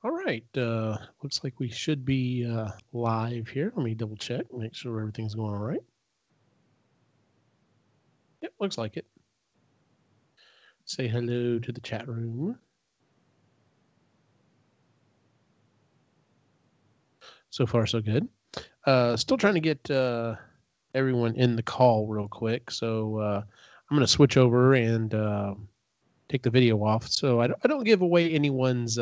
All right. Looks like we should be live here. Let me double check, make sure everything's going all right. Yep, looks like it. Say hello to the chat room. So far, so good. Still trying to get everyone in the call real quick. So I'm going to switch over and take the video off. So I don't give away anyone's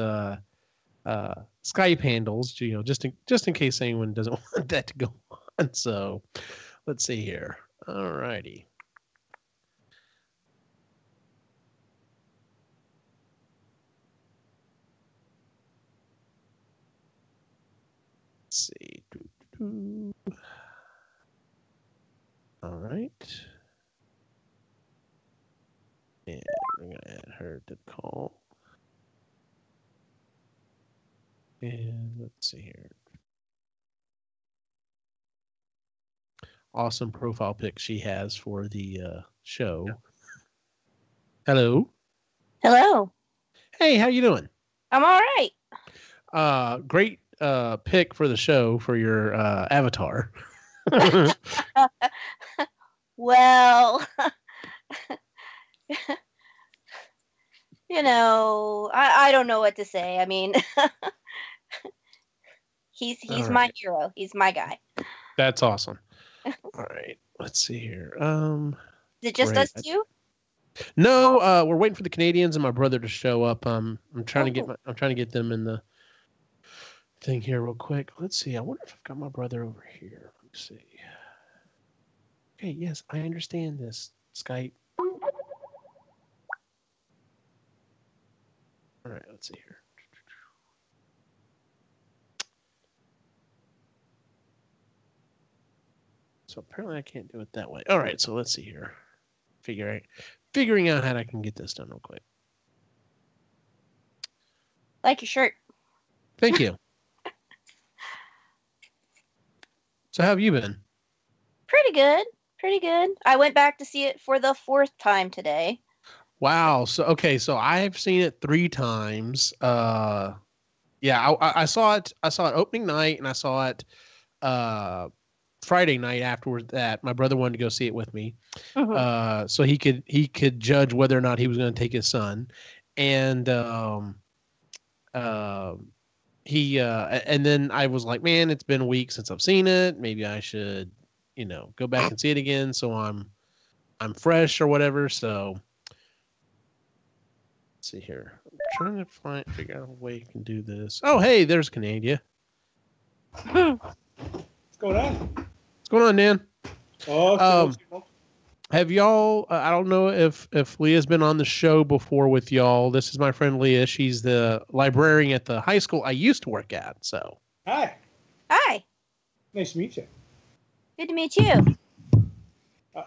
Skype handles, just in case anyone doesn't want that to go on. So let's see here. All righty. Let's see. All right. And we're going to add her to the call. And let's see here. Awesome profile pic she has for the show. Hello. Hello. Hey, how you doing? I'm all right. Great pick for the show for your avatar. Well, I don't know what to say. I mean, he's right. My hero. He's my guy. That's awesome. All right, let's see here. Is it just us two? No, we're waiting for the Canadians and my brother to show up. I'm trying to get them in the thing here real quick. Let's see. I wonder if I've got my brother over here. Let's see. Okay, yes, I understand this. Skype. All right, let's see here. So apparently I can't do it that way. All right, so let's see here. Figuring out how I can get this done real quick. Like your shirt. Thank you. So how have you been? Pretty good. I went back to see it for the 4th time today. Wow. So I've seen it 3 times. Yeah, I saw it. I saw it opening night, and I saw it Friday night afterwards. That my brother wanted to go see it with me, so he could judge whether or not he was going to take his son, and he and then I was like, man, it's been a week since I've seen it. Maybe I should, go back and see it again, so I'm fresh or whatever. So let's see here. I'm trying to figure out a way you can do this. Oh, hey, there's Canada. What's going on? What's going on, Dan? Oh, have y'all? I don't know if Leah's been on the show before with y'all. This is my friend Leah. She's the librarian at the high school I used to work at. So hi. Nice to meet you. Good to meet you.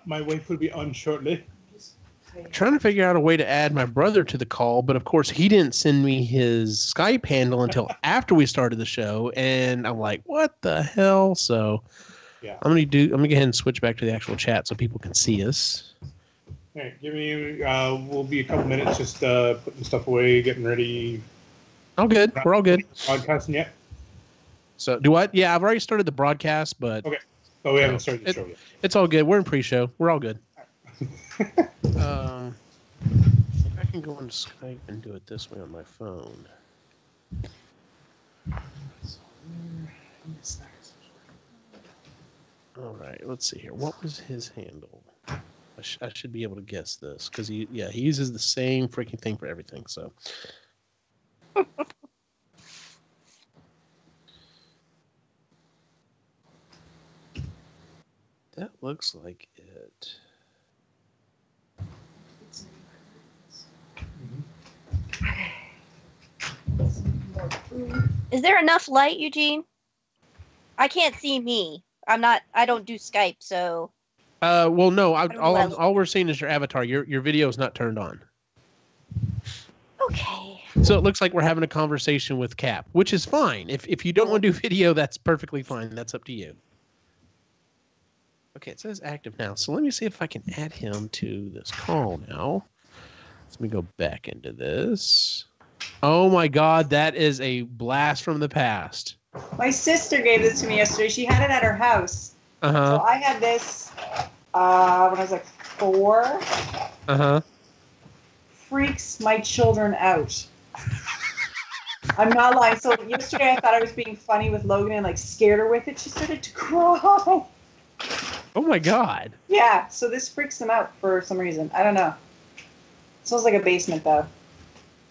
My wife will be on shortly. Trying to figure out a way to add my brother to the call, but of course he didn't send me his Skype handle until after we started the show, and I'm like, what the hell? So yeah, I'm gonna go ahead and switch back to the actual chat so people can see us. All right, we'll be a couple minutes just putting stuff away, getting ready. All good. We're all good. Broadcasting yet? So do what? Yeah, I've already started the broadcast, but okay. Oh, we haven't started the show yet. It's all good. We're in pre-show. We're all good. I can go on Skype and do it this way on my phone. All right, let's see here. What was his handle? I should be able to guess this because he uses the same freaking thing for everything. So. That looks like it. Is there enough light, Eugene? I can't see me. I don't do Skype, so. Well, no. All we're seeing is your avatar. Your video is not turned on. Okay. So it looks like we're having a conversation with Cap, which is fine. If you don't want to do video, that's perfectly fine. That's up to you. Okay, it says active now. So let me see if I can add him to this call now. Let me go back into this. Oh my God, that is a blast from the past. My sister gave this to me yesterday. She had it at her house. Uh-huh. So I had this when I was like 4. Uh-huh. Freaks my children out. I'm not lying. So yesterday I thought I was being funny with Logan and like scared her with it. She started to cry. Oh my God. Yeah, so this freaks them out for some reason. I don't know. It smells like a basement though.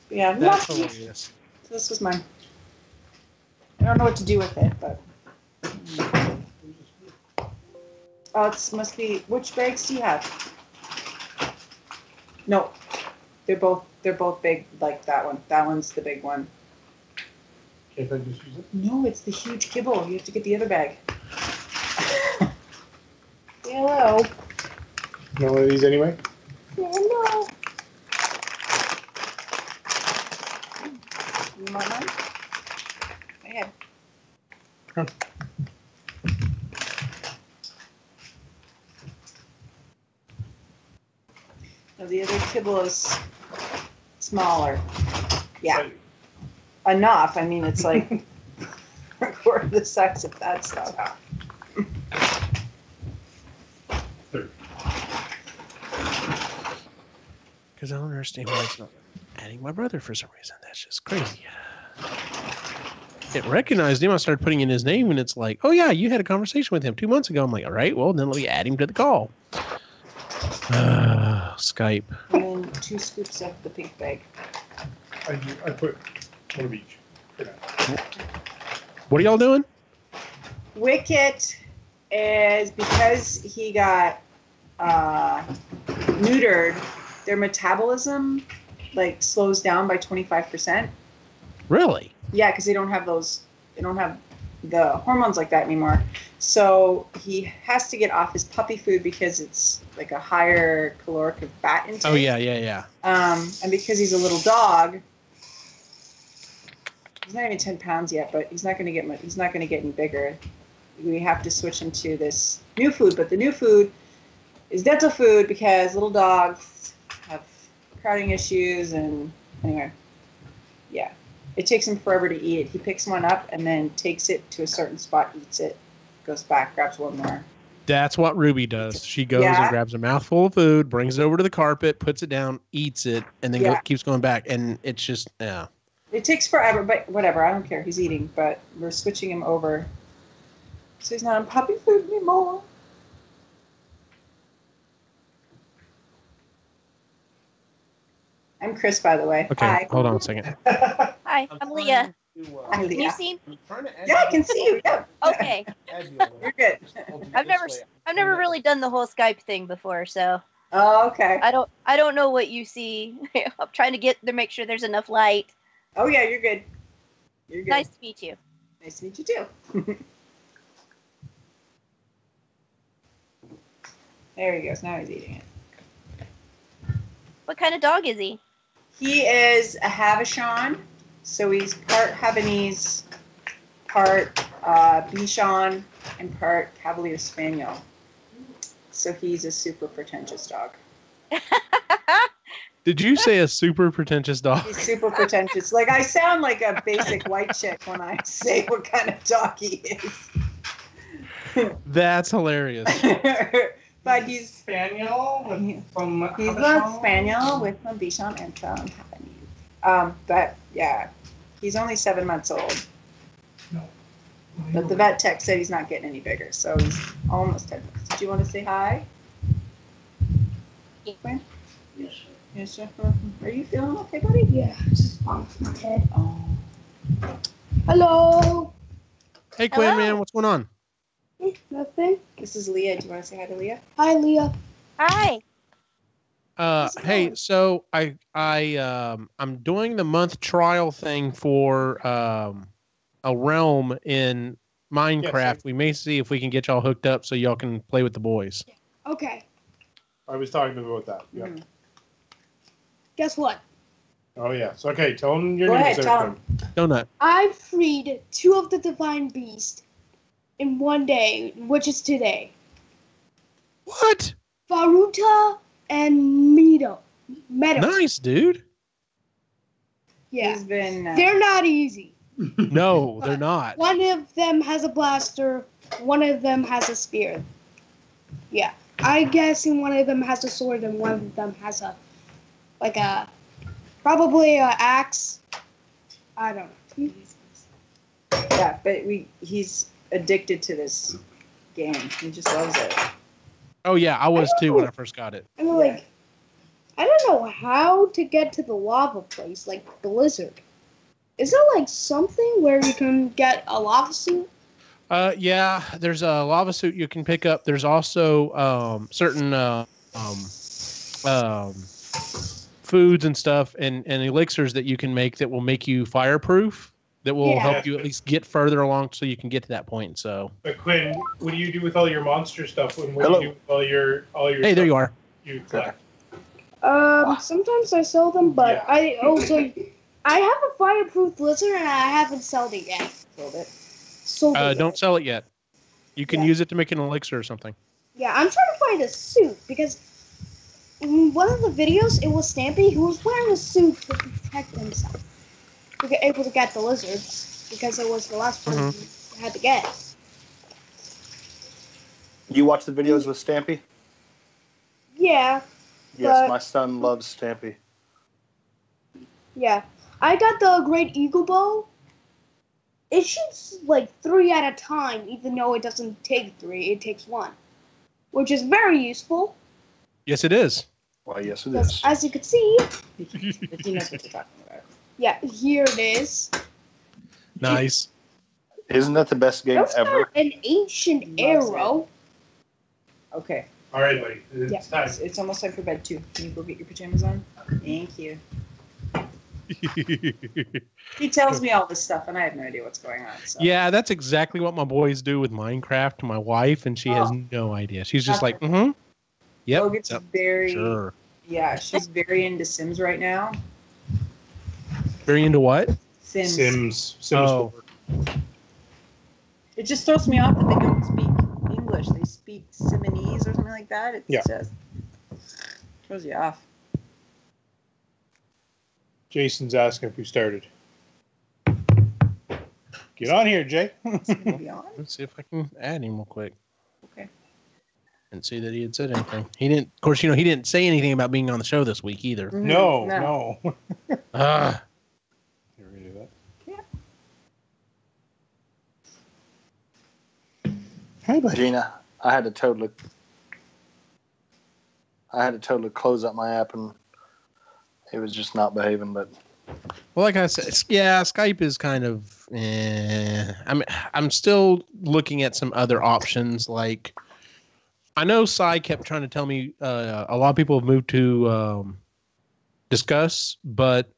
But yeah, That's hilarious. So this was mine. I don't know what to do with it, but. Oh, it must be. Which bags do you have? No, they're both big like that one. That one's the big one. Can't I just use it? No, it's the huge kibble. You have to get the other bag. Hello. You want one of these anyway? Hello. You want mine? Go ahead. Huh. Now the other kibble is smaller. Yeah. Enough. I mean, it's like a quarter the size of that stuff. Because I don't understand why it's not adding my brother for some reason. That's just crazy. It recognized him. I started putting in his name, and it's like, oh, yeah, you had a conversation with him 2 months ago. I'm like, all right, well, then let me add him to the call. Skype. And then 2 scoops of the pink bag. I put one of each. What are y'all doing? Wicket is because he got neutered, their metabolism like slows down by 25%. Really? Yeah, because they don't have the hormones like that anymore. So he has to get off his puppy food because it's like a higher caloric of fat intake. Oh, yeah. And because he's a little dog, he's not even 10 pounds yet, but he's not going to get much. He's not going to get any bigger. We have to switch him to this new food, but the new food is dental food because little dogs have crowding issues, and anyway, yeah. It takes him forever to eat it. He picks one up and then takes it to a certain spot, eats it, goes back, grabs one more. That's what Ruby does. She goes and grabs a mouthful of food, brings it over to the carpet, puts it down, eats it, and then keeps going back. And it's just, yeah. It takes forever, but whatever. I don't care. He's eating, but we're switching him over. So he's not on puppy food anymore. I'm Kris, by the way. Okay, Hi. hold on a second. Hi, I'm Leah. Hi, Can Leah. you see? Yeah, I can see you. Yeah. Okay. You're good. I've never really done the whole Skype thing before, so Oh, okay. I don't know what you see. I'm trying to make sure there's enough light. Oh, yeah, you're good. You're good. Nice to meet you. Nice to meet you, too. There he goes. Now he's eating it. What kind of dog is he? He is a Havishon, so he's part Havanese, part Bichon, and part Cavalier Spaniel. So he's a super pretentious dog. Did you say a super pretentious dog? He's super pretentious. Like, I sound like a basic white chick when I say what kind of dog he is. That's hilarious. But he's Spaniel from he's a Spaniel with some Bichon and some Havanese. But yeah, he's only 7 months old. No. But the vet tech said he's not getting any bigger, so he's almost 10 months. Did you want to say hi? Yeah. Yes. Yes, sir. Are you feeling okay, buddy? Yeah, just off my head. Oh. Hello. Hey, Quinn, Hello. man, what's going on? Nothing. This is Leah. Do you want to say hi to Leah? Hi, Leah. Hi. Hey, so I'm doing the month trial thing for a realm in Minecraft. Yes, We may see if we can get y'all hooked up so y'all can play with the boys. Okay. I was talking about that. Yeah. Mhm. Guess what? Oh, yeah. So, okay, tell them your Go news ahead, there, tell Quinn. Donut. I freed 2 of the divine beasts in one day, which is today. What? Faruta and Meadow. Nice, dude. Yeah. He's been. They're not easy. No, they're not. One of them has a blaster. One of them has a spear. Yeah. I'm guessing one of them has a sword and one of them has probably a axe. I don't know. Yeah, but he's addicted to this game. He just loves it. Oh yeah, I was too when I first got it. I mean, I don't know how to get to the lava place, like the lizard. Is there like something where you can get a lava suit? Yeah, there's a lava suit you can pick up. There's also certain foods and stuff and elixirs that you can make that will make you fireproof. That will help you at least get further along so you can get to that point. So. But Quinn, what do you do with all your monster stuff? What do you do with all your Hey, there you are. You collect? Sometimes I sell them, but I have a fireproof lizard and I haven't sold it yet. Sold it. Don't sell it yet. You can use it to make an elixir or something. Yeah, I'm trying to find a suit because in one of the videos it was Stampy who was wearing a suit to protect himself. We were able to get the lizards because it was the last one we had to get. You watch the videos with Stampy? Yeah. Yes, my son loves Stampy. Yeah. I got the Great Eagle Bow. It shoots like 3 at a time, even though it doesn't take 3, it takes 1. Which is very useful. Yes, it is. Well, yes, it is. As you can see. If he knows what you're talking about. Yeah, here it is. Nice. Isn't that the best game ever? An ancient arrow. Okay. All right, buddy. It's time. It's almost time for bed too. Can you go get your pajamas on? Thank you. He tells me all this stuff, and I have no idea what's going on. So. Yeah, that's exactly what my boys do with Minecraft to my wife, and she has no idea. She's just like, Yep. Logan's very. Sure. Yeah, she's very into Sims right now. Very into what? Sims. Oh. 4. It just throws me off that they don't speak English. They speak Simonese or something like that. It just throws you off. Jason's asking if we started. Get on here, Jay. Let's see if I can add him real quick. Okay. And see that he had said anything. He didn't. Of course, he didn't say anything about being on the show this week either. Mm-hmm. No. Ah. Get rid of that. Yeah. Hi, buddy. Gina, I had to totally close up my app and it was just not behaving. But Well, like I said, yeah, Skype is kind of. I'm still looking at some other options. Like, I know Cy kept trying to tell me a lot of people have moved to Discuss, but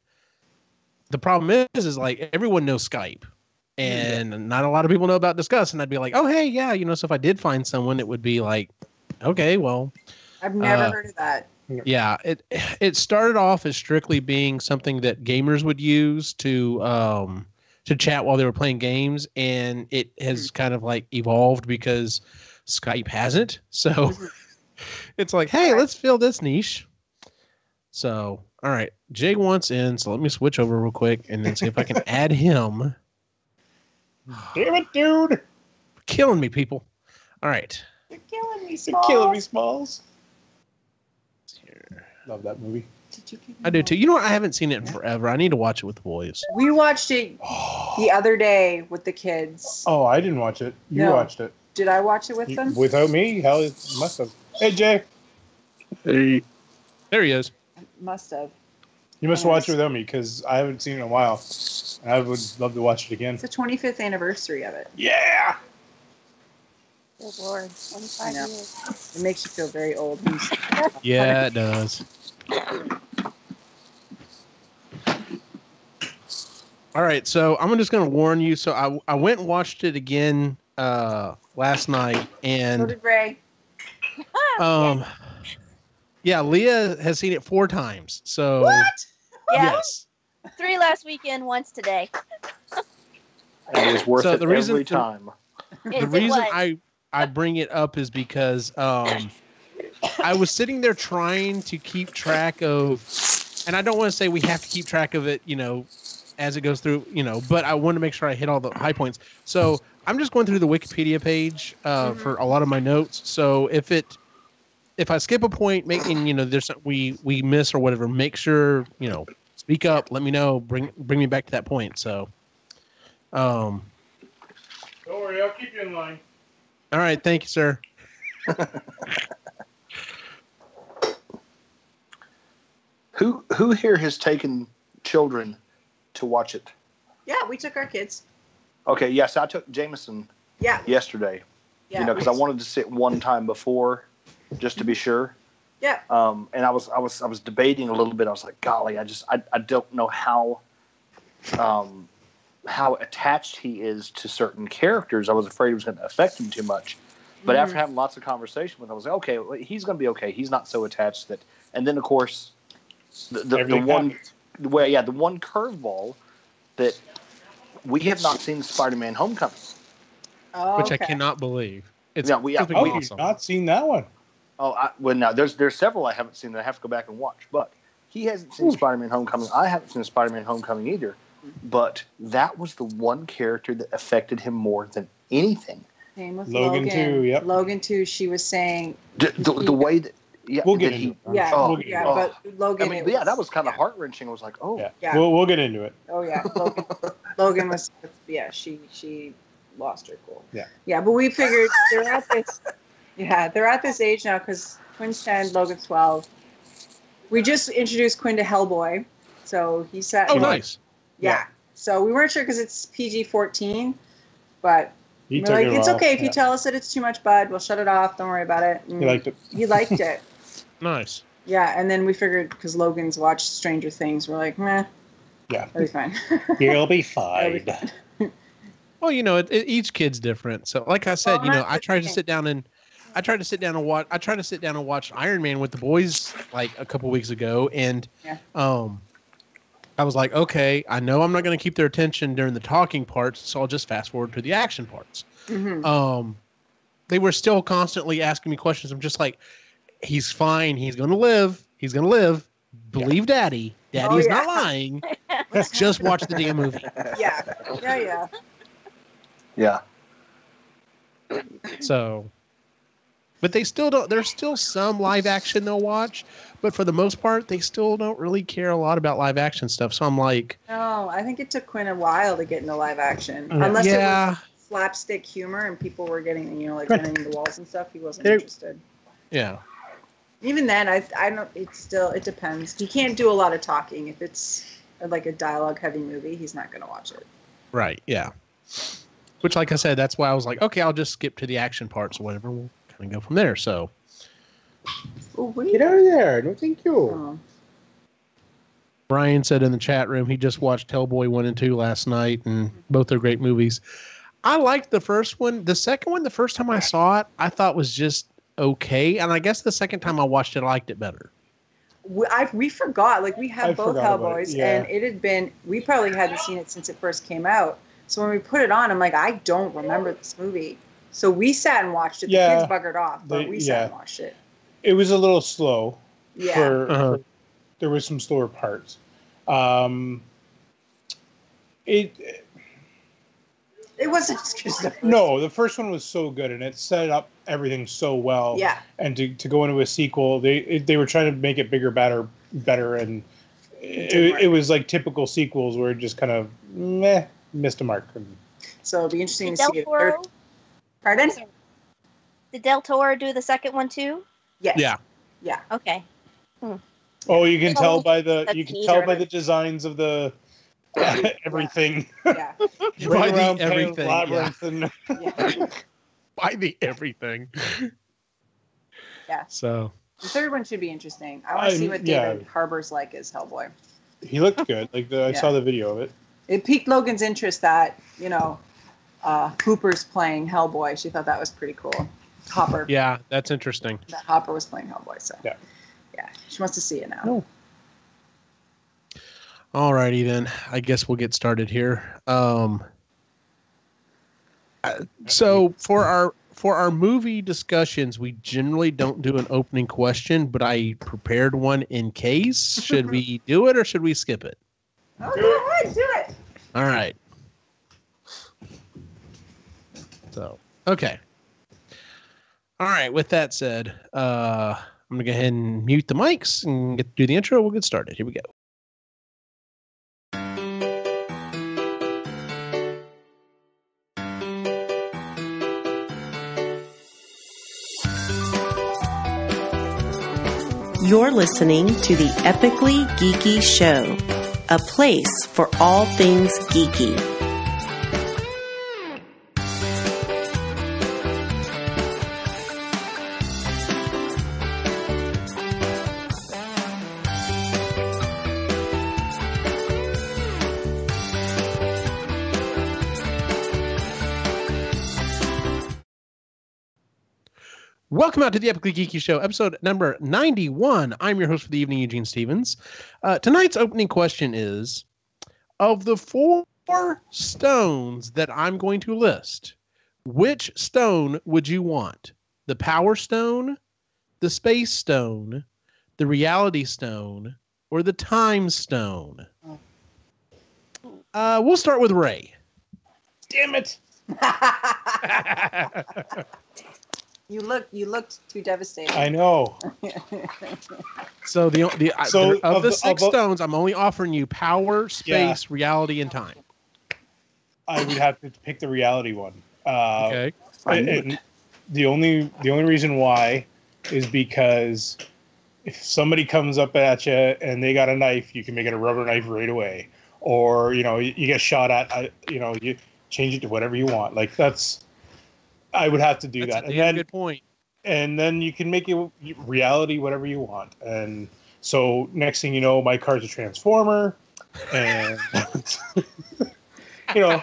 the problem is like everyone knows Skype, and not a lot of people know about Discuss. And I'd be like, oh hey, yeah, so if I did find someone, it would be like, okay, well, I've never heard of that. Yeah, it started off as strictly being something that gamers would use to chat while they were playing games, and it has kind of like evolved because Skype hasn't. So it's like, hey, let's fill this niche. So, all right, Jay wants in, so let me switch over real quick and then see if I can add him. Damn it, dude! Killing me, people. All right. You're killing me, You're killing me, Smalls. Love that movie. I do too. You know what? I haven't seen it in forever. I need to watch it with the boys. We watched it the other day with the kids. Oh, I didn't watch it. You watched it. Did I watch it with them? Without me? Hell, it must have. Hey, Jay. hey, There he is. Must have. You must watch it without me because I haven't seen it in a while. I would love to watch it again. It's the 25th anniversary of it. Yeah! Good Lord, 25 years. It makes you feel very old. Yeah, it does. All right, so I'm just going to warn you. So I went and watched it again last night, So and did Ray. yeah, Leah has seen it 4 times. So What? Yeah, yes, 3 last weekend, once today. and it was worth So it the reason- every time. the reason I bring it up is because I was sitting there trying to keep track of and I don't want to say we have to keep track of it, as it goes through, but I want to make sure I hit all the high points. So I'm just going through the Wikipedia page for a lot of my notes. So if I skip a point, making there's we miss or whatever, make sure speak up, let me know, bring me back to that point. So, Don't worry, I'll keep you in line. All right, thank you, sir. Who here has taken children to watch it? Yeah, we took our kids. Okay, yes, I took Jameson yesterday. Yeah. Because I wanted to sit one time before, just to be sure. Yeah. And I was debating a little bit. I was like, golly, I don't know how attached he is to certain characters. I was afraid it was going to affect him too much. But after having lots of conversation with him, I was like, okay, well, he's going to be okay. He's not so attached that. And then of course, the one curveball that we have not seen Spider-Man: Homecoming. Oh, which I cannot believe. It's we've awesome. Not seen that one. Oh, now there's several I haven't seen that I have to go back and watch. But he hasn't seen Spider-Man: Homecoming. I haven't seen Spider-Man: Homecoming either. But that was the one character that affected him more than anything. Same with Logan too, yep. Logan too. She was saying The way that We'll get into it. but Logan. I mean, that was kind of heart-wrenching. I was like, oh. Yeah. We'll get into it. Oh yeah, Logan was. Yeah, she lost her cool. Yeah. Yeah, but we figured they're at this. Yeah, they're at this age now because Quinn's 10, Logan's 12. We just introduced Quinn to Hellboy, so he said. Oh, nice. Yeah. So we weren't sure because it's PG-14, but we're took like, it it's off, okay if you tell us that it's too much, bud. We'll shut it off. Don't worry about it. And He liked it. He liked it. Nice. Yeah, and then we figured because Logan's watched Stranger Things, we're like, meh. Yeah. It'll be fine. He'll be fine. Well, each kid's different. So, like I said, I tried to sit down and watch Iron Man with the boys like a couple weeks ago, and I was like, okay, I know I'm not going to keep their attention during the talking parts, so I'll just fast forward to the action parts. Mm-hmm. They were still constantly asking me questions. I'm just like, he's fine. He's going to live. He's going to live. Believe Daddy. Daddy is not lying. Let's just watch the damn movie. Yeah. Yeah. So, but they still don't. There's still some live action they'll watch, but for the most part, they still don't really care a lot about live action stuff. So I'm like, no, I think it took Quinn a while to get into live action, unless it was slapstick humor and people were getting, like running into walls and stuff. He wasn't interested. Yeah. Even then, I don't. It depends. He can't do a lot of talking. If it's like a dialogue-heavy movie, he's not going to watch it. Right. Yeah. Which, like I said, that's why I was like, okay, I'll just skip to the action parts or whatever. We'll kind of go from there. So. Get out of there. No, thank you. Oh. Brian said in the chat room he just watched Hellboy 1 and 2 last night, and both are great movies. I liked the first one. The second one, the first time I saw it, I thought was just okay. And I guess the second time I watched it, I liked it better. We forgot. Like, we had both Hellboys, and it had been, we probably hadn't seen it since it first came out. So when we put it on, I'm like, I don't remember this movie. So we sat and watched it. The kids buggered off, but we sat and watched it. It was a little slow. Yeah. There was some slower parts. It wasn't just No, the first one was so good, and it set up everything so well. Yeah. And to go into a sequel, they were trying to make it bigger, better, and it was like typical sequels where it just kind of missed a mark. So it'll be interesting to see it. Pardon? Did Del Toro do the second one too? Yes. Yeah. Okay. Oh, you can tell by the designs of the everything. Yeah. By the everything. By the everything. Yeah. So the third one should be interesting. I want to see what David Harbour's like as Hellboy. He looked good. I saw the video of it. It piqued Logan's interest that, Hooper's playing Hellboy. She thought that was pretty cool. Hopper. Yeah, that's interesting. That Hopper was playing Hellboy. So yeah, she wants to see it now. No. Alrighty then. I guess we'll get started here. So for for our movie discussions, we generally don't do an opening question, but I prepared one in case. Should we do it or should we skip it? Oh, go ahead, do it. All right. So, okay. All right. With that said, I'm going to go ahead and mute the mics and do the intro. We'll get started. Here we go. You're listening to the Epically Geeky Show, a place for all things geeky. Welcome out to the Epically Geeky Show, episode number 91. I'm your host for the evening, Eugene Stephens. Tonight's opening question is, of the 4 stones that I'm going to list, which stone would you want? The Power Stone, the Space Stone, the Reality Stone, or the Time Stone? We'll start with Ray. Damn it! You looked too devastated. I know. So of the 6 of stones, I'm only offering you power, space, reality, and time. I would have to pick the reality one. Okay. And the only reason why is because if somebody comes up at you and they got a knife, you can make it a rubber knife right away. Or you get shot at, you change it to whatever you want. Like that's. I would have to do that. And then, good point. And then you can make it reality, whatever you want. And so next thing you know, my car's a transformer. And, You're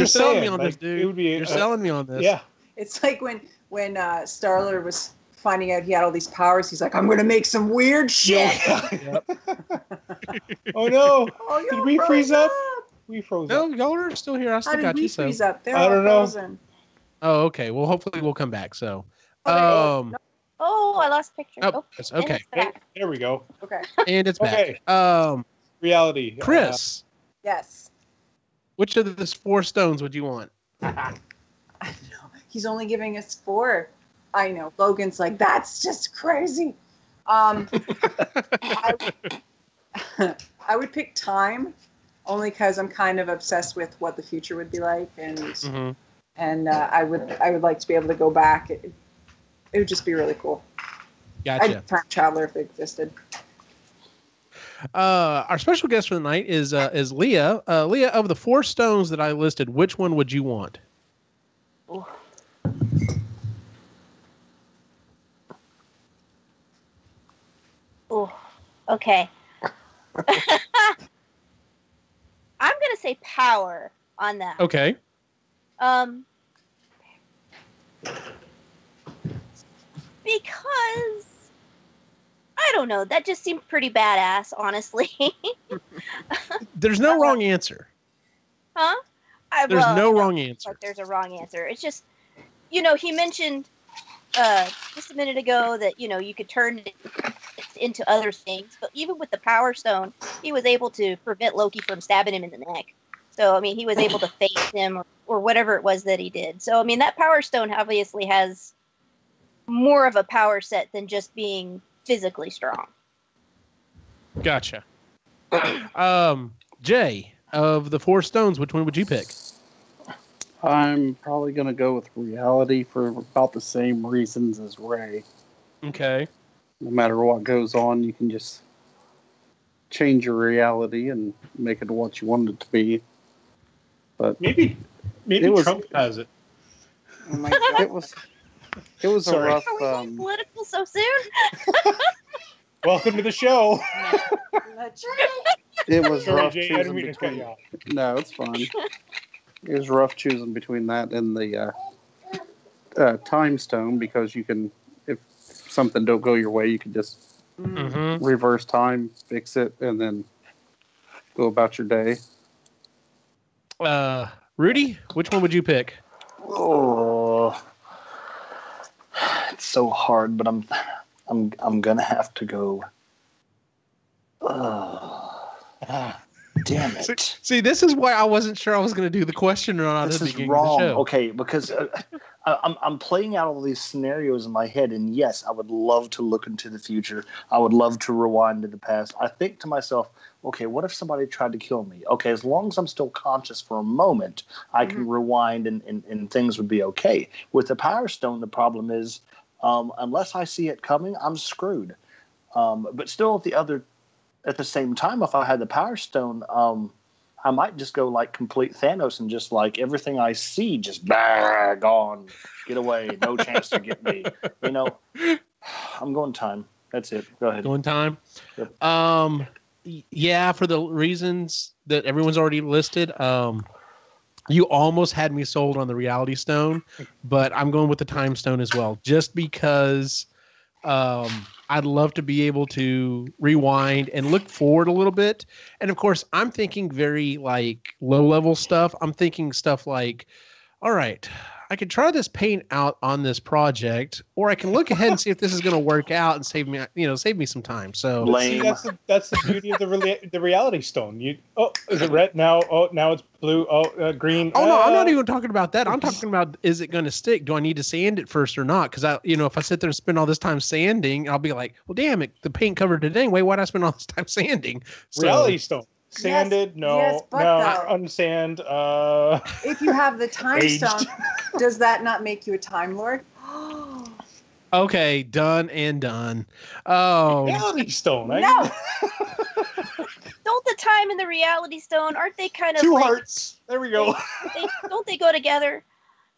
selling me on this, dude. It would be, You're selling me on this. Yeah. It's like when Star-Lord was finding out he had all these powers. He's like, I'm going to make some weird shit. Yeah. Oh, no. Oh, Did we freeze up? We froze up. No, y'all are still here. I still got you. Freeze up? They're I don't know. frozen. Oh, okay. Well, hopefully we'll come back. So, Oh, I lost picture. Oh, yes, okay. And it's back. There we go. Okay. And it's back. Okay. Reality. Kris, Yes. which of the 4 stones would you want? I know. He's only giving us 4. I know. Logan's like, that's just crazy. I would pick time, only because I'm kind of obsessed with what the future would be like, and I would like to be able to go back. It would just be really cool. Gotcha. I'd time traveler if it existed. Our special guest for the night is Leah. Leah, of the 4 stones that I listed, which one would you want? Oh, okay. I'm gonna say power on that. Okay. Because I don't know, that just seemed pretty badass, honestly. There's no wrong answer. Huh? There's no wrong answer. Like there's a wrong answer. It's just, he mentioned just a minute ago that you could turn it into other things, but even with the Power Stone, he was able to prevent Loki from stabbing him in the neck. So I mean, he was able to face him or whatever it was that he did. So I mean, that Power Stone obviously has more of a power set than just being physically strong. Gotcha. Jay, of the 4 stones, which one would you pick? I'm probably going to go with reality for about the same reasons as Ray. Okay. No matter what goes on, you can just change your reality and make it what you want it to be. But maybe Trump has it. Oh my God. It was Sorry. a rough. Are we going political so soon? Welcome to the show. It was Sorry, rough Jay, I didn't choosing mean to cut you between. off. No, it's fine. It was rough choosing between that and the time stone, because you can, if something don't go your way, you can just reverse time, fix it, and then go about your day. Rudy, which one would you pick? Oh, so hard, but I'm gonna have to go. Damn it! See, this is why I wasn't sure I was going to do the question or not This at the is beginning wrong. of the show. Okay, because I'm playing out all these scenarios in my head, and yes, I would love to look into the future. I would love to rewind to the past. I think to myself, okay, what if somebody tried to kill me? Okay, as long as I'm still conscious for a moment, I can rewind and things would be okay. With the Power Stone, the problem is unless I see it coming, I'm screwed. But still, at the same time, if I had the Power Stone, I might just go like complete Thanos and just like everything I see, just gone, get away, no chance to get me. You know, I'm going time. That's it. Go ahead. Going time. Yep. Yeah, for the reasons that everyone's already listed. You almost had me sold on the Reality Stone, but I'm going with the Time Stone as well, just because. I'd love to be able to rewind and look forward a little bit. And of course, I'm thinking very like low level stuff. I'm thinking stuff like, all right, I could try this paint out on this project, or I can look ahead and see if this is going to work out and save me some time. So see, that's the beauty of the Reality Stone. Is it red now? Oh, now it's blue. Oh, green. Oh no, I'm not even talking about that. I'm talking about, is it going to stick? Do I need to sand it first or not? Because if I sit there and spend all this time sanding, I'll be like, well, damn it, the paint covered it anyway. Why'd I spend all this time sanding? Reality Stone. Sanded? Yes, but unsand. If you have the Time Stone, does that not make you a Time Lord? Okay, done and done. Oh, Reality Stone. No. Don't the Time and the Reality Stone, aren't they kind of two hearts? There we go. Don't they go together?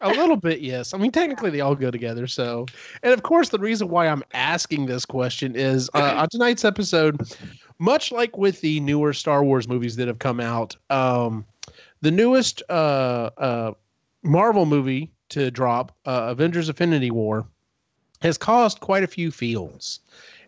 A little bit, yes. I mean, technically they all go together. So, and of course, the reason why I'm asking this question is on tonight's episode, much like with the newer Star Wars movies that have come out, the newest Marvel movie to drop, Avengers: Infinity War, has caused quite a few feels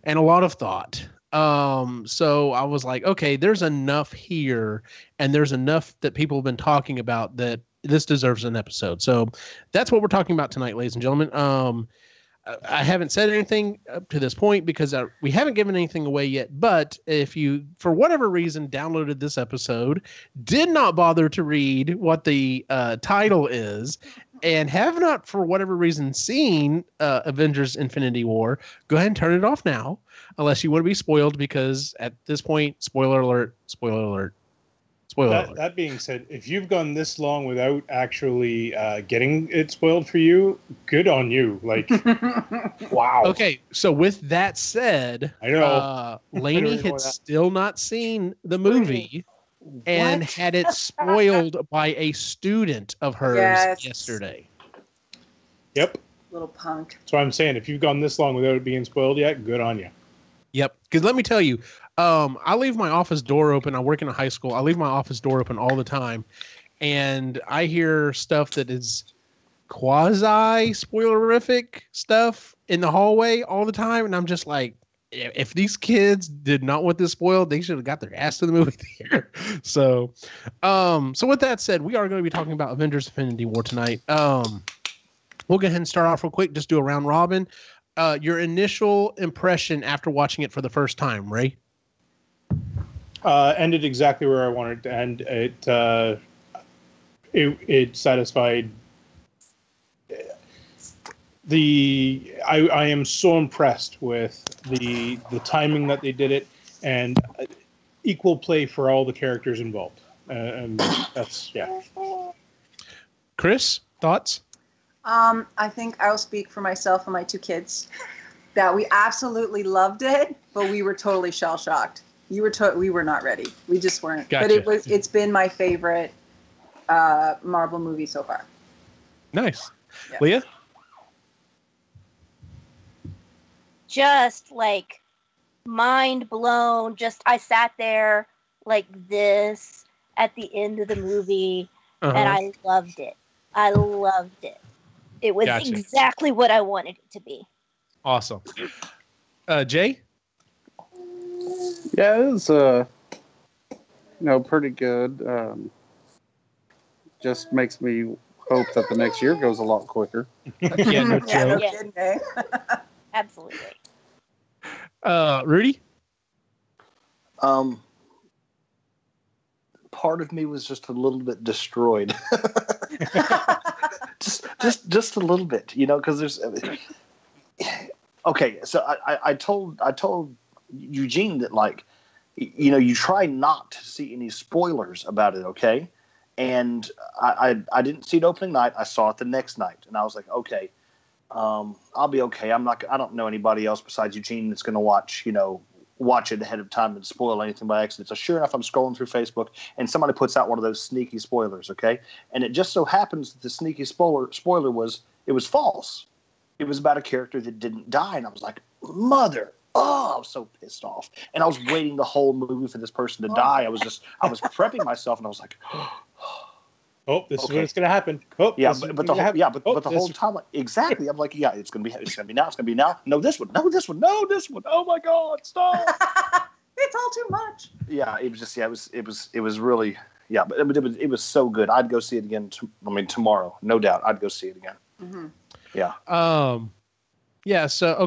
and a lot of thought. So I was like, okay, there's enough here, and there's enough that people have been talking about that this deserves an episode. So that's what we're talking about tonight, ladies and gentlemen. I haven't said anything up to this point because we haven't given anything away yet. But if you, for whatever reason, downloaded this episode, did not bother to read what the title is, and have not, for whatever reason, seen Avengers: Infinity War, go ahead and turn it off now, unless you want to be spoiled, because at this point, spoiler alert, spoiler alert. That being said, if you've gone this long without actually getting it spoiled for you, good on you. Like, wow. Okay, so with that said, I know Lainey had still not seen the movie and had it spoiled by a student of hers yesterday. Yep. Little punk. That's what I'm saying. If you've gone this long without it being spoiled yet, good on you. Yep. Because let me tell you, I leave my office door open. I work in a high school. I leave my office door open all the time. And I hear stuff that is quasi-spoilerific stuff in the hallway all the time. And I'm just like, if these kids did not want this spoiled, they should have got their ass to the movie theater. So with that said, we are going to be talking about Avengers: Infinity War tonight. We'll go ahead and start off real quick. Just do a round robin. Your initial impression after watching it for the first time, Ray? Ended exactly where I wanted to end. It satisfied. I am so impressed with the timing that they did it, and equal play for all the characters involved. And that's Kris, thoughts? I think I'll speak for myself and my two kids that we absolutely loved it, but we were totally shell shocked. We were not ready. We just weren't. Gotcha. But it's been my favorite Marvel movie so far. Nice. Yeah. Leah? Just like mind blown. I sat there like this at the end of the movie, and I loved it. It was exactly what I wanted it to be. Awesome. Jay? Yeah, it was pretty good. Just makes me hope that the next year goes a lot quicker. Yeah, no Yeah, no joke. kidding, eh? Absolutely. Rudy? Part of me was just a little bit destroyed. just a little bit, because there's. Okay, so I told Eugene that, like, you try not to see any spoilers about it, okay? And I didn't see it opening night. I saw it the next night, and I was like, okay, I'll be okay. I don't know anybody else besides Eugene that's going to watch it ahead of time and spoil anything by accident. So sure enough, I'm scrolling through Facebook, and somebody puts out one of those sneaky spoilers, okay? And it just so happens that the sneaky spoiler was false. It was about a character that didn't die, and I was like, I was so pissed off. And I was waiting the whole movie for this person to die. I was prepping myself, and I was like, oh, this is when it's going to happen. Oh, yeah, but the whole time, like, exactly. I'm like, yeah, it's going to be now. No, this one. Oh my God, stop. It's all too much. Yeah, it was just, it was really, yeah, but it was so good. I'd go see it again. Tomorrow, no doubt. I'd go see it again. Mm-hmm. Yeah. Yeah. So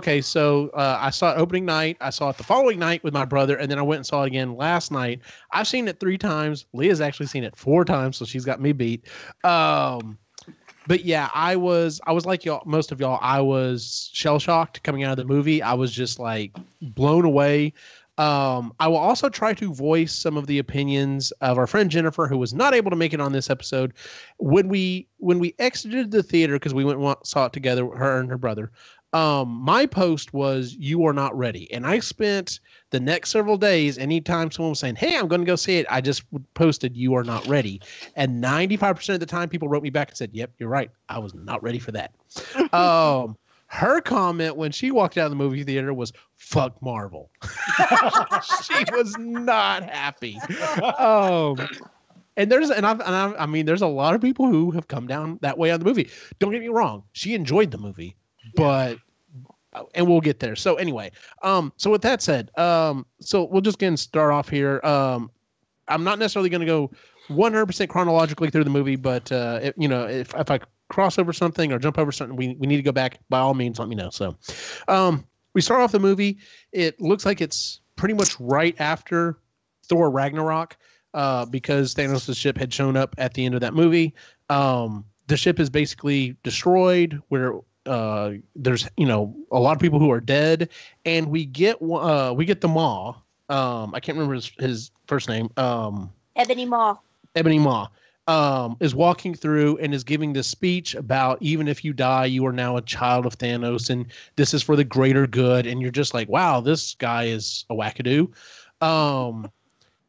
I saw it opening night. I saw it the following night with my brother, and then I went and saw it again last night. I've seen it 3 times. Leah's actually seen it 4 times, so she's got me beat. But yeah, I was like y'all, most of y'all. I was shell shocked coming out of the movie. I was just like blown away. I will also try to voice some of the opinions of our friend Jennifer, who was not able to make it on this episode. When we exited the theater, because we went and saw it together, her and her brother, my post was, "You are not ready." And I spent the next several days, anytime someone was saying, "Hey, I'm going to go see it," I just posted, "You are not ready." And 95% of the time people wrote me back and said, "Yep, you're right. I was not ready for that." Her comment when she walked out of the movie theater was, "Fuck Marvel." She was not happy. And there's a lot of people who have come down that way on the movie. Don't get me wrong. She enjoyed the movie, but, and we'll get there. So anyway, so with that said, so we'll just start off here. I'm not necessarily going to go 100% chronologically through the movie, but if I cross over something or jump over something, we need to go back, by all means, let me know. So we start off the movie. It looks like it's pretty much right after Thor Ragnarok, because Thanos' ship had shown up at the end of that movie. The ship is basically destroyed, where there's a lot of people who are dead, and we get the Maw. I can't remember his first name. Ebony Maw. Ebony Maw is walking through and is giving this speech about, even if you die, you are now a child of Thanos, and this is for the greater good. And you're just like, wow, this guy is a wackadoo.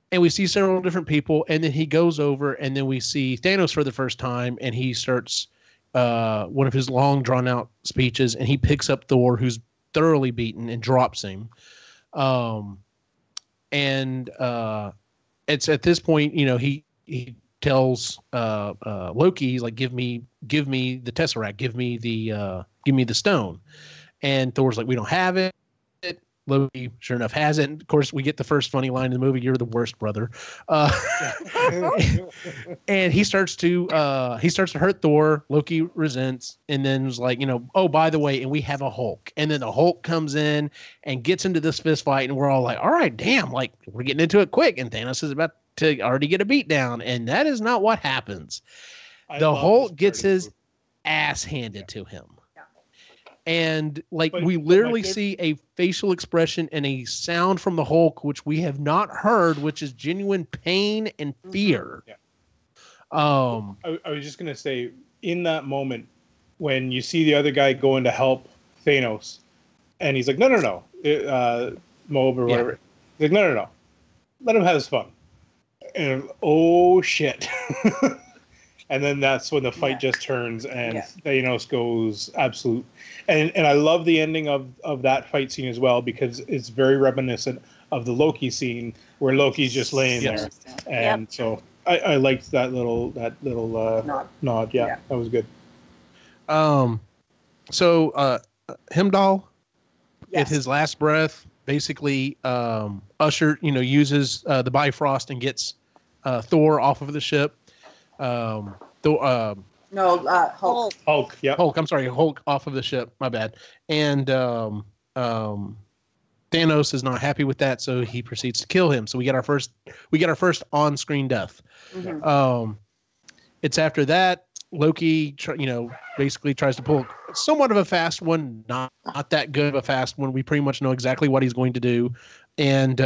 And we see several different people, and then he goes over, and then we see Thanos for the first time, and he starts one of his long, drawn-out speeches, and he picks up Thor, who's thoroughly beaten, and drops him. And it's at this point, he tells Loki, he's like, give me the Tesseract, give me the stone. And Thor's like, we don't have it. Loki, sure enough, has it. And of course, we get the first funny line in the movie: "You're the worst, brother." And he starts to hurt Thor. Loki resents, and then was like, oh, by the way, and we have a Hulk. And then the Hulk comes in and gets into this fist fight, and we're all like, all right, damn, like, we're getting into it quick. And Thanos is about to already get a beat down, and that is not what happens. The Hulk gets his ass handed to him. And we literally see a facial expression and a sound from the Hulk, which we have not heard, which is genuine pain and fear. Yeah. I was just going to say, in that moment, when you see the other guy going to help Thanos, and he's like, no, Mob or whatever. Yeah. He's like, no. Let him have his fun. And oh, shit. And then that's when the fight just turns, and Thanos goes absolute. And I love the ending of that fight scene as well, because it's very reminiscent of the Loki scene where Loki's just laying there. And so I liked that little nod. Yeah, that was good. So Heimdall, at his last breath, basically uses the Bifrost and gets Thor off of the ship. No, Hulk. Hulk. Yeah. Hulk. I'm sorry, Hulk off of the ship. My bad. And Thanos is not happy with that, so he proceeds to kill him. So we get our first on-screen death. Mm-hmm. It's after that Loki, basically tries to pull somewhat of a fast one, not that good of a fast one. We pretty much know exactly what he's going to do, and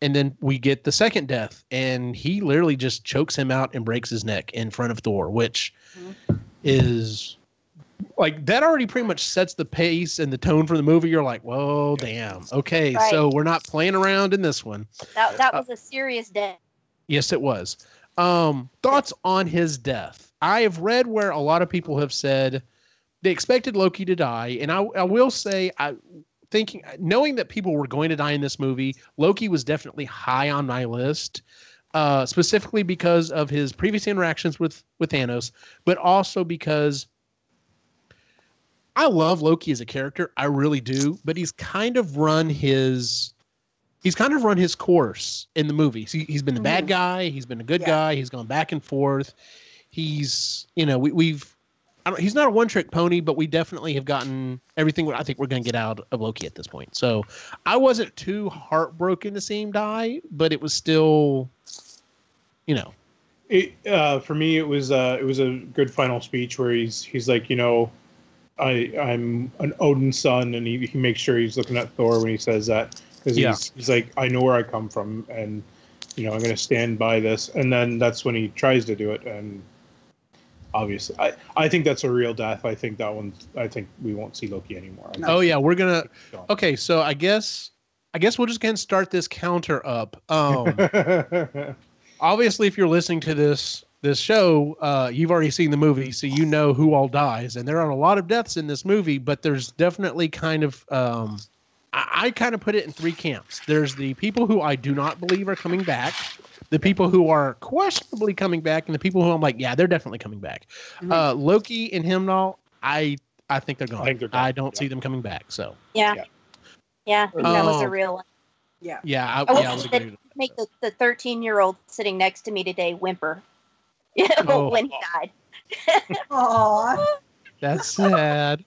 then we get the second death, and he literally just chokes him out and breaks his neck in front of Thor, which is like that already pretty much sets the pace and the tone for the movie. You're like, whoa, damn, okay, Right. So we're not playing around in this one. That was a serious death. Yes, it was. Thoughts on his death? I have read where a lot of people have said they expected Loki to die, and I will say, knowing that people were going to die in this movie, Loki was definitely high on my list, specifically because of his previous interactions with Thanos, but also because I love Loki as a character. I really do, but he's kind of run his course in the movie. He's been the bad guy. He's been a good guy. He's gone back and forth. He's, he's not a one-trick pony, but we definitely have gotten everything I think we're going to get out of Loki at this point. So I wasn't too heartbroken to see him die, but it was still, For me, it was a good final speech where he's like, I'm an Odin's son, and he makes sure he's looking at Thor when he says that, because he's like, I know where I come from, and I'm going to stand by this. And then that's when he tries to do it, and obviously, I think that's a real death. I think we won't see Loki anymore. Oh yeah, we're gonna. Okay, so I guess we'll just go ahead and start this counter up. Obviously, if you're listening to this show, you've already seen the movie, so you know who all dies, and there are a lot of deaths in this movie. But there's definitely kind of, I kind of put it in three camps. There's the people who I do not believe are coming back, the people who are questionably coming back, and the people who I'm like, yeah, they're definitely coming back. Mm-hmm. Loki and Heimdall, I think they're gone. I don't see them coming back. So yeah, that was a real one. I would agree. Make the 13-year-old sitting next to me today whimper when he died. Aww, that's sad.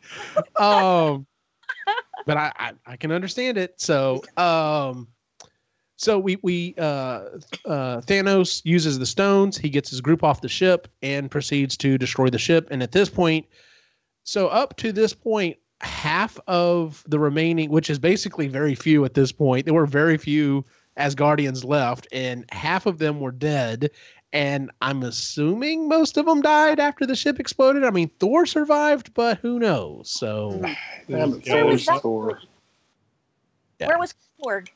But I can understand it. So we Thanos uses the stones. He gets his group off the ship and proceeds to destroy the ship. And at this point, up to this point, half of the remaining, which is basically very few at this point, there were very few Asgardians left, and half of them were dead. And I'm assuming most of them died after the ship exploded. I mean, Thor survived, but who knows? So where was Thor? Where was Korg?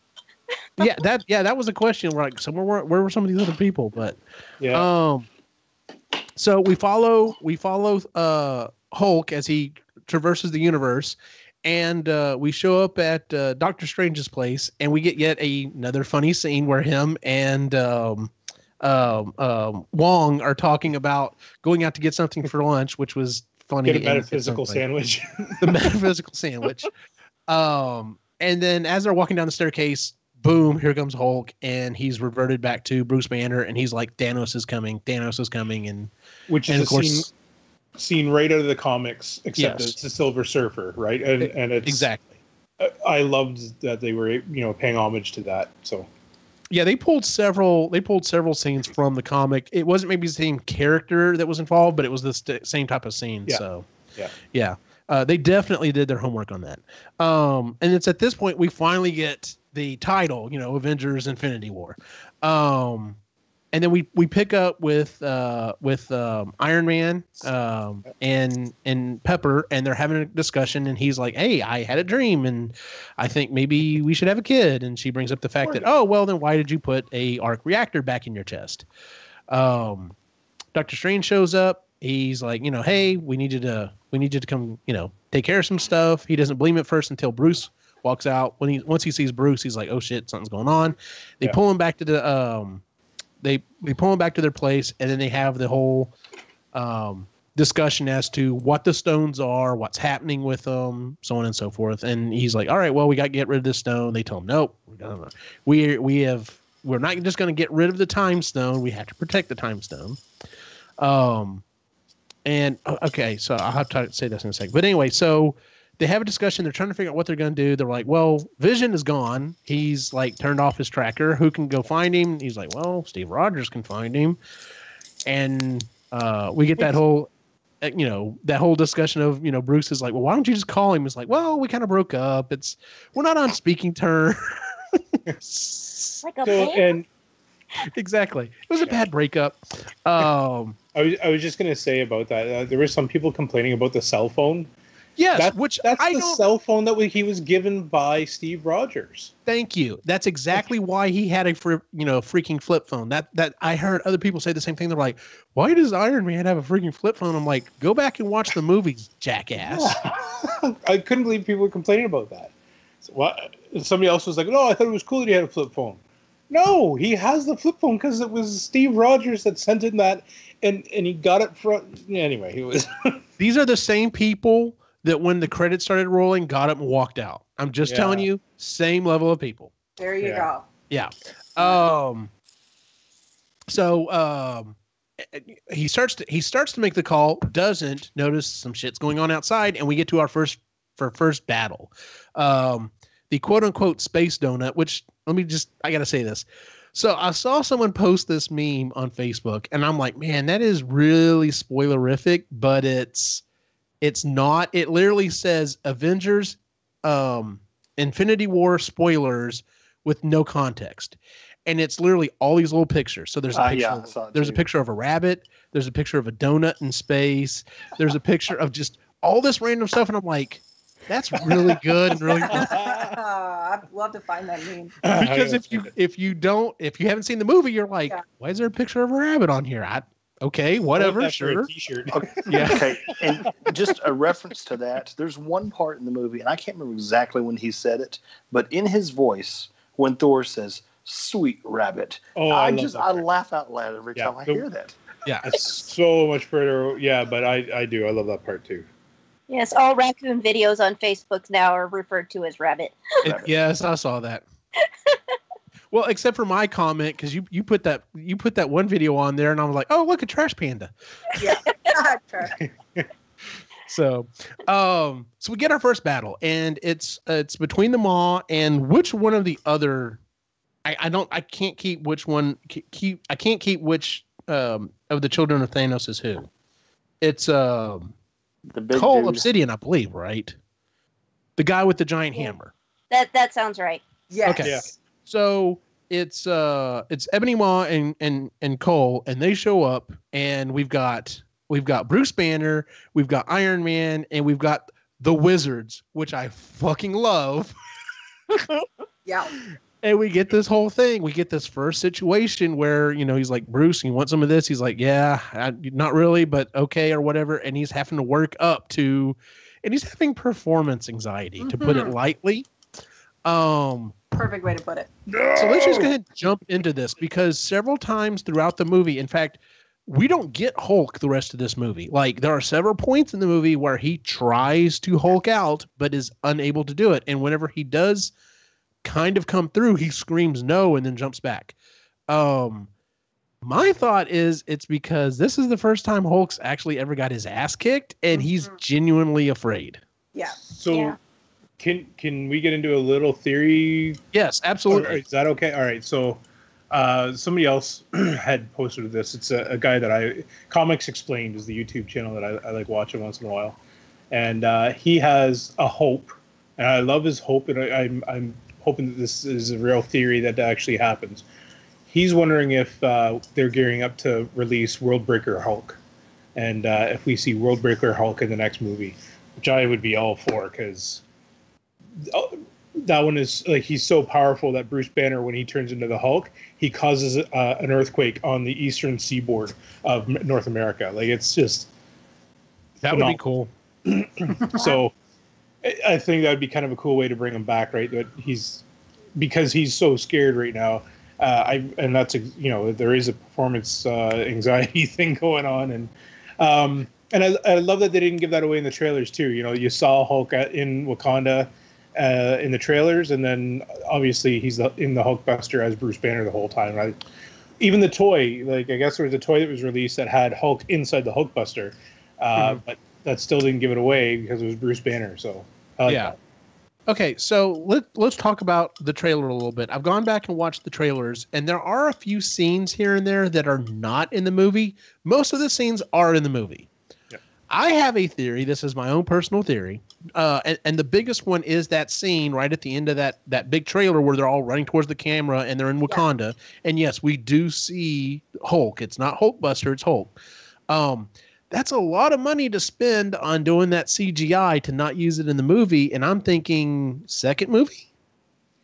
that was a question. We're like, where were some of these other people? But so we follow Hulk as he traverses the universe, and we show up at Doctor Strange's place, and we get yet another funny scene where him and Wong are talking about going out to get something for lunch, which was funny. Get a metaphysical sandwich. The metaphysical sandwich. And then as they're walking down the staircase, boom, here comes Hulk, and he's reverted back to Bruce Banner, and he's like, Thanos is coming, and which is, of course, scene right out of the comics, except it's the Silver Surfer, right? And it's exactly. I loved that they were paying homage to that. So yeah, they pulled several scenes from the comic. It wasn't maybe the same character that was involved, but it was the same type of scene. Yeah. So yeah. They definitely did their homework on that. And it's at this point we finally get the title, Avengers Infinity War. And then we pick up with Iron Man and Pepper, and they're having a discussion, and he's like, hey, I had a dream, and I think maybe we should have a kid. And she brings up the fact that, oh, well, then why did you put a arc reactor back in your chest? Doctor Strange shows up. He's like, hey, we need you to come, take care of some stuff. He doesn't believe him at first until Bruce walks out. Once he sees Bruce, he's like, oh shit, something's going on. They pull him back to the they pull him back to their place, and then they have the whole discussion as to what the stones are, what's happening with them, so on and so forth. And he's like, all right, well, we got to get rid of this stone. They tell him, nope, we're not just going to get rid of the time stone. We have to protect the time stone. And okay, so I'll have to say this in a second. But anyway, so they have a discussion. They're trying to figure out what they're going to do. They're like, well, Vision is gone. He's like turned off his tracker. Who can go find him? He's like, well, Steve Rogers can find him. And we get that whole, that whole discussion of, Bruce is like, well, why don't you just call him? It's like, well, we kind of broke up. We're not on speaking terms. Like a band? Exactly. It was a bad breakup. I was just going to say about that. There were some people complaining about the cell phone. Yes, that's the cell phone that he was given by Steve Rogers. Thank you. That's exactly why he had a freaking flip phone. That I heard other people say the same thing. They're like, "Why does Iron Man have a freaking flip phone?" I'm like, "Go back and watch the movies, jackass." I couldn't believe people were complaining about that. Somebody else was like, "No, I thought it was cool that he had a flip phone." No, he has the flip phone because it was Steve Rogers that sent him that, and he got it from. Anyway, he was. These are the same people that when the credits started rolling, got up and walked out. I'm just telling you, same level of people. There you go. Yeah. So he starts to make the call, doesn't notice some shit's going on outside, and we get to our first battle. The quote unquote space donut, which I gotta say this. So I saw someone post this meme on Facebook, and I'm like, man, that is really spoilerific, but it's not. It literally says Avengers, Infinity War spoilers with no context. And it's literally all these little pictures. So there's a picture, there's a picture of a rabbit. There's a picture of a donut in space. There's a picture of just all this random stuff. And I'm like, that's really good and really fun. I'd love to find that meme. Because if you haven't seen the movie, you're like, why is there a picture of a rabbit on here? Okay, whatever, sure. T-shirt. Yeah. Okay, and just a reference to that, there's one part in the movie, and I can't remember exactly when he said it, but in his voice, when Thor says, "Sweet rabbit," I laugh out loud every time I hear that. Yeah, it's so much further. Yeah, but I do. I love that part too. Yes, all raccoon videos on Facebook now are referred to as rabbit. Yes, I saw that. Well, except for my comment, because you put that one video on there, and I was like, oh, look, a trash panda. Yeah. So we get our first battle, and it's between the Maw and which one of the other. I can't keep which one. I can't keep which of the children of Thanos is who. It's the big Cole dude. Obsidian, I believe, right? The guy with the giant hammer. That sounds right. Yes. Okay. Yeah. So it's Ebony Maw and Cole, and they show up, and we've got Bruce Banner, we've got Iron Man, and we've got the Wizards, which I fucking love. Yeah. And we get this whole thing. We get this first situation where, he's like, Bruce, you want some of this? He's like, yeah, not really, but okay, or whatever. And he's having to work up to, and he's having performance anxiety, to put it lightly. Perfect way to put it. So let's just go ahead and jump into this, because several times throughout the movie, in fact, we don't get Hulk the rest of this movie. Like, there are several points in the movie where he tries to Hulk out, but is unable to do it. And whenever he does kind of come through, he screams no and then jumps back. My thought is it's because this is the first time Hulk's actually ever got his ass kicked, and he's genuinely afraid. Yeah. So can we get into a little theory? Yes, absolutely. Is that okay? All right. So somebody else had posted this. It's a guy Comics Explained is the YouTube channel that I like watching once in a while. And he has a hope, and I love his hope, and I'm hoping that this is a real theory that actually happens. He's wondering if they're gearing up to release Worldbreaker Hulk, and if we see Worldbreaker Hulk in the next movie, which I would be all for, because that one is like, he's so powerful that Bruce Banner, when he turns into the Hulk, he causes an earthquake on the eastern seaboard of North America. Like, it's just that would be cool. So I think that would be kind of a cool way to bring him back, right? That because he's so scared right now. And that's there is a performance anxiety thing going on, and I love that they didn't give that away in the trailers too. You saw Hulk in Wakanda in the trailers, and then obviously he's in the Hulkbuster as Bruce Banner the whole time. Even the toy, like, I guess there was a toy that was released that had Hulk inside the Hulkbuster. But that still didn't give it away because it was Bruce Banner. So yeah. Okay, so let's talk about the trailer a little bit. I've gone back and watched the trailers, and there are a few scenes here and there that are not in the movie. Most of the scenes are in the movie. Yep. I have a theory. This is my own personal theory. And the biggest one is that scene right at the end of that big trailer where they're all running towards the camera and they're in Wakanda. Yeah. And yes, we do see Hulk. It's not Hulkbuster, it's Hulk. That's a lot of money to spend on doing that CGI to not use it in the movie. And I'm thinking second movie.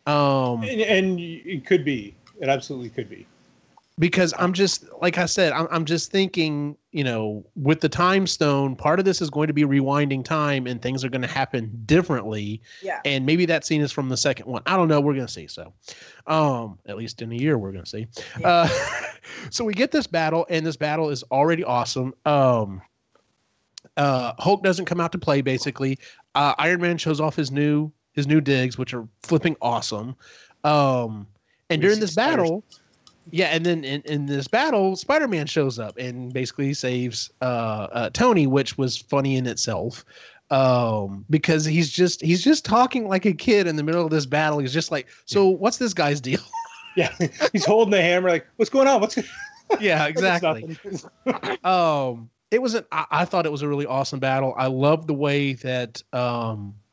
And it could be. It absolutely could be. Because I'm just, like I said, I'm just thinking, with the time stone, part of this is going to be rewinding time and things are going to happen differently. Yeah. And maybe that scene is from the second one. I don't know. We're going to see. So, at least in a year, we're going to see. Yeah. So we get this battle, and this battle is already awesome. Hulk doesn't come out to play, basically. Iron Man shows off his new digs, which are flipping awesome. And during this battle, and then in this battle, Spider-Man shows up and basically saves Tony, which was funny in itself. Because he's just talking like a kid in the middle of this battle. He's just like, so what's this guy's deal? Yeah, he's holding the hammer like, what's going on? Yeah, exactly. I thought it was a really awesome battle. I love the way that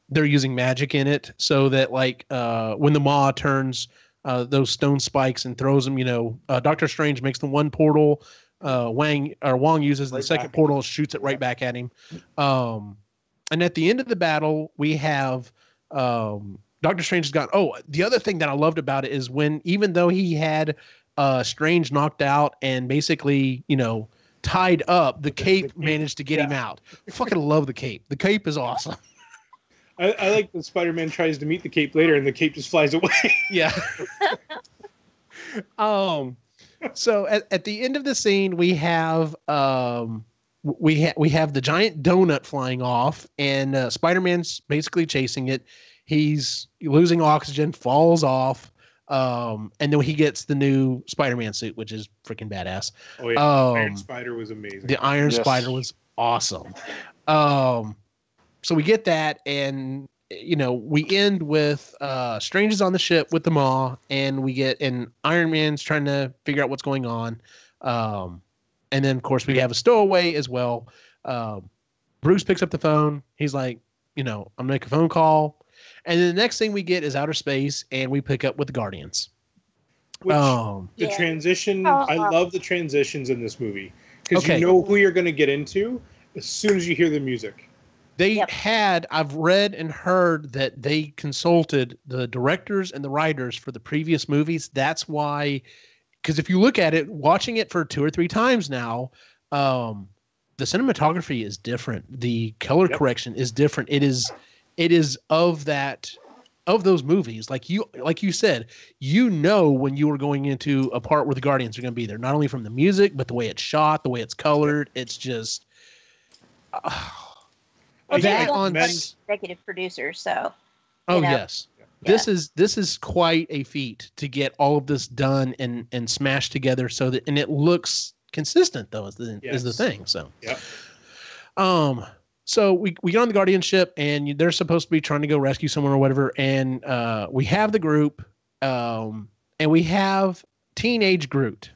they're using magic in it, so that like when the Maw turns those stone spikes and throws them, Doctor Strange makes the one portal, Wong uses the second portal, shoots it right back at him. And at the end of the battle, we have Doctor Strange has gone. Oh, the other thing that I loved about it is even though he had Strange knocked out and basically, tied up, the cape managed to get him out. I fucking love the cape. The cape is awesome. I like that Spider-Man tries to meet the cape later and the cape just flies away. Yeah. So at the end of the scene, we have we have the giant donut flying off, and Spider-Man's basically chasing it. He's losing oxygen, falls off, and then he gets the new Spider-Man suit, which is freaking badass. Oh yeah, Iron Spider was amazing. The Iron Spider was awesome. So we get that, and we end with Strange is on the ship with the Maw, and Iron Man's trying to figure out what's going on. And then of course we have a stowaway as well. Bruce picks up the phone. He's like, I'm gonna make a phone call. And then the next thing we get is outer space, and we pick up with the Guardians. The transition, I love the transitions in this movie because you know who you're going to get into as soon as you hear the music. I've read and heard that they consulted the directors and the writers for the previous movies. That's why, because if you look at it, watching it for 2 or 3 times now, the cinematography is different. The color correction is different. It is of those movies. Like you said, when you were going into a part where the Guardians are going to be there, not only from the music, but the way it's shot, the way it's colored. It's just executive producer. So, yes, this is quite a feat to get all of this done and smashed together so that, and it looks consistent though is the thing. So, So we get on the Guardian ship, and they're supposed to be trying to go rescue someone or whatever. And we have the group, and we have Teenage Groot.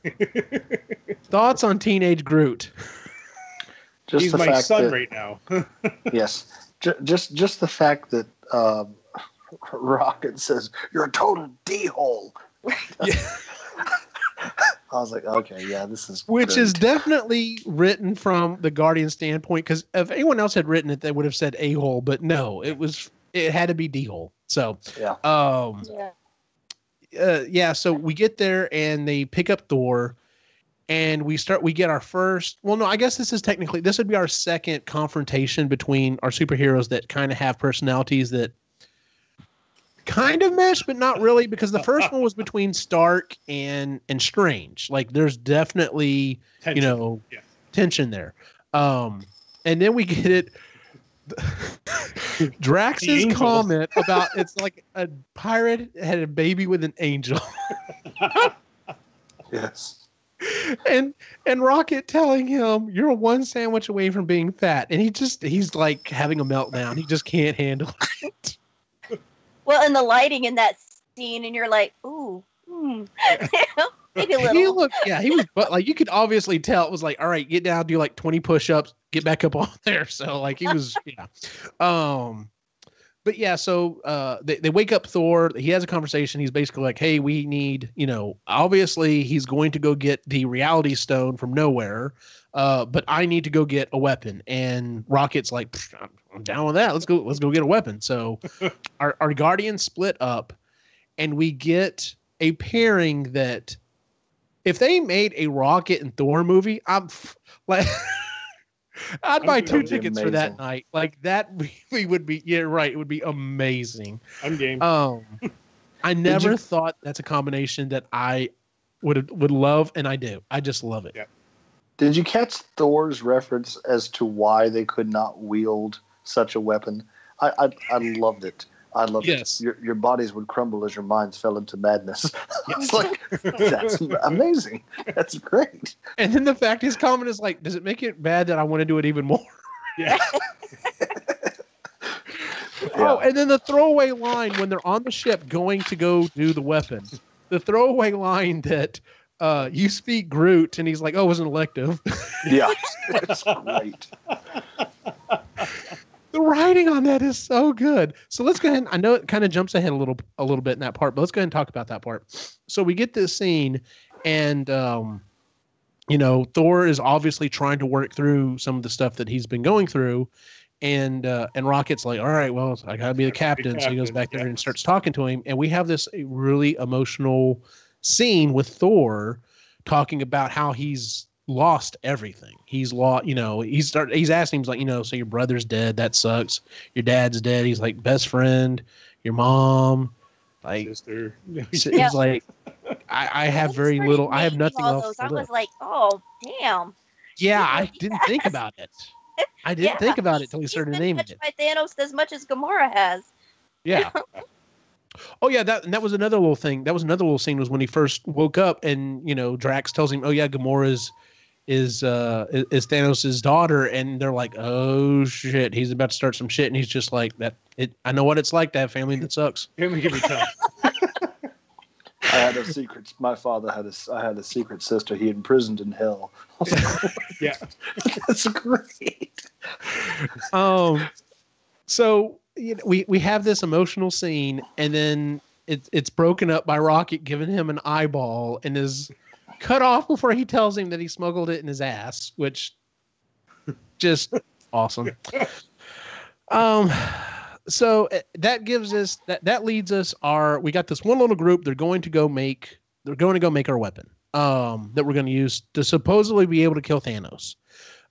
Thoughts on Teenage Groot? He's my son right now. Yes, just the fact that Rocket says you're a total d-hole. I was like, okay, yeah, this is which great. Is definitely written from the Guardian standpoint, because if anyone else had written it, they would have said a-hole, but no, it had to be d-hole. So so we get there and they pick up Thor, and we get our first. Well, no, I guess this would be our second confrontation between our superheroes that kind of have personalities that kind of mesh, but not really, because the first one was between Stark and Strange. Like, there's definitely tension there. And then we get it. Drax's comment about it's like a pirate had a baby with an angel. Yes. and Rocket telling him, "You're one sandwich away from being fat," and he's like having a meltdown. He just can't handle it. Well, and the lighting in that scene, and you're like, ooh, maybe a little. He was, but like you could obviously tell it was like, all right, get down, do like 20 push-ups, get back up on there. So like he was, yeah. But yeah, so they wake up Thor. He has a conversation. He's basically like, hey, we need, obviously he's going to go get the reality stone from nowhere, but I need to go get a weapon. And Rocket's like, I'm down with that. Let's go get a weapon. So our Guardians split up, and we get a pairing that if they made a Rocket and Thor movie, I'm like... I'd buy 2 tickets for that night. Like that really would be, yeah, right. It would be amazing. I'm game. I never thought that's a combination that I would love, and I do. I just love it. Yeah. Did you catch Thor's reference as to why they could not wield such a weapon? I loved it. I loved it. Your bodies would crumble as your minds fell into madness. It's like, that's amazing. That's great. And then the fact his comment is like, does it make it bad that I want to do it even more? Yeah. Oh, and then the throwaway line when they're on the ship going to go do the weapon. The throwaway line that you speak Groot, and he's like, oh, it was an elective. Yeah, it's great. The writing on that is so good. So let's go ahead. I know it kind of jumps ahead a little bit in that part, but let's go ahead and talk about that part. So we get this scene, and Thor is obviously trying to work through some of the stuff that he's been going through, and Rocket's like, all right, well, I gotta be the captain. So he goes back there and starts talking to him, and we have this really emotional scene with Thor talking about how he's lost everything. He's lost, he's asking him, he's like, so your brother's dead, that sucks. Your dad's dead. He's like, best friend, your mom, like sister. He's like, I have very little. I have nothing else. I was like, oh damn. Yeah, I didn't think about it. I didn't think about it till he started naming it. By Thanos as much as Gamora has. Yeah. Oh yeah, that was another little thing. That was another little scene was when he first woke up, and Drax tells him, oh yeah, Gamora is Thanos' daughter, and they're like, oh shit, he's about to start some shit, and he's just like, I know what it's like to have family that sucks. Family can be tough. I had a secret. My father had a secret sister he imprisoned in hell. Yeah, that's great. So we have this emotional scene, and then it's broken up by Rocket giving him an eyeball and is cut off before he tells him that he smuggled it in his ass, which just awesome. So that gives us that leads us we got this one little group. They're going to go make our weapon that we're going to use to supposedly be able to kill Thanos.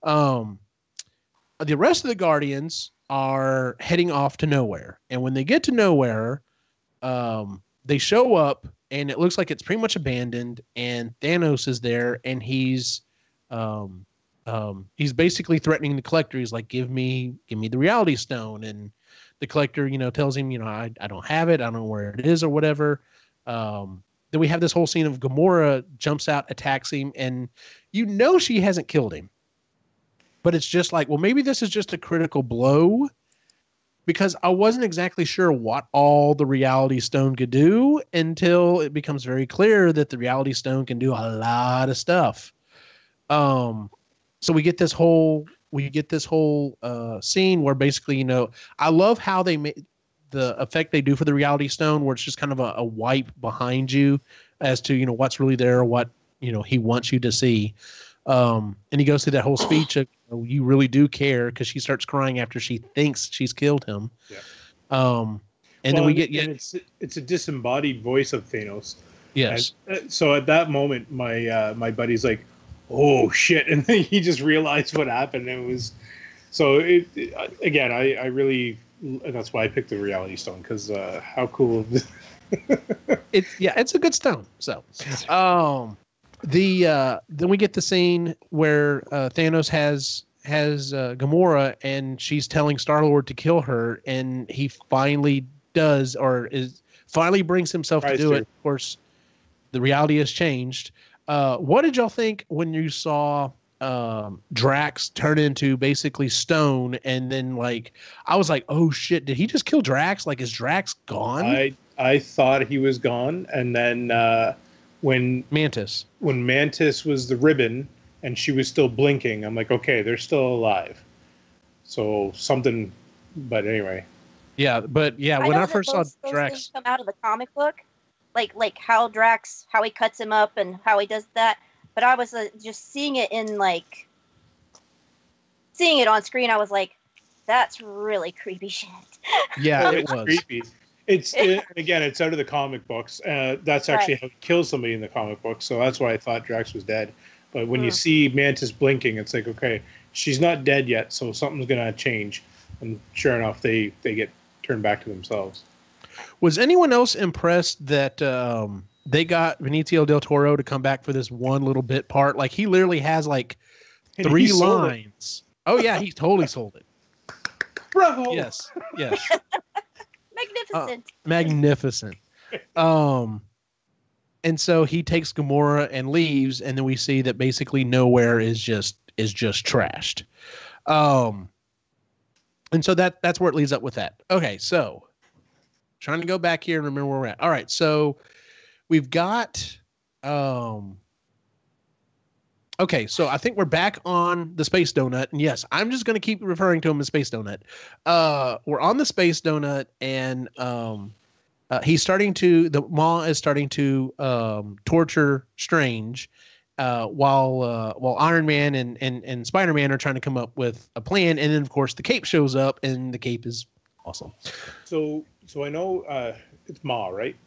The rest of the Guardians are heading off to nowhere, and when they get to nowhere, they show up, and it looks like it's pretty much abandoned, and Thanos is there, and he's basically threatening the Collector. He's like, give me the Reality Stone, and the Collector, tells him, I don't have it, I don't know where it is or whatever. Then we have this whole scene of Gamora jumps out, attacks him, and she hasn't killed him. But it's just like, well, maybe this is just a critical blow, because I wasn't exactly sure what all the Reality Stone could do until it becomes very clear that the Reality Stone can do a lot of stuff. So we get this whole scene where basically, I love how they made the effect they do for the Reality Stone, where it's just kind of a wipe behind you as to, what's really there, what, he wants you to see. And he goes through that whole speech of, you really do care, because she starts crying after she thinks she's killed him. Yeah. Then we get it's a disembodied voice of Thanos. Yes. And, so at that moment, my buddy's like, "Oh shit!" And then he just realized what happened. And it was so. Again, I really, and that's why I picked the Reality Stone, because how cool! It's a good stone. So, then we get the scene where Thanos has Gamora, and she's telling Star-Lord to kill her, and he finally does, or finally brings himself to do it. Of course, the reality has changed. What did y'all think when you saw Drax turn into basically stone, and then like I was like, oh shit, did he just kill Drax? Like, is Drax gone? I thought he was gone, and then when Mantis was the ribbon and she was still blinking, I'm like, okay, they're still alive. So something, but anyway. Yeah, but yeah, when I first saw Drax things come out of the comic book, like how Drax, how he cuts him up and how he does that. But I was just seeing it on screen. I was like, that's really creepy shit. Yeah, it it's was creepy. Again, it's out of the comic books. That's actually how he kills somebody in the comic book. So that's why I thought Drax was dead. But when you see Mantis blinking, it's like, okay, she's not dead yet, so something's gonna change. And sure enough, they get turned back to themselves. Was anyone else impressed that they got Benicio del Toro to come back for this one little bit part? Like, he literally has like 3 lines. Oh yeah, he totally sold it. Bravo! Yes. Magnificent. Magnificent. And so he takes Gamora and leaves, and then we see that basically nowhere is just trashed. And so that's where it leads up with that. Okay, so trying to go back here and remember where we're at. All right, so we've got okay, so I think we're back on the Space Donut, and yes, I'm just going to keep referring to him as Space Donut. We're on the Space Donut, and the Maw is starting to torture Strange, while Iron Man and Spider-Man are trying to come up with a plan, and then of course the Cape shows up, and the Cape is awesome. So I know it's Maw, right?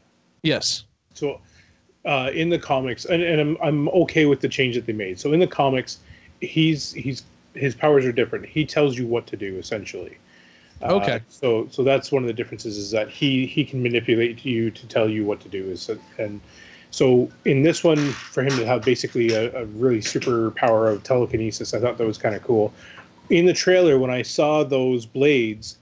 Yes. So in the comics, and I'm okay with the change that they made. So in the comics, his powers are different. He tells you what to do, essentially. Okay. So that's one of the differences, is that he can manipulate you to tell you what to do. And so in this one, for him to have basically a really super power of telekinesis, I thought that was kind of cool. In the trailer, when I saw those blades,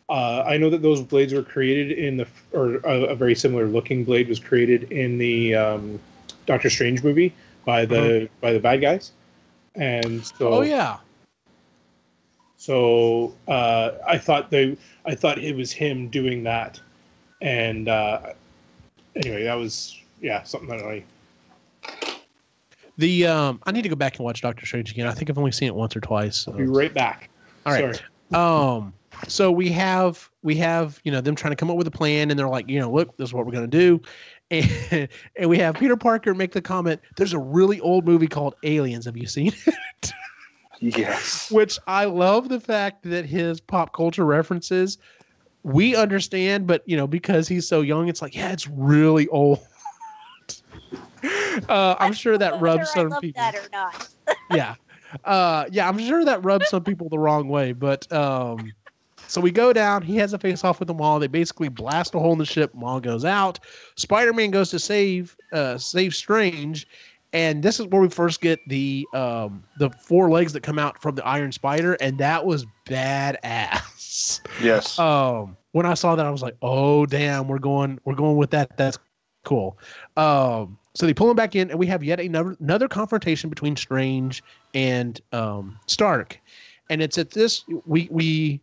I know that those blades were created or a very similar looking blade was created in the Doctor Strange movie by the bad guys, and so. Oh yeah. So I thought it was him doing that, and anyway, that was something that I. I need to go back and watch Doctor Strange again. I think I've only seen it once or twice. So. I'll be right back. All right. Sorry. So we have them trying to come up with a plan, and they're like, look, this is what we're going to do. And we have Peter Parker make the comment, there's a really old movie called Aliens. Have you seen it? Yes. Which I love the fact that his pop culture references, we understand, but because he's so young, it's like, yeah, it's really old. I'm sure that rubs some people. That or not. Yeah. I'm sure that rubs some people the wrong way, but so we go down. He has a face off with them all. They basically blast a hole in the ship. Maul goes out. Spider-Man goes to save Strange, and this is where we first get the 4 legs that come out from the Iron Spider, and that was badass. Yes. When I saw that, I was like, oh damn, we're going with that. That's cool. So they pull him back in, and we have yet another confrontation between Strange and Stark, and it's at this we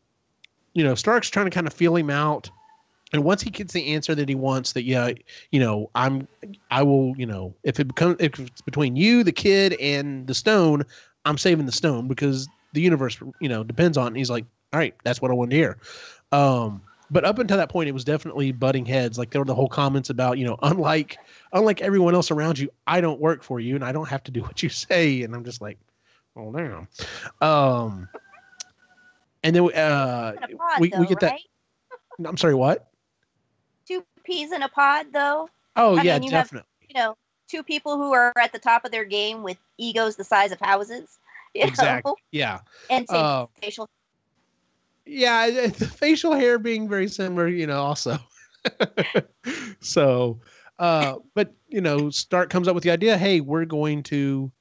Stark's trying to kind of feel him out, and once he gets the answer that he wants, that I will if it's between you, the kid, and the stone, I'm saving the stone because the universe depends on it. And he's like, all right, that's what I wanted to hear. But up until that point, it was definitely butting heads. Like, there were the whole comments about, unlike everyone else around you, I don't work for you and I don't have to do what you say. And I'm just like, oh, damn. And then we get that. Right? I'm sorry, what? 2 peas in a pod, though. Oh, I yeah, mean, you definitely. Have, 2 people who are at the top of their game with egos the size of houses. Exactly. Yeah. And same facial. Yeah, the facial hair being very similar, also. So, but Stark comes up with the idea. Hey, we're not going to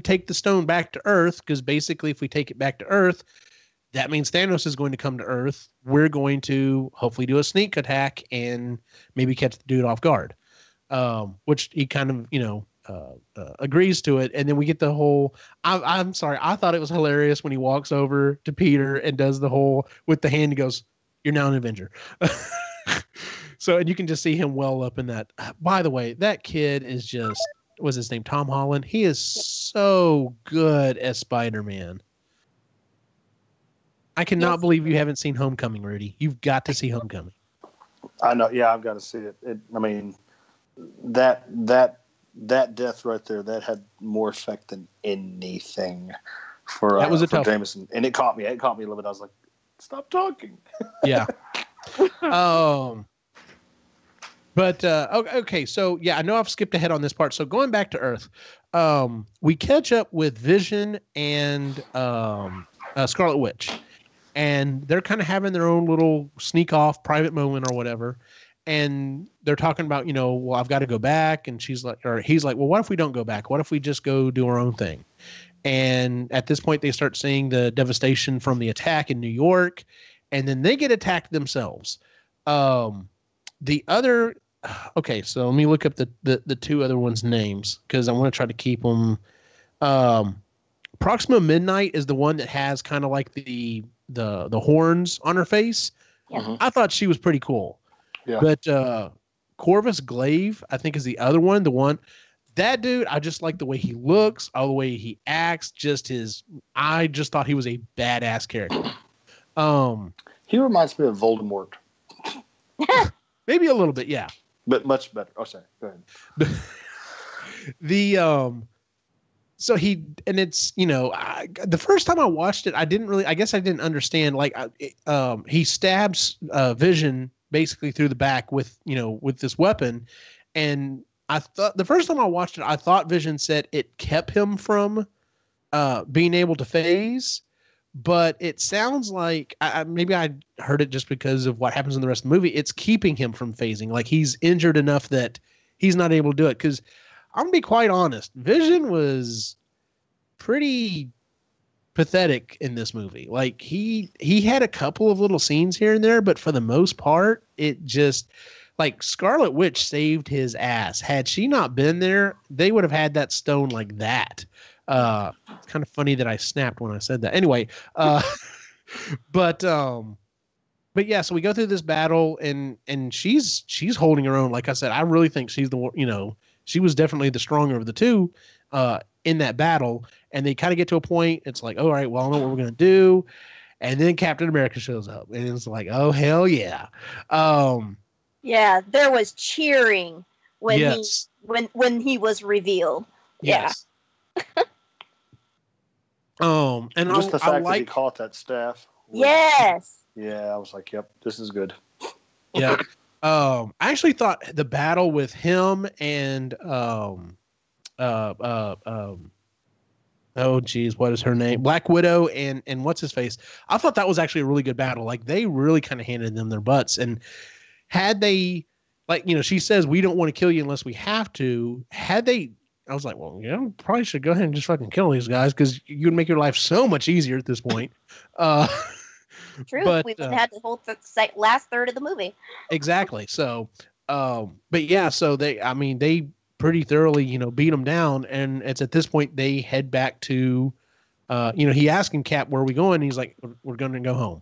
take the stone back to Earth, because basically, if we take it back to Earth, that means Thanos is going to come to Earth. We're going to hopefully do a sneak attack and maybe catch the dude off guard. Which he kind of, agrees to it. And then we get the whole, I'm sorry, I thought it was hilarious when he walks over to Peter and does the whole, with the hand, he goes, "You're now an Avenger." So, and you can just see him well up in that. By the way, that kid is just, what's his name? Tom Holland. He is so good as Spider-Man. I cannot believe you haven't seen Homecoming, Rudy. You've got to see Homecoming. I know. Yeah, I've got to see it. I mean, that death right there, that had more effect than anything for that was a for tough Jameson. And it caught me. It caught me a little bit. I was like, "Stop talking." Yeah. But okay, so yeah, I know I've skipped ahead on this part. So going back to Earth, we catch up with Vision and Scarlet Witch, and they're kind of having their own little sneak off private moment or whatever. And they're talking about, well, I've got to go back, and he's like, well, what if we don't go back? What if we just go do our own thing? And at this point, they start seeing the devastation from the attack in New York, and then they get attacked themselves. The other. Okay, so let me look up the two other ones' names because I want to try to keep them. Proxima Midnight is the one that has kind of like the horns on her face. Yeah. I thought she was pretty cool. Yeah. But Corvus Glaive, I think, is the other one. The one that dude, I just like the way he looks, all the way he acts. I just thought he was a badass character. He reminds me of Voldemort. Maybe a little bit, yeah. But much better. Oh, sorry. Go ahead. So it's, the first time I watched it, I guess I didn't understand. Like, he stabs Vision basically through the back with this weapon. And I thought the first time I watched it, I thought Vision said it kept him from being able to phase. But it sounds like maybe I heard it just because of what happens in the rest of the movie. It's keeping him from phasing. Like, he's injured enough that he's not able to do it. Because I'm going to be quite honest. Vision was pretty pathetic in this movie. Like, he had a couple of little scenes here and there, but for the most part, it just, like, Scarlet Witch saved his ass. Had she not been there, they would have had that stone like that. It's kind of funny that I snapped when I said that. Anyway, but yeah, so we go through this battle and she's holding her own. Like I said, I really think she's she was definitely the stronger of the two in that battle. And they kind of get to a point. It's like, all right, well, I know what we're going to do. And then Captain America shows up and it's like, oh, hell yeah. Yeah, there was cheering when yes. when he was revealed. Yes. Yeah. And just the fact that he caught that staff. Yes. Yeah, I was like, yep, this is good. Yeah. I actually thought the battle with him and oh geez, what is her name? Black Widow and what's his face? I thought that was actually a really good battle. Like, they really kind of handed them their butts. And had they, like, she says we don't want to kill you unless we have to. Had they, I was like, well, probably should go ahead and just fucking kill these guys because you would make your life so much easier at this point. True. But, we would have had the whole last third of the movie. Exactly. So, but yeah, so they pretty thoroughly, beat them down. And it's at this point they head back to, he asked him, Cap, where are we going? And he's like, we're going to go home.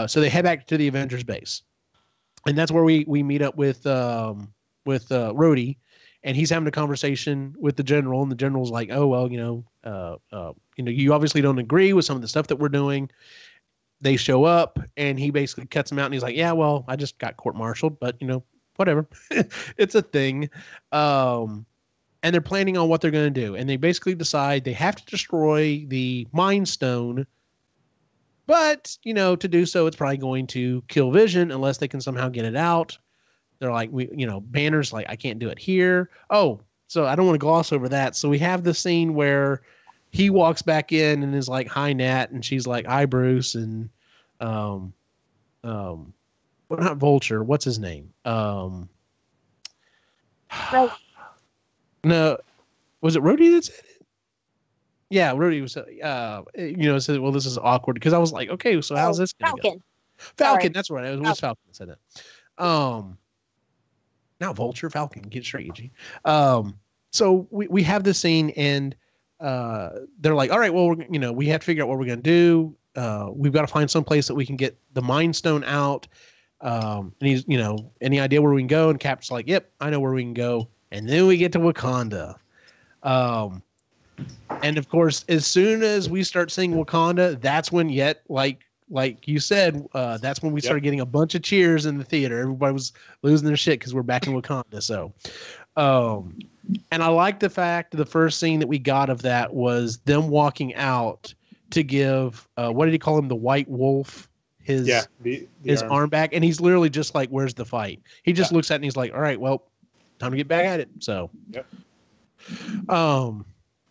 So they head back to the Avengers base. And that's where we meet up with Rhodey. And he's having a conversation with the general, and the general's like, "Oh well, you obviously don't agree with some of the stuff that we're doing." They show up, and he basically cuts them out, and he's like, "Yeah, well, I just got court-martialed, but whatever, it's a thing." And they're planning on what they're going to do, and they basically decide they have to destroy the Mind Stone, but to do so, it's probably going to kill Vision unless they can somehow get it out. They're like, Banner's like, I can't do it here. Oh, so I don't want to gloss over that. So we have the scene where he walks back in and is like, "Hi, Nat," and she's like, "Hi, Bruce," and well, not Vulture. What's his name? Right. No, was it Rhodey that said it? Yeah, Rudy was, said, well, this is awkward because I was like, okay, so how's this going to go? Falcon, Sorry. that's right. It was Falcon that said that. Now Vulture, Falcon, get straight, EG. So we have this scene, and they're like, all right, well, we have to figure out what we're going to do. We've got to find some place that we can get the Mind Stone out. And he's, any idea where we can go? And Cap's like, yep, I know where we can go. And then we get to Wakanda. And of course, as soon as we start seeing Wakanda, that's when like you said, that's when we started getting a bunch of cheers in the theater. Everybody was losing their shit because we're back in Wakanda. So, and I like the fact the first scene that we got of that was them walking out to give, what did he call him? The White Wolf, his arm back. And he's literally just like, where's the fight? He just looks at it and he's like, all right, well, time to get back at it. So,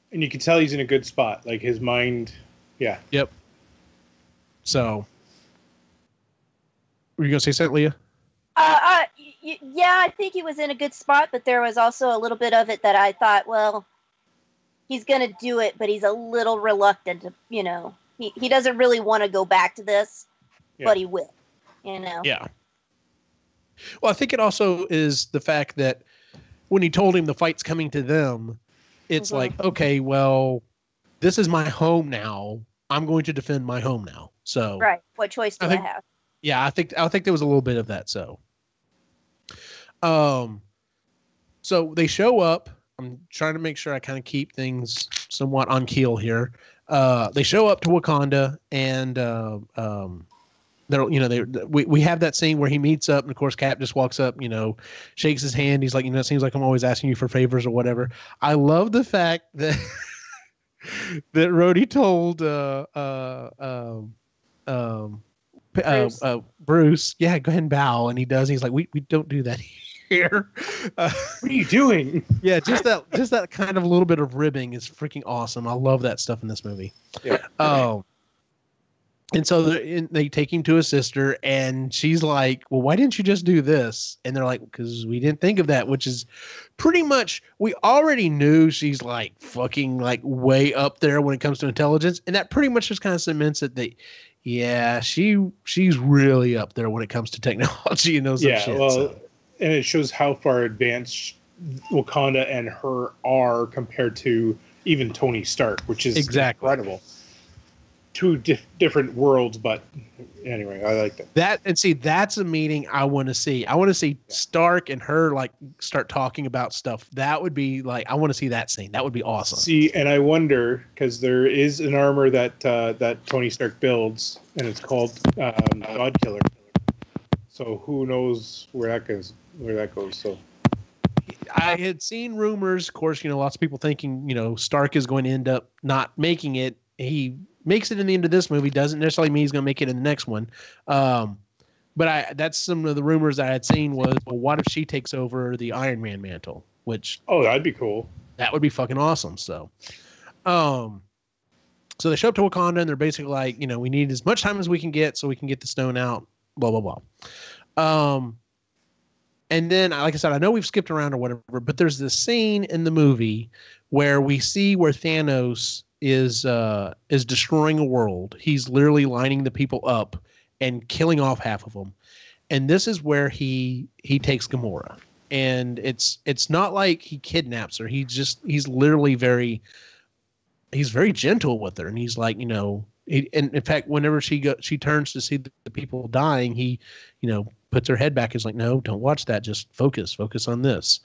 and you can tell he's in a good spot. Like his mind. Yeah. Yep. So, were you going to say something, Leah? Yeah, I think he was in a good spot, but there was also a little bit of it that I thought, well, he's going to do it, but he's a little reluctant to, he doesn't really want to go back to this, but he will, Yeah. Well, I think it also is the fact that when he told him the fight's coming to them, it's like, okay, well, this is my home now. I'm going to defend my home now. So right. What choice do I have? Yeah, I think there was a little bit of that. So, so they show up. I'm trying to make sure I kind of keep things somewhat on keel here. They show up to Wakanda, and we have that scene where he meets up, and of course Cap just walks up, shakes his hand. He's like, it seems like I'm always asking you for favors or whatever. I love the fact that that Rhodey told Bruce, yeah, go ahead and bow, and he does. He's like, we don't do that here. What are you doing? Yeah, just that kind of a little bit of ribbing is freaking awesome. I love that stuff in this movie. Yeah. And so they take him to his sister, and she's like, well, why didn't you just do this? And they're like, because we didn't think of that, which is pretty much, we already knew she's like fucking like way up there when it comes to intelligence. And that pretty much just kind of cements it that, yeah, she's really up there when it comes to technology and those shit. Well, so. And it shows how far advanced Wakanda and her are compared to even Tony Stark, which is incredible. Two different worlds, but anyway, I like that. That's a meeting I want to see. I want to see Stark and her like start talking about stuff. That would be like, I want to see that scene. That would be awesome. See, and I wonder, because there is an armor that Tony Stark builds, and it's called God Killer. So who knows where that goes. So I had seen rumors, of course, lots of people thinking, Stark is going to end up not making it. He makes it in the end of this movie, doesn't necessarily mean he's going to make it in the next one. But that's some of the rumors I had seen was, well, what if she takes over the Iron Man mantle? Which, that'd be cool. That would be fucking awesome. So, so they show up to Wakanda, and they're basically like, we need as much time as we can get so we can get the stone out, blah, blah, blah. And then, like I said, I know we've skipped around or whatever, but there's this scene in the movie where we see where Thanos is destroying a world. He's literally lining the people up and killing off half of them. And this is where he takes Gamora. And it's not like he kidnaps her. He's literally very gentle with her. And he's like, and in fact, whenever she turns to see the people dying, he, puts her head back. He's like, no, don't watch that. Just focus on this.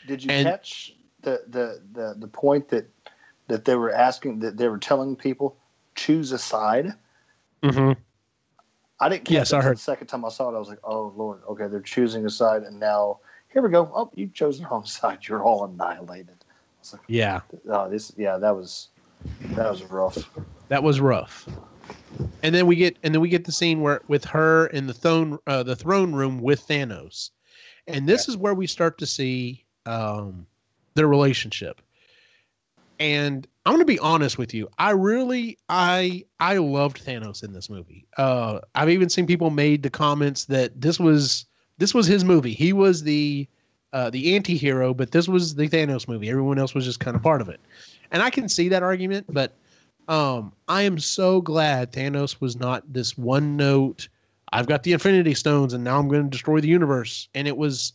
Did you catch the point that they were asking, that they were telling people choose a side? Mm-hmm. I didn't catch that the second time I saw it. I was like, oh Lord, okay, they're choosing a side, and now here we go. Oh, you chose the wrong side. You're all annihilated. I was like, yeah. Oh, that was rough. That was rough. And then we get the scene where with her in the throne room with Thanos, and this is where we start to see their relationship. And I'm going to be honest with you. I loved Thanos in this movie. I've even seen people made the comments that this was his movie. He was the anti-hero, but this was the Thanos movie. Everyone else was just kind of part of it. And I can see that argument, but I am so glad Thanos was not this one note. I've got the Infinity Stones, and now I'm going to destroy the universe. And it was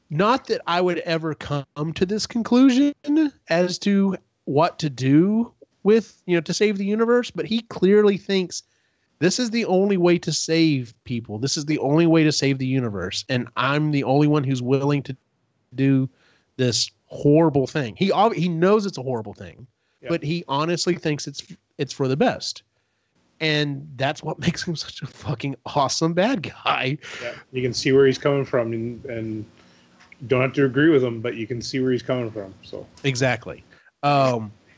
not that I would ever come to this conclusion as to what to do with, to save the universe, but he clearly thinks this is the only way to save people. This is the only way to save the universe. And I'm the only one who's willing to do this horrible thing. He knows it's a horrible thing, but he honestly thinks it's for the best. And that's what makes him such a fucking awesome bad guy. Yeah, you can see where he's coming from, and don't have to agree with him, but you can see where he's coming from. So exactly.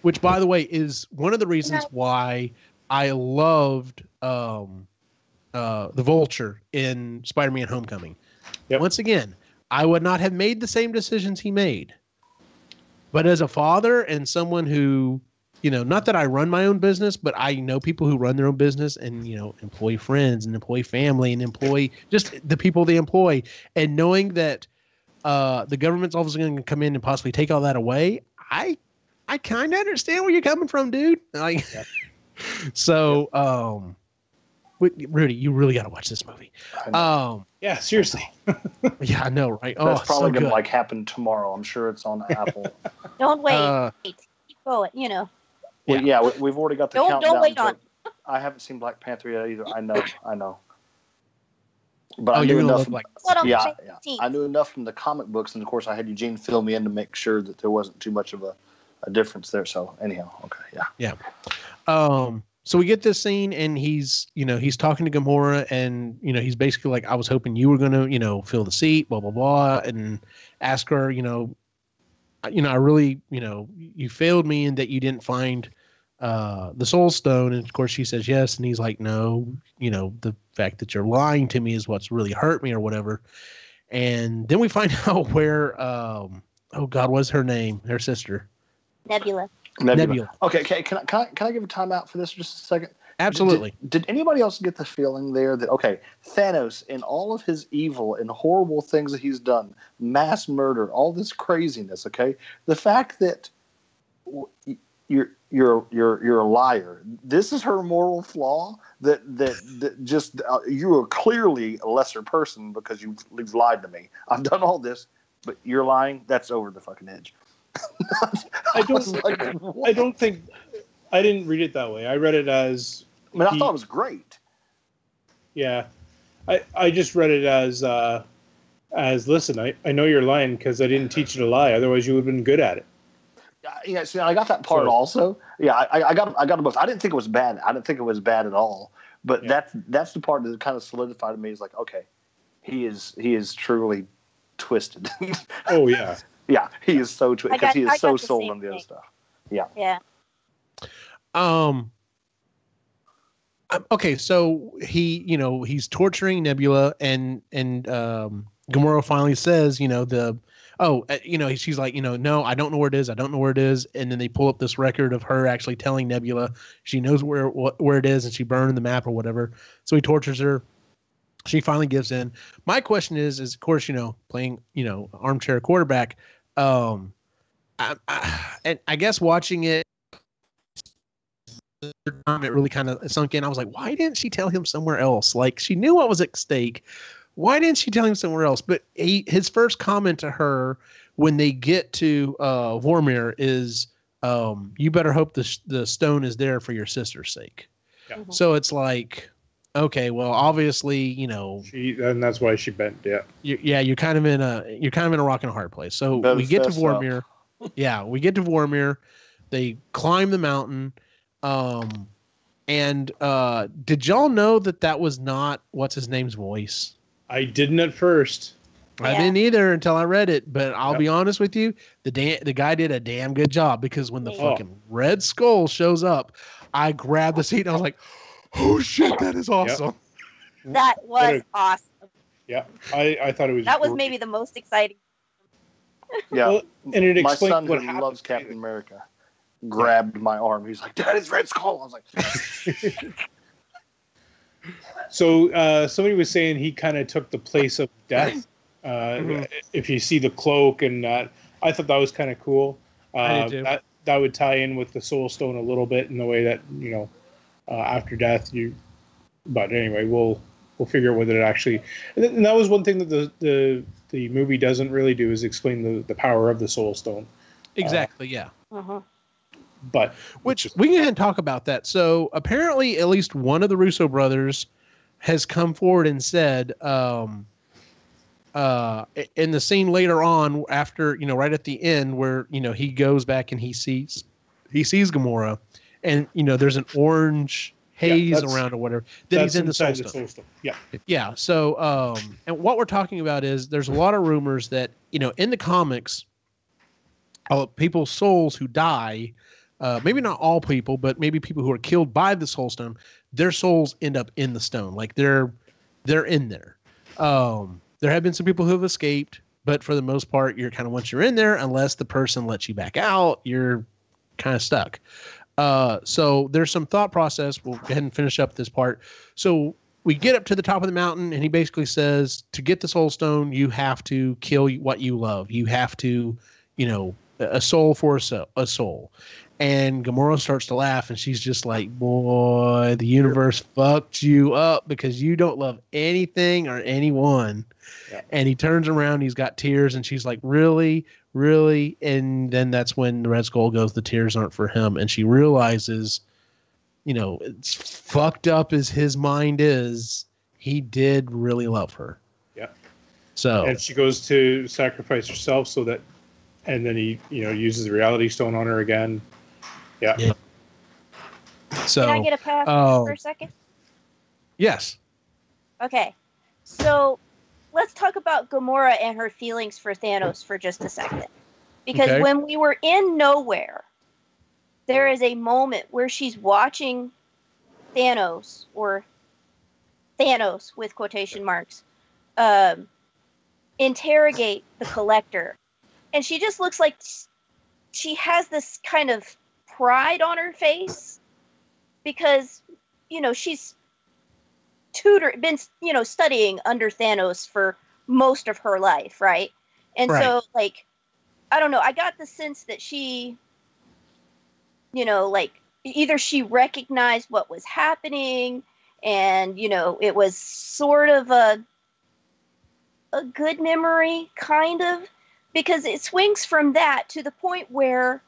Which, by the way, is one of the reasons why I loved the Vulture in Spider-Man Homecoming. Yep. Once again, I would not have made the same decisions he made. But as a father and someone who, not that I run my own business, but I know people who run their own business and, employ friends and employ family and employ just the people they employ. And knowing that the government's obviously going to come in and possibly take all that away, I kind of understand where you're coming from, dude. So, Rudy, you really got to watch this movie. Yeah, seriously. Yeah, I know, right? That's probably going to happen tomorrow. I'm sure it's on Apple. Don't wait. Keep going, Well, yeah, we've already got the countdown. Don't wait on. I haven't seen Black Panther yet either. I know. But I knew enough. I knew enough from the comic books, and of course, I had Eugene fill me in to make sure that there wasn't too much of a difference there. So anyhow, okay, yeah. So we get this scene, and he's talking to Gamora, and he's basically like, I was hoping you were gonna fill the seat, blah blah blah, and ask her, I really, you failed me in that you didn't find the Soul Stone, and of course she says yes, and he's like, no, the fact that you're lying to me is what's really hurt me or whatever. And then we find out where oh God, what's her name? Her sister. Nebula. Okay. Can I give a timeout for this for just a second? Absolutely. Did anybody else get the feeling there that, okay, Thanos, in all of his evil and horrible things that he's done, mass murder, all this craziness, okay, the fact that you're a liar, this is her moral flaw, that just you are clearly a lesser person because you've lied to me. I've done all this, but you're lying. That's over the fucking edge. I don't think I didn't read it that way. I read it as I thought it was great. Yeah. I just read it as listen, I know you're lying because I didn't teach you to lie, otherwise you would have been good at it. Yeah, see, I got that part also. Yeah, I got them both. I didn't think it was bad. I didn't think it was bad at all. But that's the part that kind of solidified to me. Is like, okay, he is truly twisted. Oh yeah. Yeah, he is so twisted because he is so sold on the other stuff. Yeah. Yeah. Okay, so he's torturing Nebula, and Gamora finally says, she's like, no, I don't know where it is. I don't know where it is. And then they pull up this record of her actually telling Nebula she knows where it is, and she burned the map or whatever. So he tortures her. She finally gives in. My question is of course, playing, armchair quarterback. And I guess watching it, it really kind of sunk in. I was like, why didn't she tell him somewhere else? Like, she knew what was at stake. Why didn't she tell him somewhere else? But his first comment to her when they get to Vormir is, you better hope the stone is there for your sister's sake. Yeah. Mm-hmm. So it's like, okay, well, obviously, and that's why she bent. Yeah. You're kind of in a rock and a hard place. So we get to Vormir. Yeah, we get to Vormir. They climb the mountain. And did y'all know that was not what's his name's voice? I didn't at first. I didn't either until I read it. But I'll be honest with you, the guy did a damn good job, because when the fucking Red Skull shows up, I grabbed the seat and I was like, "Oh shit, that is awesome!" Yep. That was awesome. Yeah, I thought it was. That was maybe the most exciting. Yeah, well, and it my explained son what who happened. loves Captain America grabbed my arm. He's like, "Dad, it's Red Skull." I was like. So somebody was saying he kind of took the place of Death. If you see the cloak and I thought that was kind of cool. I did too. that would tie in with the Soul Stone a little bit in the way that after death But anyway, we'll figure out whether it actually. And that was one thing that the movie doesn't really do is explain the power of the Soul Stone. Exactly. Yeah. But which we can go ahead and talk about that. So apparently, at least one of the Russo brothers has come forward and said, in the scene later on, after right at the end, where he goes back and he sees Gamora, and there's an orange haze around or whatever that he's in the Soul Stone. Yeah. So and what we're talking about is there's a lot of rumors that in the comics, people's souls who die, maybe not all people, but maybe people who are killed by the Soul Stone, their souls end up in the stone, like they're in there. There have been some people who have escaped, but for the most part, you're kind of, once you're in there, unless the person lets you back out, you're kind of stuck. So there's some thought process. We'll go ahead and finish up this part. So we get up to the top of the mountain, and he basically says, to get the Soul Stone, you have to kill what you love. You have to, a soul for a soul. And Gamora starts to laugh, and she's just like, boy, the universe fucked you up because you don't love anything or anyone. Yeah. And he turns around, he's got tears, and she's like, really? Really? And then that's when the Red Skull goes, the tears aren't for him. And she realizes, it's fucked up as his mind is, he did really love her. Yeah. So, and she goes to sacrifice herself so that, and then he, uses the Reality Stone on her again. Yeah. So, can I get a pass for a second? Yes. Okay. So let's talk about Gamora and her feelings for Thanos for just a second. Because when we were in Nowhere, there is a moment where she's watching Thanos, or Thanos with quotation marks, interrogate the Collector. And she just looks like she has this kind of pride on her face because, she's been studying under Thanos for most of her life, right? And so, I don't know, I got the sense that she, either she recognized what was happening and, it was sort of a good memory, kind of, because it swings from that to the point where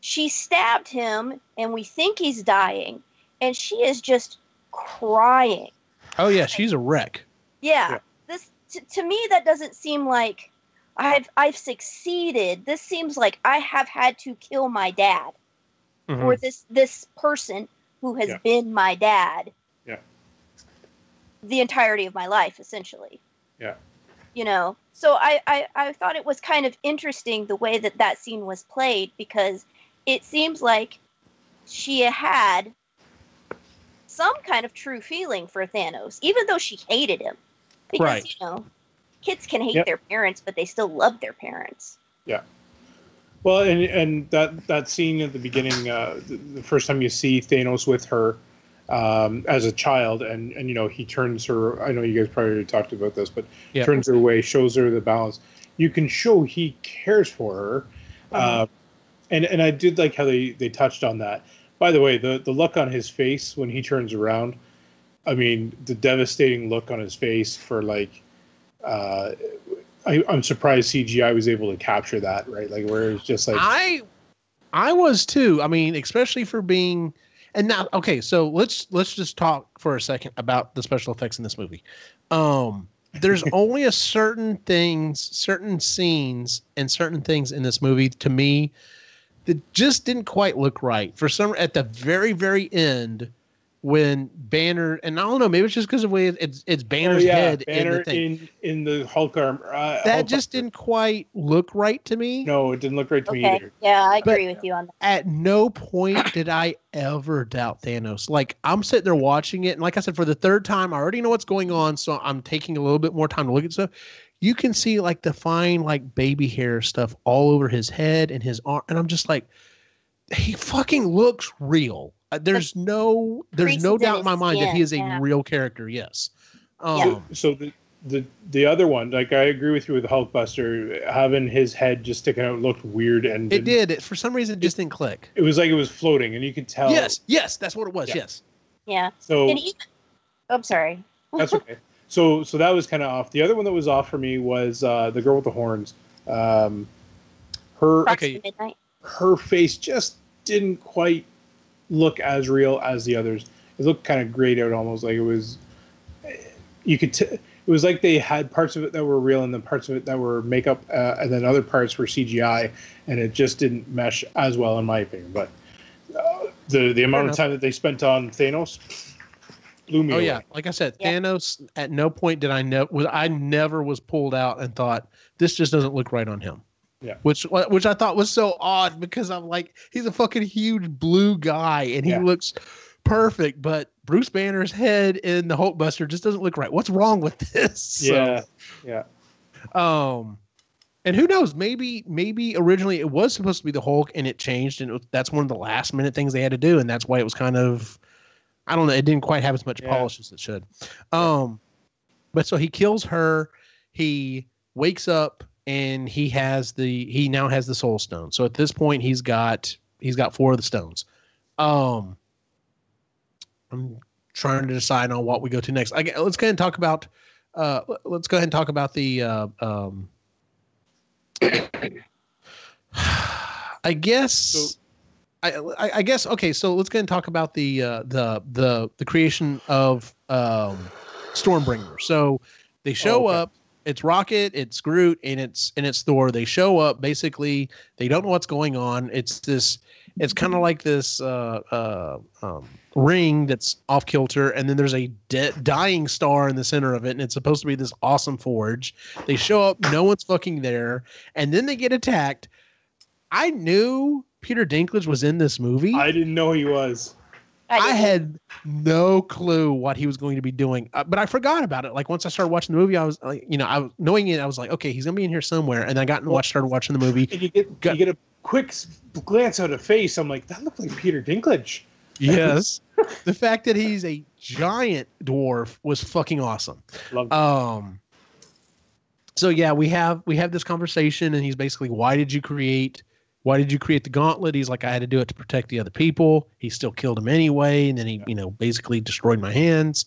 she stabbed him and we think he's dying and she is just crying. Oh yeah, she's a wreck. Yeah. This to me, that doesn't seem like I've succeeded. This seems like I have had to kill my dad, or this person who has been my dad. Yeah. The entirety of my life, essentially. Yeah. So I thought it was kind of interesting the way that scene was played, because it seems like she had some kind of true feeling for Thanos, even though she hated him. Because, kids can hate their parents, but they still love their parents. Yeah. Well, and that scene at the beginning, the first time you see Thanos with her as a child, and he turns her, I know you guys probably already talked about this, but turns her away, shows her the balance. You can show he cares for her. And I did like how they touched on that. By the way, the look on his face when he turns around, I mean, the devastating look on his face for I'm surprised CGI was able to capture that, right? Like where it's just like I was too. I mean, especially for being, and now so let's just talk for a second about the special effects in this movie. There's only a certain scenes, and certain things in this movie to me that just didn't quite look right. For some, at the very, very end, when Banner, and I don't know, maybe it's just because of the way it's Banner's head Banner in the thing. in the Hulk arm. That just didn't quite look right to me. No, it didn't look right to me either. Yeah, I agree with you on that. At no point did I ever doubt Thanos. Like, I'm sitting there watching it, and like I said, for the third time, I already know what's going on, so I'm taking a little bit more time to look at stuff. You can see like the fine baby hair stuff all over his head and his arm, and I'm just like, he fucking looks real. There's no doubt in my mind that he is a real character. Yes. So the other one, like I agree with you with Hulkbuster, having his head just sticking out looked weird, and it did. It, for some reason, it just didn't click. It was like it was floating, and you could tell. Yes, that's what it was. Yeah. Yes. Yeah. So I'm sorry. that's okay. So that was kind of off. The other one that was off for me was the girl with the horns. Midnight. Her face just didn't quite look as real as the others. It looked kind of grayed out, almost like it was. You could. It was like they had parts of it that were real, and then parts of it that were makeup, and then other parts were CGI, and it just didn't mesh as well, in my opinion. But the amount of time that they spent on Thanos blew me away. Yeah, like I said, Thanos. At no point did I know. I never was pulled out and thought this just doesn't look right on him. Yeah, which I thought was so odd, because I'm like, he's a fucking huge blue guy and he looks perfect, but Bruce Banner's head in the Hulkbuster just doesn't look right. What's wrong with this? Yeah. And who knows? Maybe originally it was supposed to be the Hulk and it changed, and that's one of the last minute things they had to do, and that's why it was kind of, I don't know, it didn't quite have as much polish as it should. But so he kills her. He wakes up. And he now has the Soul Stone. So at this point, he's got 4 of the stones. I'm trying to decide on what we go to next. Let's go ahead and talk about. The. I guess. I guess. Okay, so let's go ahead and talk about the creation of Stormbringer. So they show up. It's Rocket, it's Groot, and it's Thor. They show up. Basically, they don't know what's going on. It's kind of like this ring that's off kilter, and then there's a dying star in the center of it, and it's supposed to be this awesome forge. They show up, no one's fucking there, and then they get attacked. I knew Peter Dinklage was in this movie. I didn't know he was. I had no clue what he was going to be doing, but I forgot about it. Like once I started watching the movie, I was like, I was knowing it. I was like, okay, he's gonna be in here somewhere. And I started watching the movie. And you get a quick glance at a face. I'm like, that looked like Peter Dinklage. Yes, the fact that he's a giant dwarf was fucking awesome. So yeah, we have this conversation, and he's basically, why did you create the gauntlet? He's like, I had to do it to protect the other people. He still killed him anyway. And then he, basically destroyed my hands.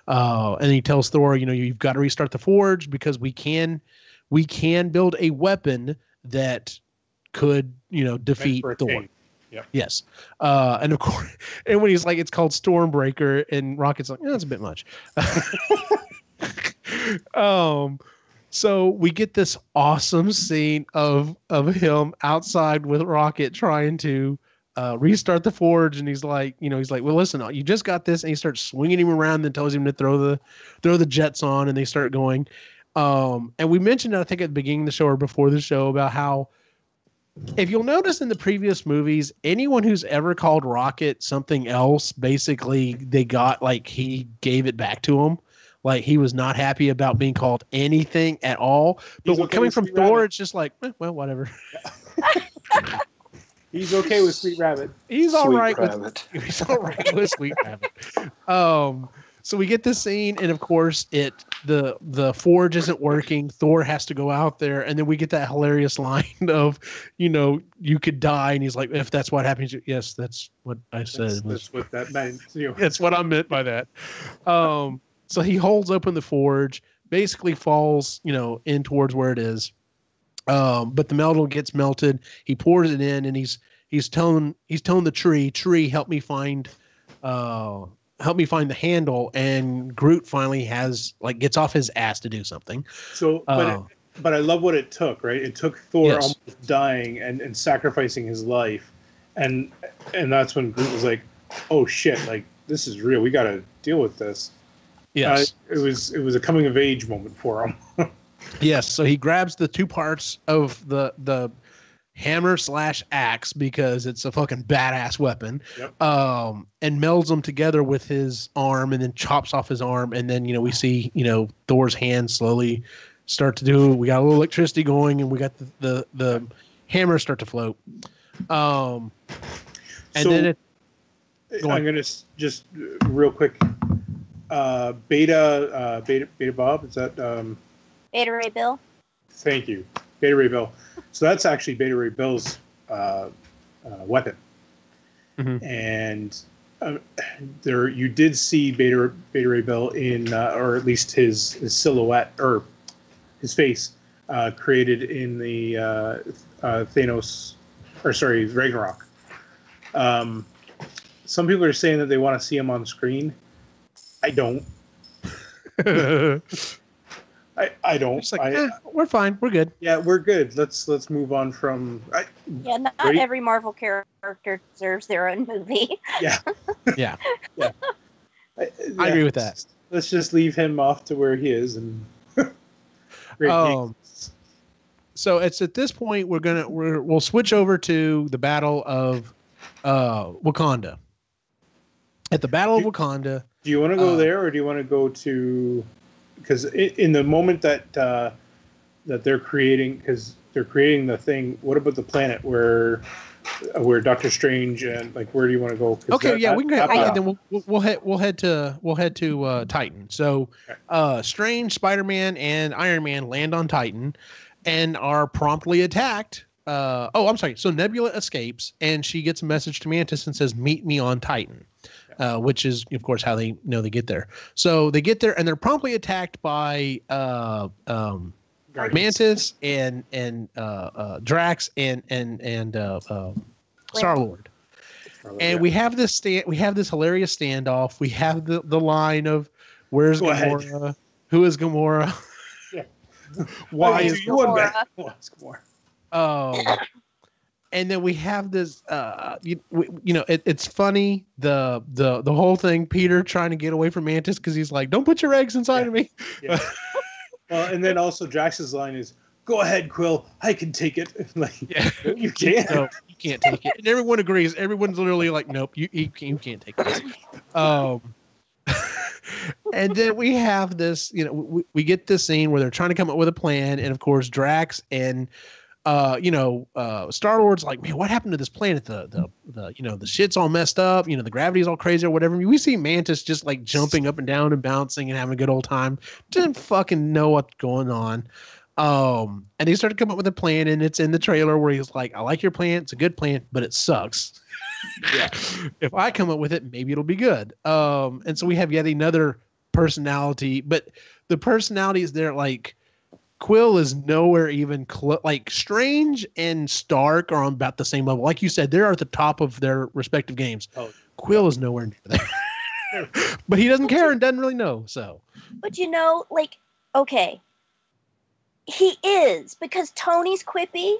And he tells Thor, you've got to restart the forge, because we can build a weapon that could, defeat Thor. Yep. Yes. And of course, and when he's like, it's called Stormbreaker, and Rocket's like, that's a bit much. So we get this awesome scene of him outside with Rocket trying to restart the forge, and he's like, well, listen, you just got this, and he starts swinging him around, and tells him to throw the jets on, and they start going. And we mentioned, I think at the beginning of the show or before the show, about how, if you'll notice in the previous movies, anyone who's ever called Rocket something else, basically they got, like, he gave it back to him. Like, he was not happy about being called anything at all. But coming from Thor, it's just like, well, whatever. He's okay with Sweet Rabbit. He's all right with Sweet Rabbit. So we get this scene, and of course, the forge isn't working. Thor has to go out there, and then we get that hilarious line of, you could die, and he's like, if that's what happens, yes, that's what I said. That's what that meant. That's what I meant by that. So he holds open the forge, basically falls, in towards where it is. But the metal gets melted. He pours it in, and he's telling the tree, help me find the handle. And Groot finally gets off his ass to do something. So, but I love what it took, right? It took Thor almost dying and sacrificing his life, and that's when Groot was like, oh shit, like, this is real. We got to deal with this. Yes, it was a coming of age moment for him. Yes, so he grabs the 2 parts of the hammer / axe, because it's a fucking badass weapon. Yep. And melds them together with his arm, and then chops off his arm, and then we see Thor's hand slowly start to do. We got a little electricity going, and we got the hammer start to float. And so, then I'm gonna just real quick. Beta Bob. Is that Beta Ray Bill. Thank you, Beta Ray Bill. So that's actually Beta Ray Bill's weapon, and there you did see Beta Ray Bill in, or at least his silhouette or his face created in the Thanos, or sorry, Ragnarok. Some people are saying that they want to see him on screen. I don't. I don't. Like, we're fine. We're good. Yeah, we're good. Let's move on from. Not every Marvel character deserves their own movie. Yeah. Yeah. Yeah. I agree with that. Let's just leave him off to where he is, and. So it's at this point we'll switch over to the Battle of Wakanda. At the Battle of Wakanda. Do you want to go there, or do you want to go to? Because in the moment that they're creating, the thing. What about the planet where Doctor Strange and like where do you want to go? Okay, we can go. Then we'll head to Titan. So Strange, Spider-Man, and Iron Man land on Titan and are promptly attacked. I'm sorry. So Nebula escapes and she gets a message to Mantis and says, "Meet me on Titan." Which is, of course, how they know they get there. So they get there and they're promptly attacked by Mantis and Drax and Star-Lord. And we have this hilarious standoff. We have the line of, "Where's Gamora? Who is Gamora? Why is Gamora?" And then we have this, it's funny, the whole thing, Peter trying to get away from Mantis because he's like, "Don't put your eggs inside of me." Yeah. Well, and then also Drax's line is, "Go ahead, Quill, I can take it." Like, no, you can't. No, you can't take it. And everyone agrees. Everyone's literally like, "Nope, you can't take this." And then we have this, we get this scene where they're trying to come up with a plan, and of course Drax and Star-Lord's like, "Man, what happened to this planet? The shit's all messed up. The gravity's all crazy or whatever." We see Mantis just like jumping up and down and bouncing and having a good old time. Didn't fucking know what's going on. And they started to come up with a plan, and it's in the trailer where he's like, "I like your plan. It's a good plan, but it sucks. Yeah. If I come up with it, maybe it'll be good." And so we have yet another personality, but the personalities there, like, Quill is nowhere even close. Like, Strange and Stark are on about the same level. Like you said, they're at the top of their respective games. Quill is nowhere near there. But he doesn't care and doesn't really know. So, but okay, he is, because Tony's quippy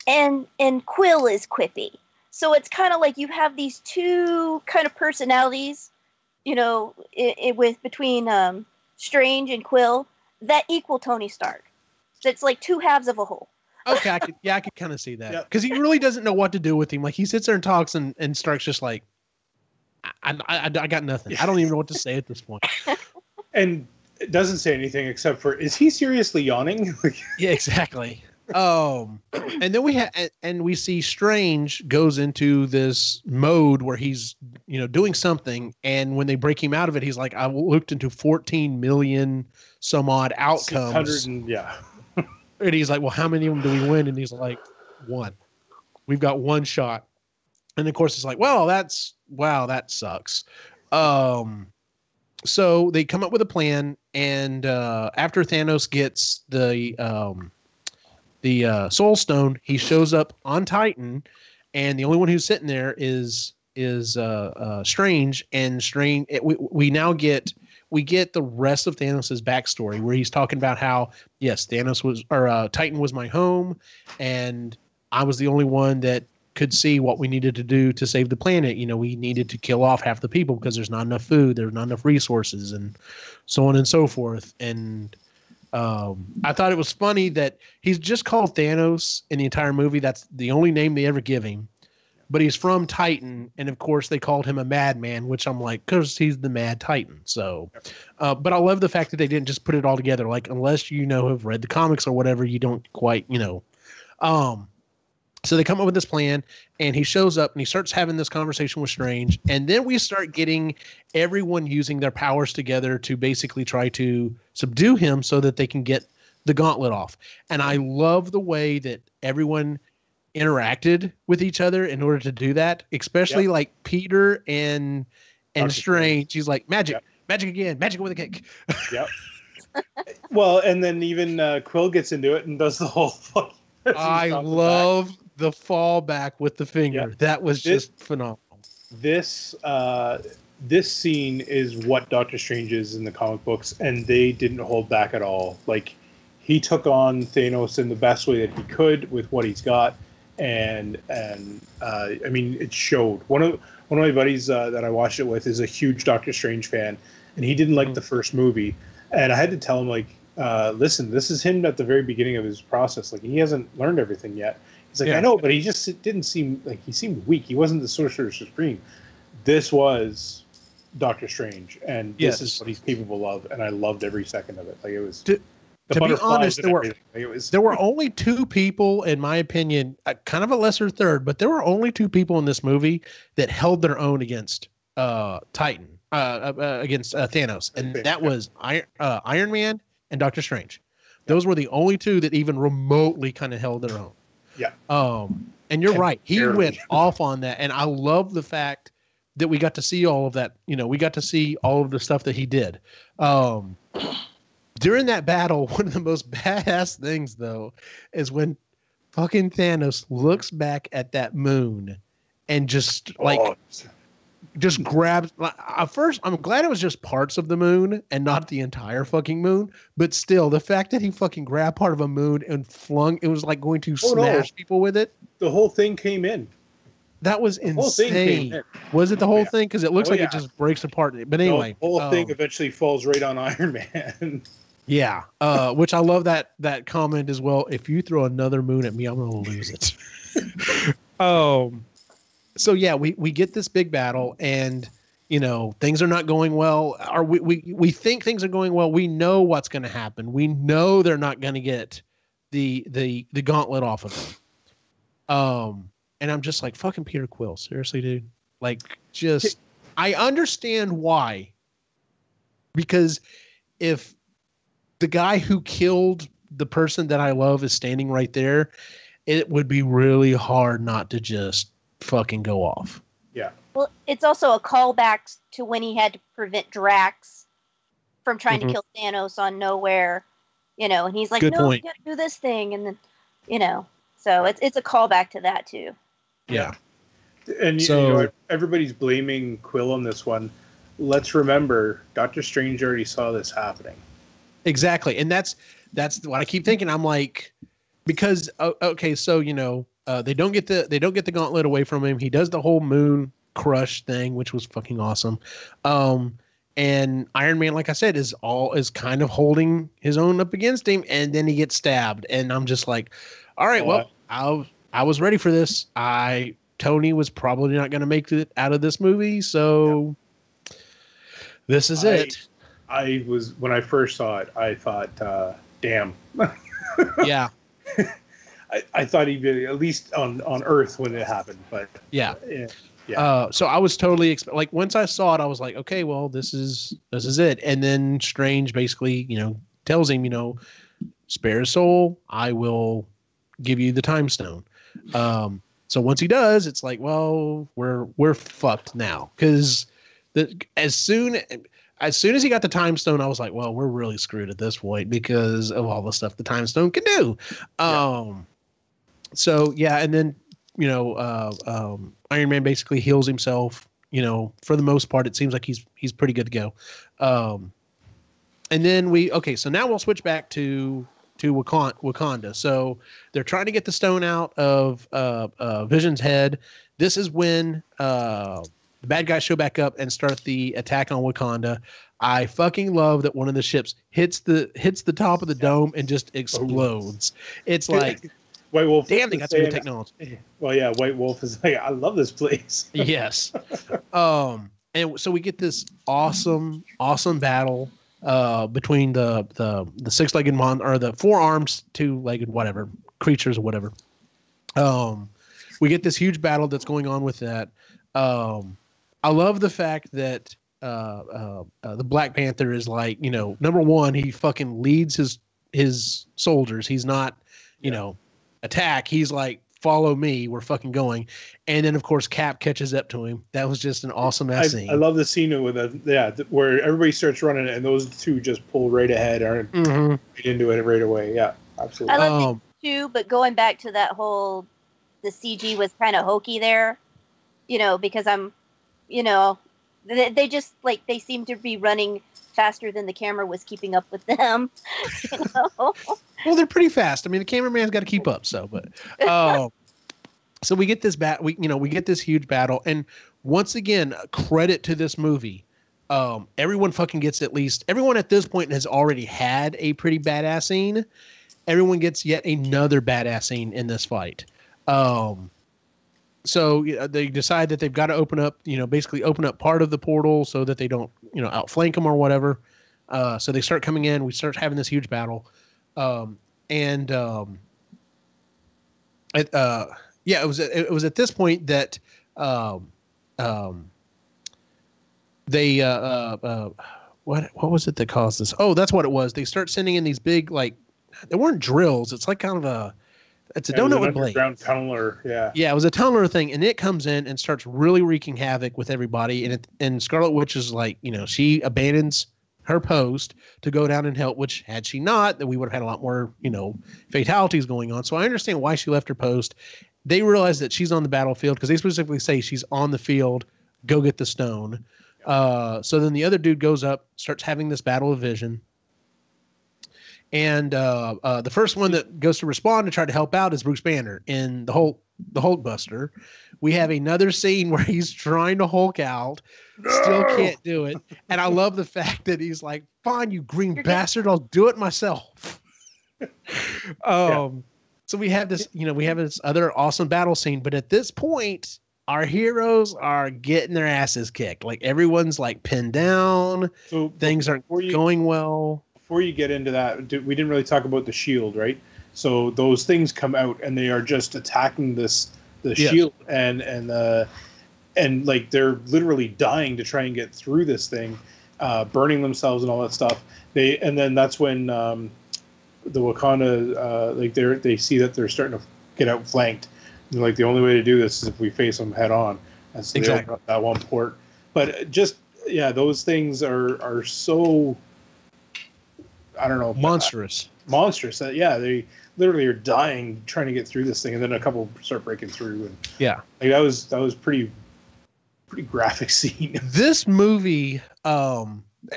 and Quill is quippy. So it's kind of like you have these two kind of personalities, between Strange and Quill, that equal Tony Stark. So it's like two halves of a whole. Okay, I could kind of see that, because he really doesn't know what to do with him. Like, he sits there and talks, and Stark's just like, I got nothing. I don't even know what to say at this point. And it doesn't say anything except for, is he seriously yawning? Yeah, exactly. And then we see Strange goes into this mode where he's, doing something. And when they break him out of it, he's like, "I looked into 14 million some odd outcomes." And he's like, "Well, how many of them do we win?" And he's like, "1. We've got one shot." And of course it's like, that sucks. So they come up with a plan. And, after Thanos gets the Soul Stone, he shows up on Titan, and the only one who's sitting there is Strange. And Strange, we get the rest of Thanos' backstory, where he's talking about how, yes, Titan was my home, and I was the only one that could see what we needed to do to save the planet. We needed to kill off half the people because there's not enough food, there's not enough resources, and so on and so forth. And I thought it was funny that he's just called Thanos in the entire movie. That's the only name they ever give him. But he's from Titan, and of course they called him a madman, which I'm like, because he's the Mad Titan. So, but I love the fact that they didn't just put it all together. Like, unless have read the comics or whatever, you don't quite, So they come up with this plan, and he shows up and he starts having this conversation with Strange. And then we start getting everyone using their powers together to basically try to subdue him so that they can get the gauntlet off. And I love the way that everyone interacted with each other in order to do that, especially like Peter and Strange. He's like, magic, magic again, magic with a kick. Yep. Well, and then even Quill gets into it and does the whole fucking. I love the fallback with the finger. Yeah. That was just phenomenal. This scene is what Doctor Strange is in the comic books, and they didn't hold back at all. Like, he took on Thanos in the best way that he could with what he's got, and I mean, it showed. One of my buddies that I watched it with is a huge Doctor Strange fan, and he didn't like the first movie, and I had to tell him, like, listen, this is him at the very beginning of his process. Like, he hasn't learned everything yet. He's like, I know, but he just didn't seem like he seemed weak. He wasn't the Sorcerer Supreme. This was Doctor Strange, and this is what he's capable of, and I loved every second of it. Like, it was. To be honest, there were only two people, in my opinion, kind of a lesser third, but there were only two people in this movie that held their own against Titan, against Thanos, and that was Iron Man and Doctor Strange. Those were the only two that even remotely kind of held their own. Yeah. And you're right. He went off on that, and I love the fact that we got to see all of that. You know, we got to see all of the stuff that he did. During that battle, one of the most badass things, though, is when fucking Thanos looks back at that moon and just just grabs. At first, I'm glad it was just parts of the moon and not the entire fucking moon. But still, the fact that he fucking grabbed part of a moon and flung, it was like going to smash people with it. The whole thing came in. That was insane. Was it the whole thing? Because it looks like it just breaks apart. But anyway, the whole thing eventually falls right on Iron Man. Yeah, which I love that comment as well. If you throw another moon at me, I'm gonna lose it. So yeah, we get this big battle, and you know things are not going well. Or we think things are going well. We know what's going to happen. We know they're not going to get the gauntlet off of them. And I'm just like, fucking Peter Quill, seriously, dude. Like, just I understand why, because if the guy who killed the person that I love is standing right there, it would be really hard not to just fucking go off. Yeah. Well, it's also a callback to when he had to prevent Drax from trying to kill Thanos on Nowhere, you know, and he's like, no, you gotta do this thing, and then, you know, so it's a callback to that too. Yeah. And you know, everybody's blaming Quill on this one. Let's remember, Doctor Strange already saw this happening. Exactly, and that's what I keep thinking. I'm like, because okay, so you know, they don't get the gauntlet away from him. He does the whole moon crush thing, which was fucking awesome. And Iron Man, like I said, is kind of holding his own up against him, and then he gets stabbed, and I'm just like, all right, well, I was ready for this. Tony was probably not going to make it out of this movie, so this is it. I was, when I first saw it, I thought, damn. Yeah. I thought he'd be at least on Earth when it happened, but yeah. Yeah. So I was totally like, once I saw it, I was like, okay, well, this is it. And then Strange basically, you know, tells him, you know, spare his soul, I will give you the time stone. So once he does, it's like, well, we're fucked now, because as soon as he got the time stone, I was like, well, we're really screwed at this point because of all the stuff the time stone can do. So yeah, and then you know, Iron Man basically heals himself. You know, for the most part, it seems like he's pretty good to go. And then so now we'll switch back to Wakanda. So they're trying to get the stone out of Vision's head. This is when the bad guys show back up and start the attack on Wakanda. I fucking love that one of the ships hits the top of the dome and just explodes. It's like, White Wolf. Damn, they got some good technology. Well, yeah, White Wolf is like, I love this place. Yes. And so we get this awesome battle between the six-legged or the 4-armed, 2-legged, whatever creatures or whatever. We get this huge battle that's going on with that. I love the fact that the Black Panther is like, you know, number one, he fucking leads his soldiers. He's not, you know, attack. He's like, follow me. We're fucking going. And then of course Cap catches up to him. That was just an awesome ass scene. I love the scene with where everybody starts running and those two just pull right ahead or get into it right away. Yeah, absolutely. I love it too, but going back to that whole, the CG was kind of hokey there, you know, because they just like, they seem to be running faster than the camera was keeping up with them. You know? Well, they're pretty fast. I mean, the cameraman's got to keep up. So, but so we get this we get this huge battle, and once again, credit to this movie. Everyone fucking gets everyone at this point has already had a pretty badass scene. Everyone gets yet another badass scene in this fight. So they decide that they've got to basically open up part of the portal so that they don't, outflank them or whatever. So they start coming in. We start having this huge battle. It was at this point that they what was it that caused this? Oh, that's what it was. They start sending in these big, like, they weren't drills. It's like kind of it's a donut with blade. Underground tunneler, yeah. Yeah, it was a tunneler thing, and it comes in and starts really wreaking havoc with everybody. And Scarlet Witch is like, she abandons her post to go down and help, which had she not, then we would have had a lot more, fatalities going on. So I understand why she left her post. They realize that she's on the battlefield because they specifically say she's on the field. Go get the stone. So then the other dude goes up, starts having this battle of vision. And the first one that goes to respond to try to help out is Bruce Banner in the Hulkbuster. We have another scene where he's trying to Hulk out, still can't do it. And I love the fact that he's like, "Fine, you green bastard, I'll do it myself." So we have this, we have this other awesome battle scene. But at this point, our heroes are getting their asses kicked. Like everyone's like pinned down. So things aren't going well. Before you get into that, we didn't really talk about the shield, right? So those things come out and they are just attacking the shield and like they're literally dying to try and get through this thing, burning themselves and all that stuff. And then that's when the Wakanda they see that they're starting to get outflanked. And like the only way to do this is if we face them head on. And so they open up that one port. But just those things are so. I don't know. Monstrous. They literally are dying trying to get through this thing, and then a couple start breaking through. And like that was pretty graphic scene. This movie,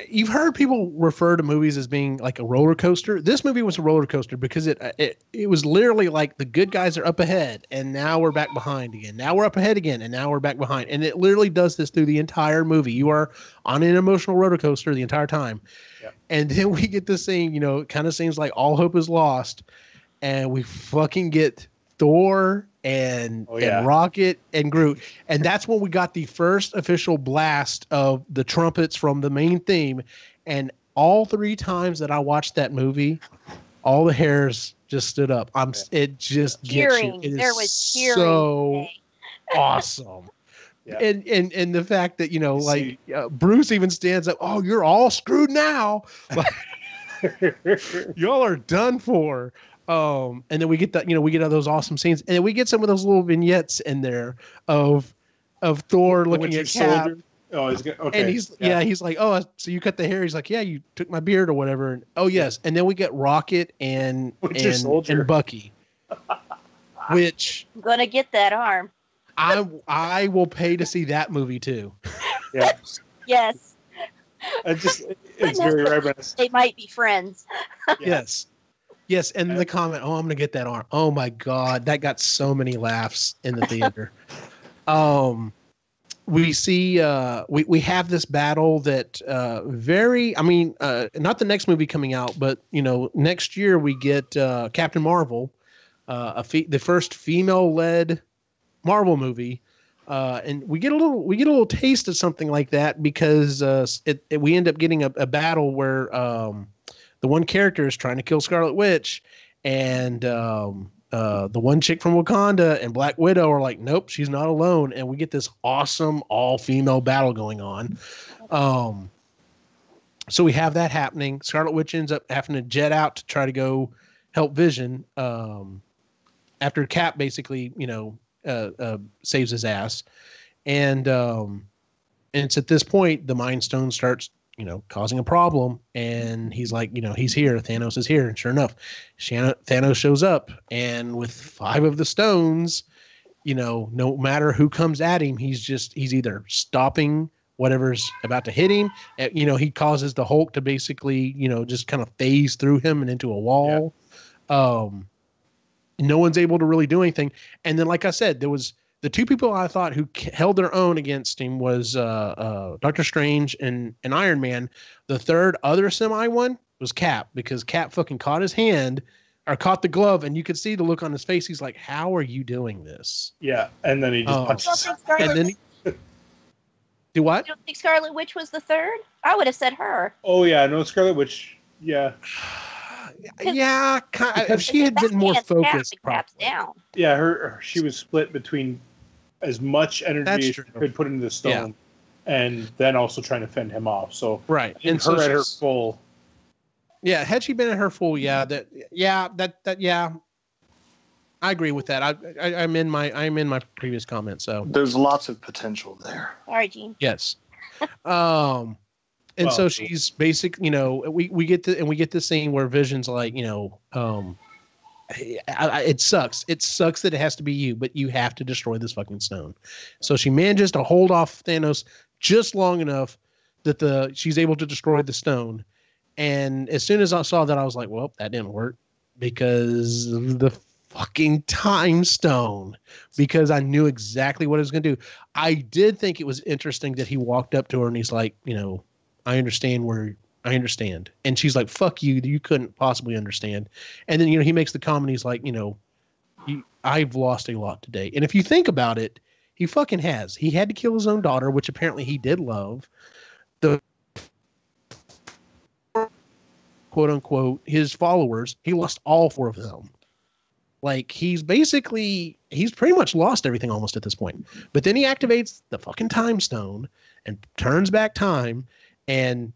you've heard people refer to movies as being like a roller coaster. This movie was a roller coaster because it was literally like the good guys are up ahead, and now we're back behind again. Now we're up ahead again, and now we're back behind. And it literally does this through the entire movie. You are on an emotional roller coaster the entire time. And then we get this scene, it kind of seems like all hope is lost. And we fucking get Thor and Rocket and Groot. And that's when we got the first official blast of the trumpets from the main theme. And all 3 times that I watched that movie, all the hairs just stood up. It just gets you. It is so awesome. Yeah. And the fact that Bruce even stands up. Oh, you're all screwed now. Y'all are done for. And then we get that. We get all those awesome scenes, and then we get some of those little vignettes in there of Thor looking at Cap. Soldier? Oh, he's good. Okay. And he's like, oh, so you cut the hair? He's like, yeah, you took my beard or whatever. And oh yes, and then we get Rocket and Bucky, which I'm gonna get that arm. I will pay to see that movie too. Yeah. Yes. It's very reminiscent. They might be friends. Yes. And the comment, "Oh, I'm gonna get that arm." Oh my god, that got so many laughs in the theater. We see we have this battle that not the next movie coming out, but next year we get Captain Marvel, the first female-led Marvel movie, and we get a little taste of something like that because we end up getting a battle where the one character is trying to kill Scarlet Witch, and the one chick from Wakanda and Black Widow are like, nope, she's not alone, and we get this awesome all-female battle going on. So we have that happening. Scarlet Witch ends up having to jet out to try to go help Vision after Cap basically, saves his ass. And it's at this point the Mind Stone starts, causing a problem. And he's like, he's here. Thanos is here. And sure enough, Thanos shows up. And with 5 of the stones, no matter who comes at him, he's either stopping whatever's about to hit him. He causes the Hulk to basically, just kind of phase through him and into a wall. Yeah. No one's able to really do anything. And then, like I said, there was the 2 people I thought who held their own against him was Doctor Strange and Iron Man. The third other semi one was Cap, because Cap fucking caught his hand or caught the glove, and you could see the look on his face. He's like, "How are you doing this?" Yeah, and then he just punches. And then do what? You don't think Scarlet Witch was the third? I would have said her. Oh yeah, no, Scarlet Witch. Yeah. Yeah, if she had been more focused, Cap's down. Yeah, she was split between as much energy as she could put into the stone, and then also trying to fend him off. So right, and her at her full. Yeah, had she been at her full, I agree with that. I'm in my previous comment. So there's lots of potential there. All right, Gene. Yes. And so she's basic, we get the scene where Vision's like, it sucks. It sucks that it has to be you, but you have to destroy this fucking stone. So she manages to hold off Thanos just long enough that she's able to destroy the stone. And as soon as I saw that, I was like, well, that didn't work because of the fucking time stone, because I knew exactly what it was going to do. I did think it was interesting that he walked up to her and he's like, I understand. And she's like, fuck you. You couldn't possibly understand. And then, he makes the comment. He's like, I've lost a lot today. And if you think about it, he fucking has. He had to kill his own daughter, which apparently he did love. The quote unquote, his followers, he lost all 4 of them. Like he's pretty much lost everything almost at this point. But then he activates the fucking time stone and turns back time and,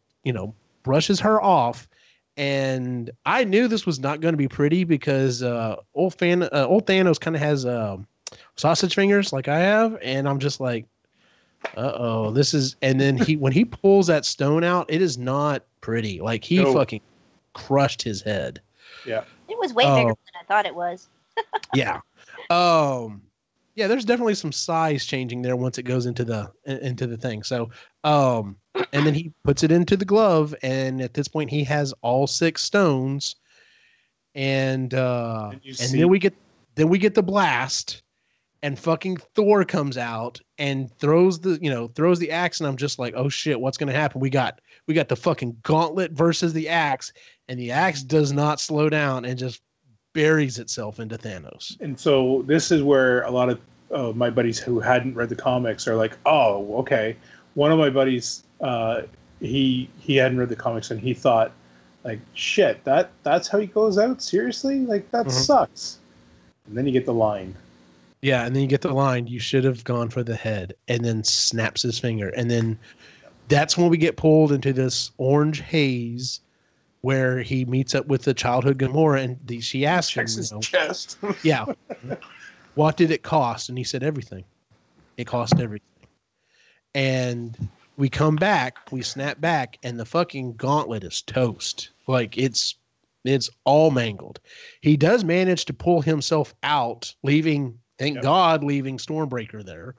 brushes her off. And I knew this was not going to be pretty because old Thanos kind of has sausage fingers like I have. And I'm just like, uh-oh, this is... And then when he pulls that stone out, it is not pretty. Like he fucking crushed his head. Yeah. It was way bigger than I thought it was. Yeah. Yeah, there's definitely some size changing there once it goes into the thing. So, and then he puts it into the glove, and at this point he has all 6 stones, and then we get the blast, and fucking Thor comes out and throws the axe, and I'm just like, oh shit, what's gonna happen? We got the fucking gauntlet versus the axe, and the axe does not slow down and just buries itself into Thanos. And so this is where a lot of my buddies who hadn't read the comics are like, oh, okay. One of my buddies, he hadn't read the comics and he thought, like, shit, that's how he goes out? Seriously? Like, that sucks. And then you get the line. Yeah, and then you get the line, you should have gone for the head, and then snaps his finger. And then that's when we get pulled into this orange haze where he meets up with the childhood Gamora, and she asks him, his chest. Yeah, what did it cost? And he said everything. It cost everything. And we come back, we snap back, and the fucking gauntlet is toast. Like it's all mangled. He does manage to pull himself out, leaving Stormbreaker there,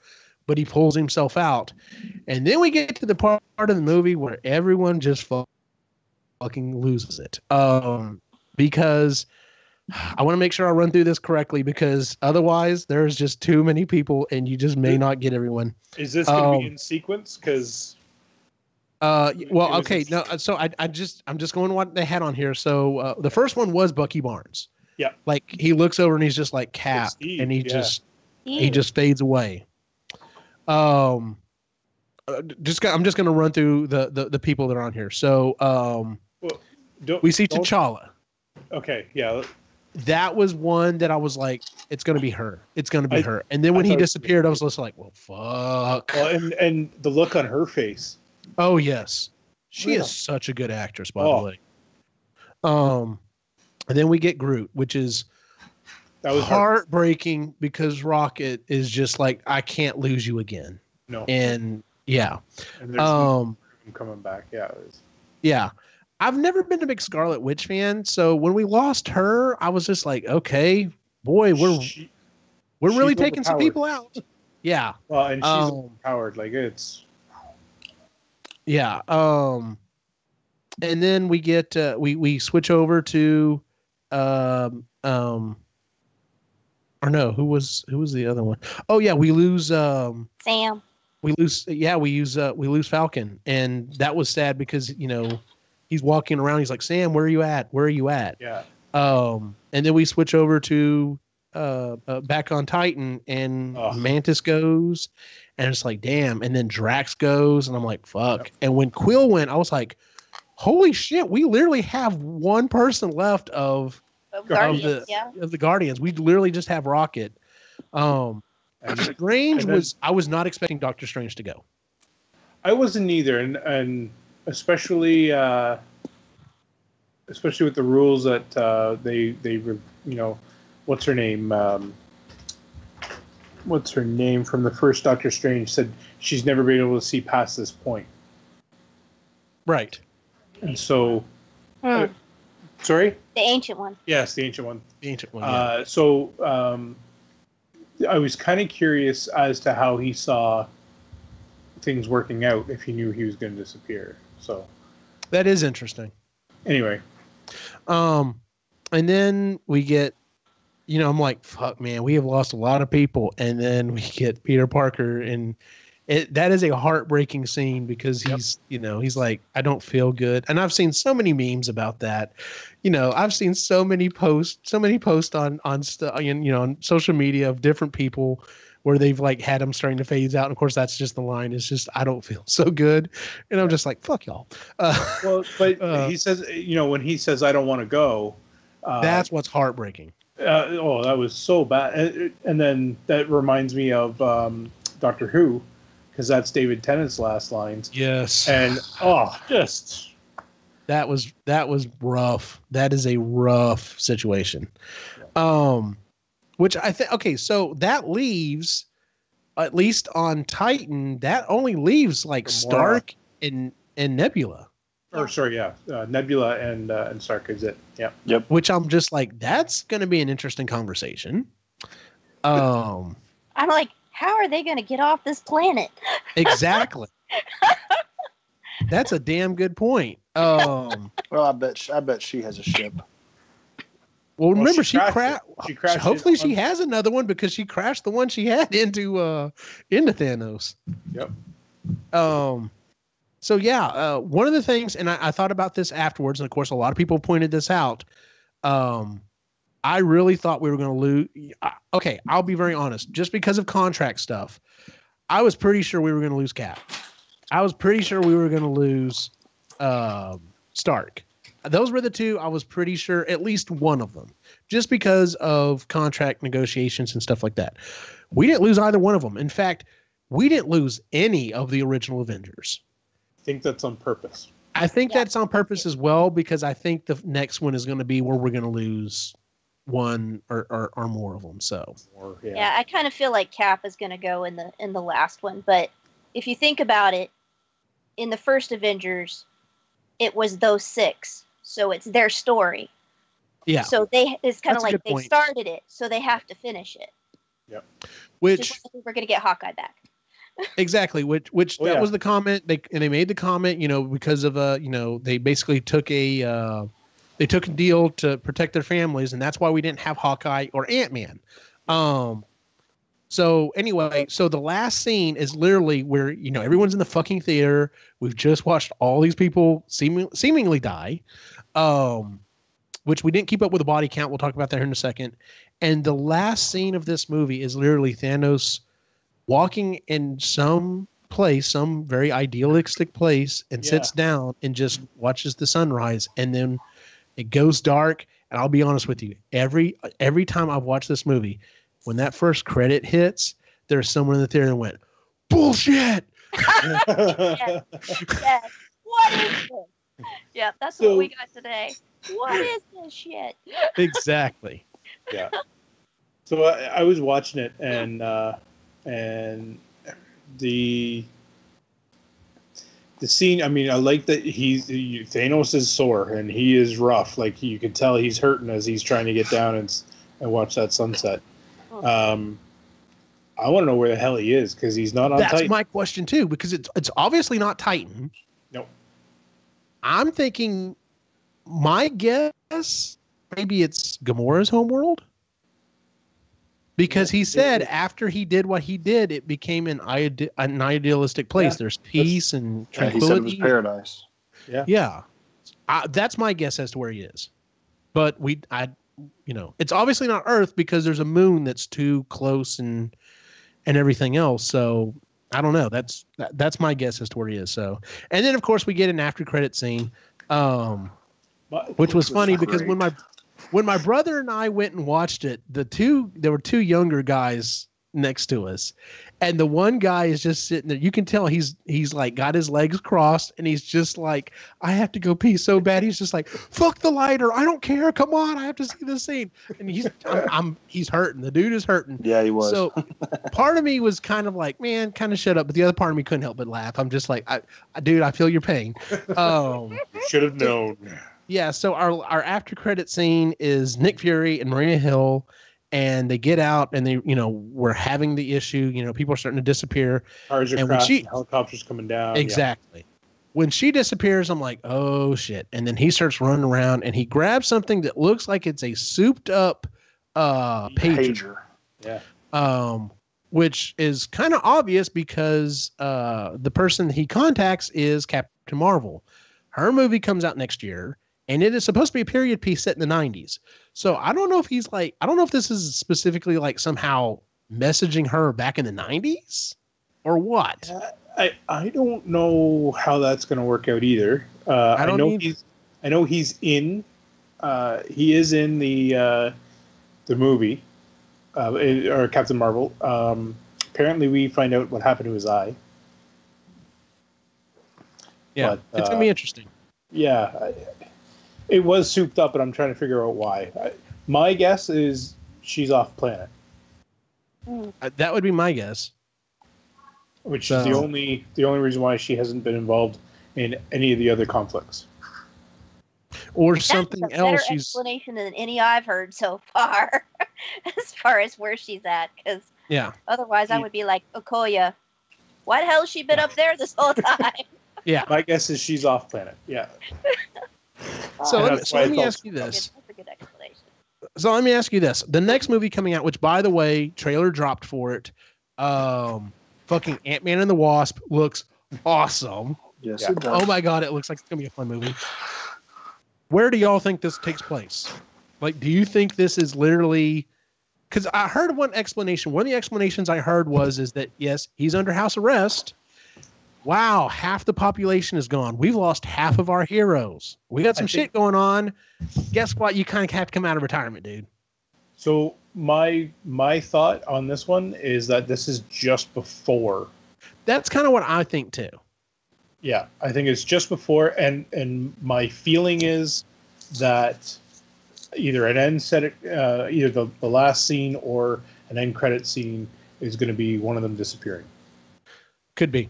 but he pulls himself out. And then we get to the part of the movie where everyone just fucking loses it. Because I want to make sure I run through this correctly, because otherwise there's just too many people and you just may not get everyone. Is this going to be in sequence? Because well, okay, no. So I'm just going what they had on here. So the first one was Bucky Barnes. Yeah, like he looks over and he's just like Cap, and he just fades away. I'm just going to run through the people that are on here. So we see T'Challa. Okay, yeah. that was one that I was like, it's going to be her. It's going to be her. And then when he disappeared, I was just like, well, fuck. Well, and the look on her face. Oh, yes. She is such a good actress, by the way. And then we get Groot, which is heartbreaking because Rocket is just like, I can't lose you again. No. And yeah. And there's him coming back. Yeah. It was. Yeah. I've never been a big Scarlet Witch fan, so when we lost her, I was just like, okay, boy, we're really taking some people out. Yeah. Well, and she's overpowered. Like, it's. Yeah. And then we get we switch over to or no, who was the other one? Oh yeah, we lose Sam. We lose Falcon, and that was sad because he's walking around. He's like, Sam, where are you at? Where are you at? Yeah. And then we switch over to back on Titan, and Mantis goes, and it's like, damn. And then Drax goes, and I'm like, fuck. Yep. And when Quill went, I was like, holy shit, we literally have one person left of the Guardians. We literally just have Rocket. Strange I was not expecting Doctor Strange to go. I wasn't either, and especially with the rules that they what's her name? What's her name from the first Doctor Strange said she's never been able to see past this point. Right. And so, sorry? The ancient one. Yes, the ancient one. The ancient one. Yeah. So I was kind of curious as to how he saw things working out if he knew he was going to disappear. So that is interesting. Anyway, and then we get, I'm like, fuck, man, we have lost a lot of people, and then we get Peter Parker, and that is a heartbreaking scene because he's, he's like, I don't feel good, and I've seen so many memes about that. I've seen so many posts on on social media of different people where they've like had him starting to phase out. And of course, that's just the line. It's just, I don't feel so good. And I'm just like, fuck y'all. Well, but he says, when he says, I don't want to go. That's what's heartbreaking. That was so bad. And then that reminds me of Doctor Who, because that's David Tennant's last lines. Yes. And, just. That was rough. That is a rough situation. Which I think, okay, so that leaves, at least on Titan, that only leaves like Stark and Nebula. Or sorry, yeah, Nebula and Stark is it? Yeah. Yep. Which I'm just like, that's going to be an interesting conversation. I'm like, how are they going to get off this planet? Exactly. That's a damn good point. Well, I bet she has a ship. Well, remember, she crashed. Hopefully, she has another one because she crashed the one she had into Thanos. Yep. So yeah, one of the things, and I thought about this afterwards, and of course, a lot of people pointed this out. I really thought we were going to lose. Okay, I'll be very honest. Just because of contract stuff, I was pretty sure we were going to lose Cap. I was pretty sure we were going to lose Stark. Those were the two I was pretty sure, at least one of them, just because of contract negotiations and stuff like that. We didn't lose either one of them. In fact, we didn't lose any of the original Avengers. I think that's on purpose. I think that's on purpose as well, because I think the next one is going to be where we're going to lose one or more of them. So yeah, I kind of feel like Cap is going to go in the last one. But if you think about it, in the first Avengers, it was those 6. So it's their story. Yeah. So it's kind of like they started it, so they have to finish it. Yep. Which we're going to get Hawkeye back. Exactly. Which that was the comment. They made the comment, because of they basically took a deal to protect their families, and that's why we didn't have Hawkeye or Ant-Man. So anyway, the last scene is literally where, everyone's in the fucking theater. We've just watched all these people seemingly die, which we didn't keep up with the body count. We'll talk about that here in a second. And the last scene of this movie is literally Thanos walking in some place, some very idealistic place, and sits down and just watches the sunrise. And then it goes dark, And I'll be honest with you, every time I've watched this movie, when that first credit hits, there's someone in the theater that went, "Bullshit!" Yes. Yes. What is this? Yeah, that's what we got today. What is this shit? Exactly. Yeah. So I was watching it, and the scene. I mean, I like that Thanos is sore and he is rough. Like you can tell he's hurting as he's trying to get down and watch that sunset. I want to know where the hell he is because he's not on Titan. That's my question too, because it's obviously not Titan. Nope. I'm thinking, my guess, maybe it's Gamora's homeworld. Because he said after he did what he did, it became an idealistic place. Yeah, there's peace and tranquility. He said it was paradise. Yeah. Yeah. That's my guess as to where he is. But it's obviously not Earth because there's a moon that's too close and everything else. So I don't know. That's my guess as to where he is. So, and then of course we get an after credit scene, which was funny because when my brother and I went and watched it, there were two younger guys next to us, and the one guy is just sitting there. You can tell he's like got his legs crossed, and he's just like, I have to go pee so bad. He's just like, fuck the lighter, I don't care. Come on, I have to see this scene. And he's hurting. The dude is hurting. Yeah, he was. So part of me was kind of like, man, kind of shut up. But the other part of me couldn't help but laugh. I'm just like, dude, I feel your pain. Should have known. Yeah, so our after credit scene is Nick Fury and Maria Hill, and they get out and they, we're having the issue. People are starting to disappear. Cars are crashing, helicopters coming down. Exactly. Yeah. When she disappears, I'm like, oh shit! And then he starts running around and he grabs something that looks like it's a souped up pager. Yeah. Which is kind of obvious because the person he contacts is Captain Marvel. Her movie comes out next year. And it is supposed to be a period piece set in the 90s. So I don't know if this is specifically like somehow messaging her back in the 90s or what. I don't know how that's going to work out either. I know he's in. He is in the movie, or Captain Marvel. Apparently, we find out what happened to his eye. Yeah, but, it's going to be interesting. Yeah. It was souped up, but I'm trying to figure out why. My guess is she's off planet. That would be my guess. Which is the only reason why she hasn't been involved in any of the other conflicts. Or something else. That's a better explanation than any I've heard so far, as far as where she's at. Because otherwise, I would be like, Okoye, why the hell has she been up there this whole time? Yeah, my guess is she's off planet. Yeah. So let me ask you this. That's a good explanation. So let me ask you this. The next movie coming out, which by the way, trailer dropped for it, fucking Ant-Man and the Wasp looks awesome. Yes, it does. Oh my god, it looks like it's gonna be a fun movie. Where do y'all think this takes place? Like, do you think this is literally? Because I heard one explanation. One of the explanations I heard is that yes, he's under house arrest. Wow, half the population is gone. We've lost half of our heroes. We got some shit going on. Guess what? You kind of have to come out of retirement, dude. So my thought on this one is that this is just before. That's kind of what I think too. Yeah, I think it's just before, and my feeling is that either an end either the last scene or an end credit scene is going to be one of them disappearing. Could be.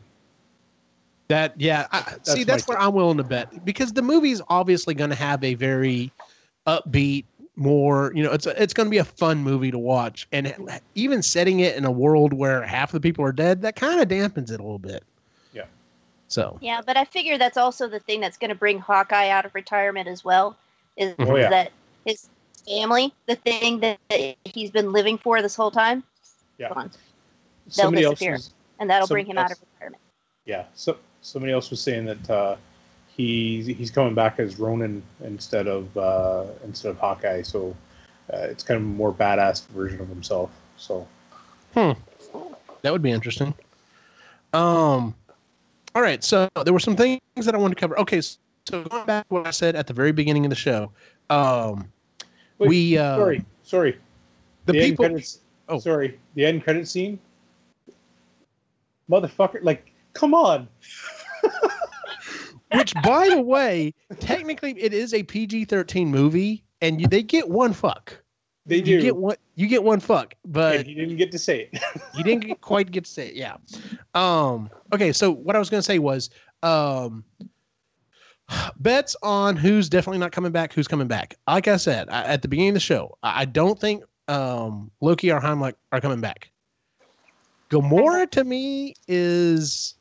That's where I'm willing to bet, because the movie's obviously going to have a very upbeat, more, it's going to be a fun movie to watch, and even setting it in a world where half the people are dead, that kind of dampens it a little bit. Yeah. So. Yeah, but I figure that's also the thing that's going to bring Hawkeye out of retirement as well, is that his family, the thing that he's been living for this whole time, they'll disappear, and that'll bring him out of retirement. Yeah. So somebody else was saying that he's coming back as Ronin instead of Hawkeye, so it's kind of a more badass version of himself. So, that would be interesting. All right, so there were some things that I wanted to cover. Okay, so going back to what I said at the very beginning of the show, Wait, sorry. The people. End credits, sorry, the end credit scene. Motherfucker! Like, come on. Which, by the way, technically it is a PG-13 movie, and they get one fuck. They do. You get one fuck, but and he didn't get to say it. He didn't quite get to say it. Yeah. Okay. So what I was going to say was, bets on who's definitely not coming back, who's coming back. Like I said at the beginning of the show, I don't think Loki or Heimlich are coming back. Gamora to me is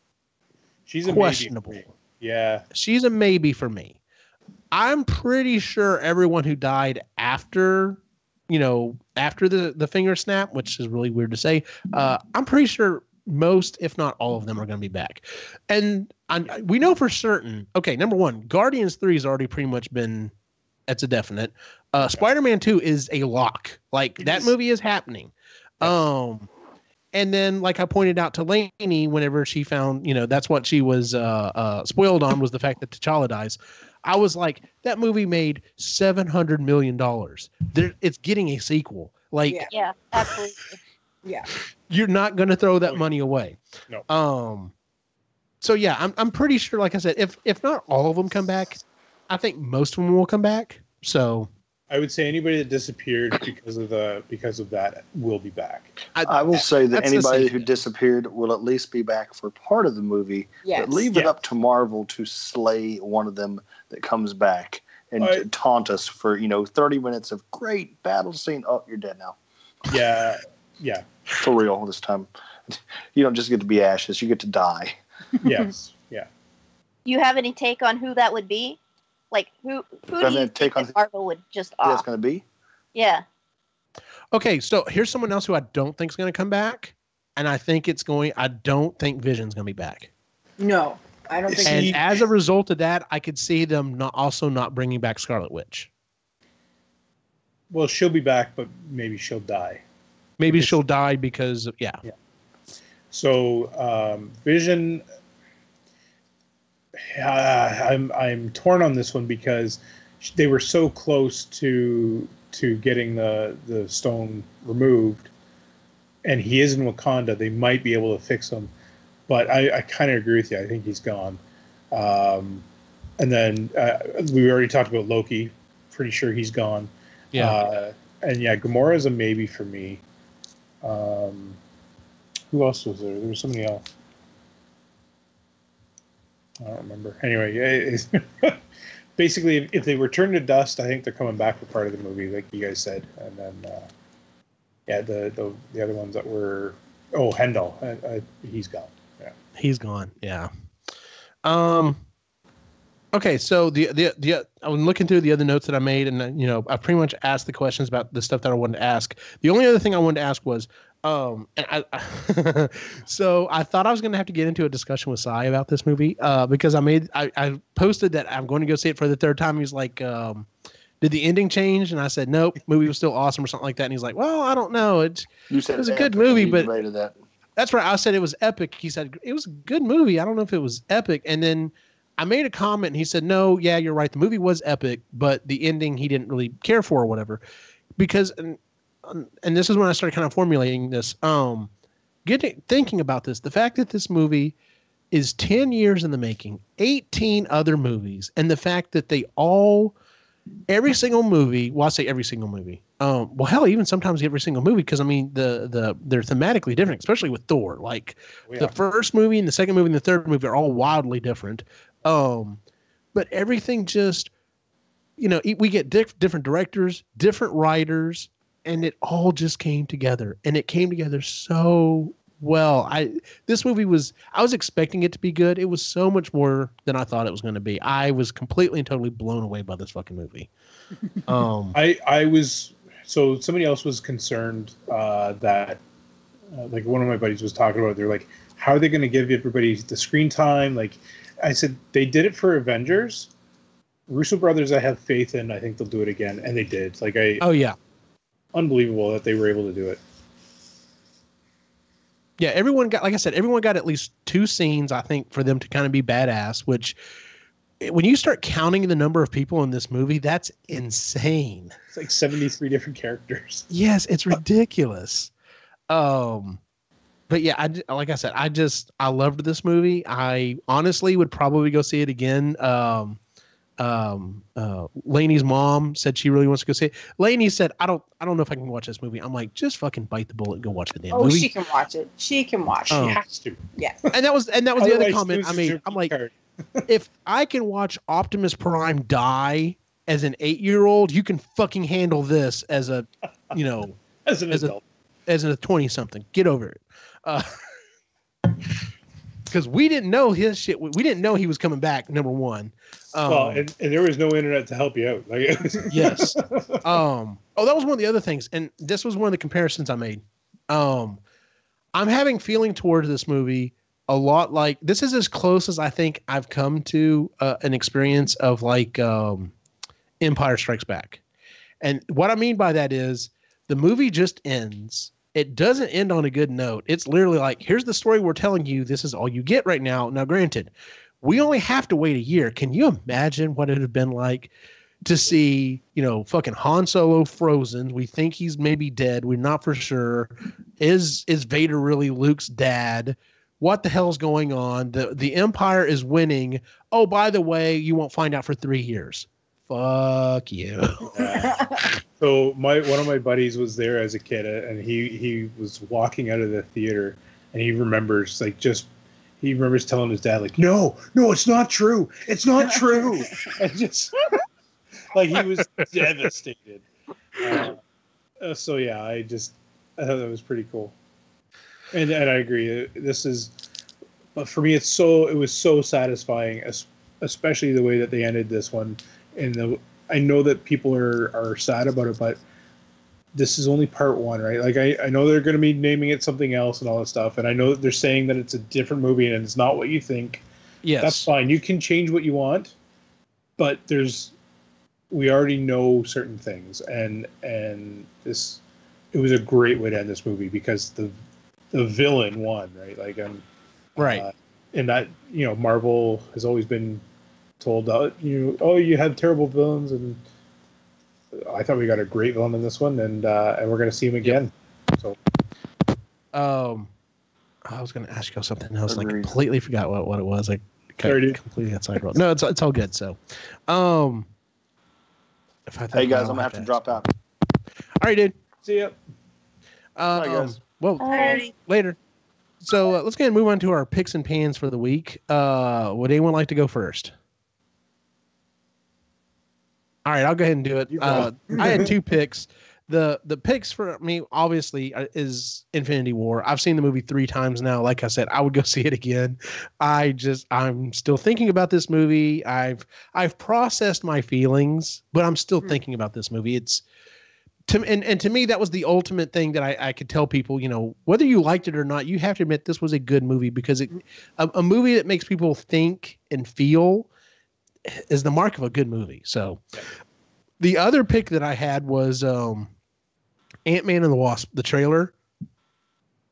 she's questionable. Yeah, she's a maybe for me. I'm pretty sure everyone who died after the finger snap, which is really weird to say, I'm pretty sure most, if not all of them, are going to be back. And we know for certain, okay, number one, Guardians 3 has already pretty much been, that's a definite. Spider-Man 2 is a lock. Like, that movie is happening. Yes. And then, like I pointed out to Lainey, whenever she found, that's what she was spoiled on, was the fact that T'Challa dies. I was like, that movie made $700 million. It's getting a sequel. Like, yeah, absolutely. Yeah. You're not going to throw that money away. No. So yeah, I'm pretty sure, like I said, if not all of them come back, I think most of them will come back. So I would say anybody that disappeared because of that will be back. I will say that anybody who disappeared will at least be back for part of the movie. Yes. But leave it up to Marvel to slay one of them that comes back and taunt us for 30 minutes of great battle scene. Oh, you're dead now. Yeah. For real this time. You don't just get to be ashes, you get to die. Yes. Yeah. You have any take on who that would be? Like, who do you think that Marvel would just off? That's going to be? Yeah. Okay, so here's someone else who I don't think is going to come back, and I don't think Vision's going to be back. No, I don't think. And as a result of that, I could see them not bringing back Scarlet Witch. Well, she'll be back, but maybe she'll die. Maybe she'll die because yeah. So Vision, I'm torn on this one because they were so close to getting the stone removed, and he is in Wakanda. They might be able to fix him, but I kind of agree with you. I think he's gone. And then we already talked about Loki. Pretty sure he's gone. Yeah. And yeah, Gamora is a maybe for me. Who else was there? There was somebody else. I don't remember. Anyway, basically, if they return to dust, I think they're coming back for part of the movie, like you guys said. And then, the other ones that were, Hendel, he's gone. Yeah, he's gone. Yeah. Okay, so I was looking through the other notes that I made, and I pretty much asked the questions about the stuff that I wanted to ask. The only other thing I wanted to ask was, so I thought I was going to have to get into a discussion with Sai about this movie, because I posted that I'm going to go see it for the third time. He's like, did the ending change? And I said, nope, movie was still awesome or something like that. And he's like, well, I don't know. It was a good movie, but that's right. I said it was epic. He said it was a good movie. I don't know if it was epic. And then I made a comment and he said, no, yeah, you're right. The movie was epic, but the ending he didn't really care for or whatever. Because, and this is when I started kind of formulating this, thinking about this, the fact that this movie is 10 years in the making, 18 other movies, and the fact that every single movie, well, I say every single movie, well, hell, even sometimes every single movie, because I mean, they're thematically different, especially with Thor. Like the first movie and the second movie and the third movie are all wildly different. But everything just, we get different directors, different writers, and it all just came together, and it came together so well. This movie I was expecting it to be good. It was so much more than I thought it was going to be. I was completely and totally blown away by this fucking movie. So somebody else was concerned that like one of my buddies was talking about, they're like, how are they going to give everybody the screen time? Like I said, they did it for Avengers. Russo brothers, I have faith in. I think they'll do it again, and they did. Unbelievable that they were able to do it. Yeah, everyone got at least 2 scenes, I think, for them to kind of be badass, which when you start counting the number of people in this movie, that's insane. It's like 73 different characters. Yes, it's ridiculous. But yeah, like I said, I loved this movie. I honestly would probably go see it again. Lainey's mom said she really wants to go see it. Lainey said, I don't know if I can watch this movie. I'm like, just fucking bite the bullet and go watch the damn movie. Oh, she can watch it. She can watch it. She has to. Yes. And that was the other comment I made. I'm like, card. if I can watch Optimus Prime die as an 8-year-old, you can fucking handle this as a, as an adult. As a 20-something. Get over it. Because we didn't know his shit. We didn't know he was coming back. Number one. And there was no internet to help you out. Like, yes. That was one of the other things, and this was one of the comparisons I made. I'm having feeling towards this movie a lot like this is as close as I think I've come to an experience of like Empire Strikes Back, and what I mean by that is the movie just ends. It doesn't end on a good note. It's literally like, here's the story we're telling you. This is all you get right now. Now, granted, we only have to wait a year. Can you imagine what it would have been like to see, fucking Han Solo frozen? We think he's maybe dead. We're not for sure. Is Vader really Luke's dad? What the hell's going on? The Empire is winning. Oh, by the way, you won't find out for 3 years. Fuck you. So one of my buddies was there as a kid, and he was walking out of the theater, and he remembers telling his dad like, no, it's not true, it's not true, and just like he was devastated. So yeah, I thought that was pretty cool, and I agree. But for me, it was so satisfying, especially the way that they ended this one. And I know that people are sad about it, but this is only part one, right? Like I know they're going to be naming it something else and all that stuff, and I know that they're saying that it's a different movie and it's not what you think. Yes, that's fine. You can change what you want, but we already know certain things, and it was a great way to end this movie because the villain won, right? Like right, and that Marvel has always been told you have terrible villains, and I thought we got a great villain in this one, and we're going to see him again. Yep. So, I was going to ask you something else. Agreed. I completely forgot what it was. I completely got sidetracked. No, it's all good. So, hey guys, I'm gonna have to drop out. All right, dude. See ya. Bye, guys. Well, later. So let's go ahead and move on to our picks and pans for the week. Would anyone like to go first? All right, I'll go ahead and do it. I had 2 picks. The picks for me, obviously, is Infinity War. I've seen the movie 3 times now. Like I said, I would go see it again. I'm still thinking about this movie. I've processed my feelings, but I'm still thinking about this movie. To me, that was the ultimate thing that I could tell people, whether you liked it or not, you have to admit this was a good movie because a movie that makes people think and feel is the mark of a good movie. So the other pick that I had was Ant-Man and the Wasp, the trailer.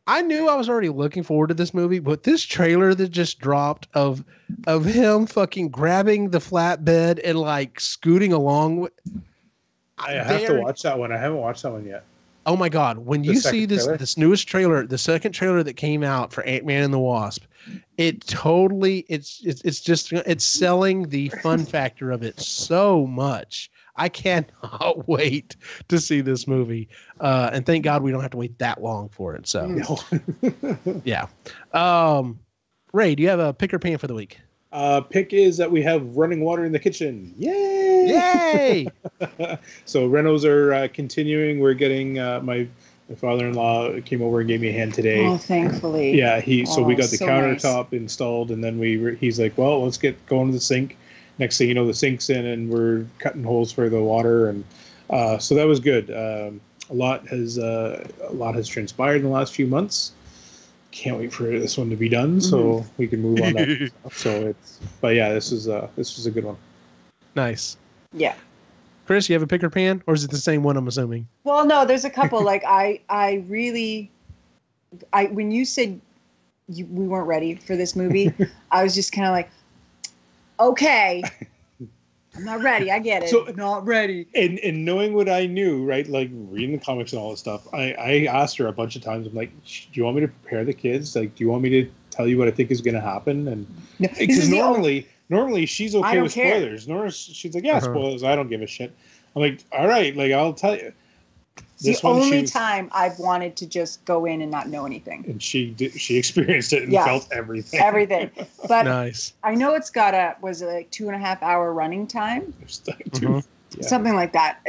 I knew I was already looking forward to this movie, but this trailer that just dropped of him fucking grabbing the flatbed and like scooting along. I have to watch that one. I haven't watched that one yet. Oh my God. When you see this newest trailer, the second trailer that came out for Ant-Man and the Wasp, it's selling the fun factor of it so much. I cannot wait to see this movie. And thank God we don't have to wait that long for it. So, yeah. Ray, do you have a pick or pan for the week? Pick is that we have running water in the kitchen. Yay! Yay! So renos are continuing. We're getting my father-in-law came over and gave me a hand today. Oh, thankfully. Yeah, so we got the countertop nice. installed, and then he's like, well, let's get going to the sink. Next thing you know, the sink's in, and we're cutting holes for the water, and so that was good. A lot has transpired in the last few months. Can't wait for this one to be done so we can move on. But yeah, this was a good one. Nice. Yeah. Kris, you have a pick or pan, or is it the same one? I'm assuming. Well, no, there's a couple. Like when you said we weren't ready for this movie, I was just kind of like, okay. I'm not ready. I get it. So- not ready. And knowing what I knew, right, like reading the comics and all this stuff, I asked her a bunch of times. I'm like, do you want me to prepare the kids? Like, do you want me to tell you what I think is going to happen? And because normally she's okay with spoilers. She's like, yeah, spoilers. I don't give a shit. I'm like, all right, like I'll tell you. It's the only time I've wanted to just go in and not know anything. And she experienced it and felt everything. Everything. But nice. I know it's got a 2.5 hour running time. Yeah. Something like that.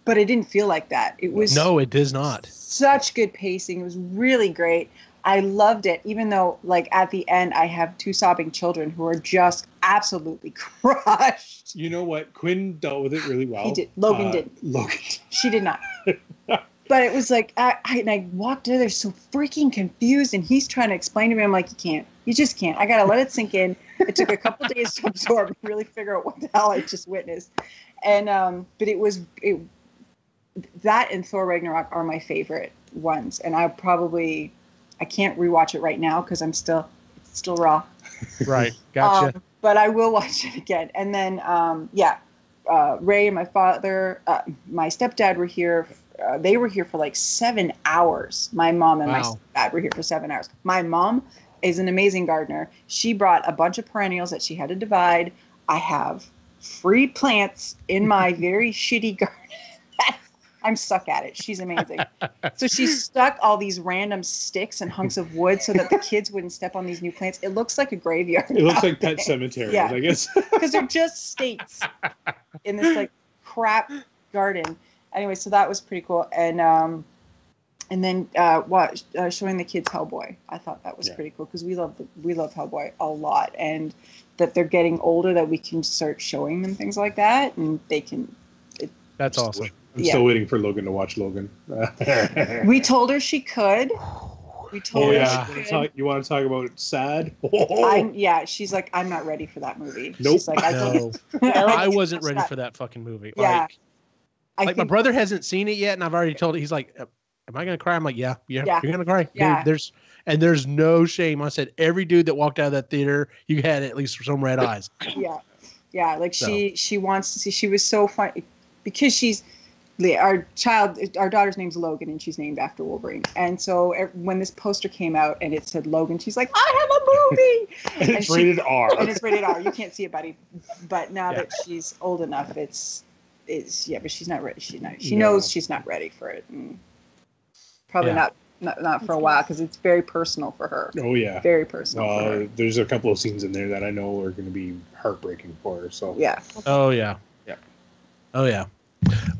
But it didn't feel like that. It was No, it does not. Such good pacing. It was really great. I loved it, even though, like, at the end, I have 2 sobbing children who are just absolutely crushed. You know what? Quinn dealt with it really well. He did. Logan didn't. Logan. She did not. But it was like, I walked in there so freaking confused, and he's trying to explain to me. I'm like, you can't. You just can't. I got to let it sink in. It took a couple days to absorb and really figure out what the hell I just witnessed. And, but that and Thor Ragnarok are my favorite ones. And I can't rewatch it right now because it's still raw. Right. Gotcha. But I will watch it again. And then, Ray and my father, my stepdad were here. They were here for like 7 hours. My mom and my stepdad were here for 7 hours. My mom is an amazing gardener. She brought a bunch of perennials that she had to divide. I have free plants in my very shitty garden. I'm stuck at it. She's amazing. So she stuck all these random sticks and hunks of wood so that the kids wouldn't step on these new plants. It looks like a graveyard. It looks like Pet Cemetery, I guess. Because they're just stakes in this like crap garden. Anyway, so that was pretty cool. And then showing the kids Hellboy. I thought that was pretty cool because we love Hellboy a lot, and that they're getting older, that we can start showing them things like that, and they can. That's awesome. I'm still waiting for Logan to watch Logan. We told her she could. We told her she could. You want to talk about sad? She's like, I'm not ready for that movie. Nope. She's like, I wasn't ready for that fucking movie. Yeah. Like my brother hasn't seen it yet, and I've already told him. He's like, "Am I gonna cry?" I'm like, "Yeah, you're gonna cry." Yeah. There's no shame. I said every dude that walked out of that theater, you had at least some red eyes. Yeah. Like she wants to see. She was so funny because she's. Our daughter's name's Logan, and she's named after Wolverine. And so when this poster came out and it said Logan, she's like, "I have a movie!" And it's rated R. And it's rated R. You can't see it, buddy. But now that she's old enough, but she's not ready. She knows she's not ready for it. And probably not for a while because it's very personal for her. Oh yeah, very personal. For her. There's a couple of scenes in there that I know are going to be heartbreaking for her. So yeah. Oh yeah. Yeah. Oh yeah.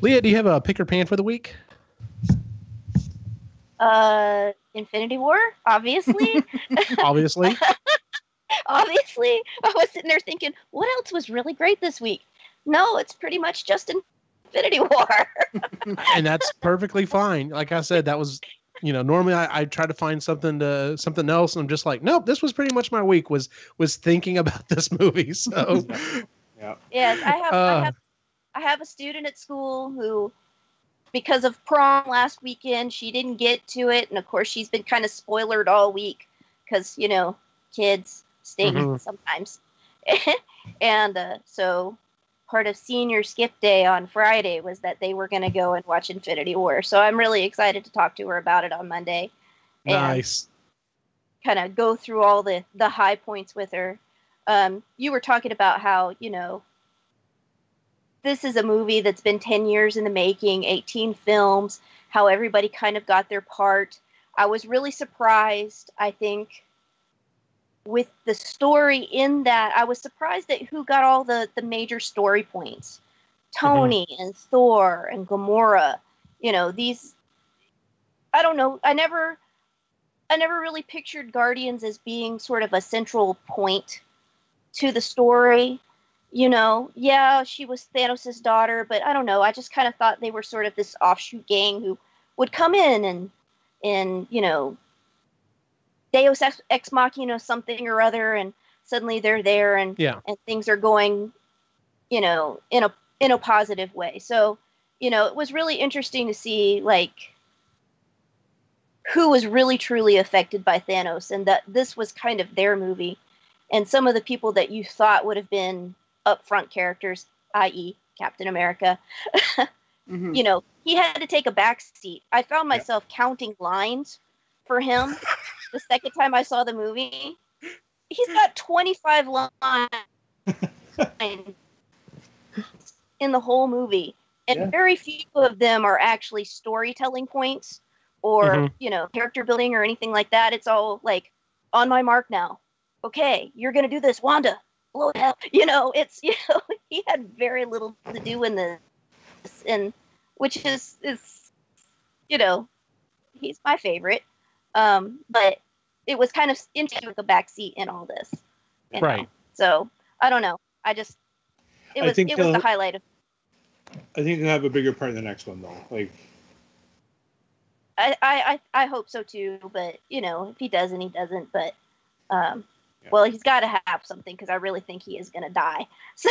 Leah, do you have a pick or pan for the week? Infinity War, obviously. Obviously. Obviously. I was sitting there thinking, what else was really great this week? No, it's pretty much just Infinity War. And that's perfectly fine. Like I said, that was, normally I try to find something else, and I'm just like, nope, this was pretty much my week was thinking about this movie. So Yes, I have a student at school who, because of prom last weekend, she didn't get to it. And of course, she's been kind of spoilered all week because, kids stink sometimes. And so part of senior skip day on Friday was that they were going to go and watch Infinity War. So I'm really excited to talk to her about it on Monday. Nice. Kind of go through all the high points with her. You were talking about how, this is a movie that's been 10 years in the making, 18 films, how everybody kind of got their part. I was really surprised, I think, with the story in that. I was surprised at who got all the major story points. Tony and Thor and Gamora. These, I don't know. I never really pictured Guardians as being sort of a central point to the story. She was Thanos' daughter, but I don't know. I just kind of thought they were sort of this offshoot gang who would come in and Deus Ex Machina something or other, and suddenly they're there and things are going, in a positive way. So, it was really interesting to see like who was really truly affected by Thanos, and that this was kind of their movie. and some of the people that you thought would have been upfront characters, i.e. Captain America, you know, he had to take a back seat. I found myself counting lines for him the second time I saw the movie. He's got 25 lines in the whole movie, and very few of them are actually storytelling points or, you know, character building or anything like that. It's all like, on my mark now. Okay, you're going to do this, Wanda. Blow it out. You know, it's, you know, he had very little to do in this, and which is, you know, he's my favorite. But it was kind of into the backseat in all this. You know? Right. So, I don't know. It was the highlight of. I think he'll have a bigger part in the next one, though. Like, I hope so too, but you know, if he doesn't, he doesn't. But well, he's got to have something because I really think he is going to die. So,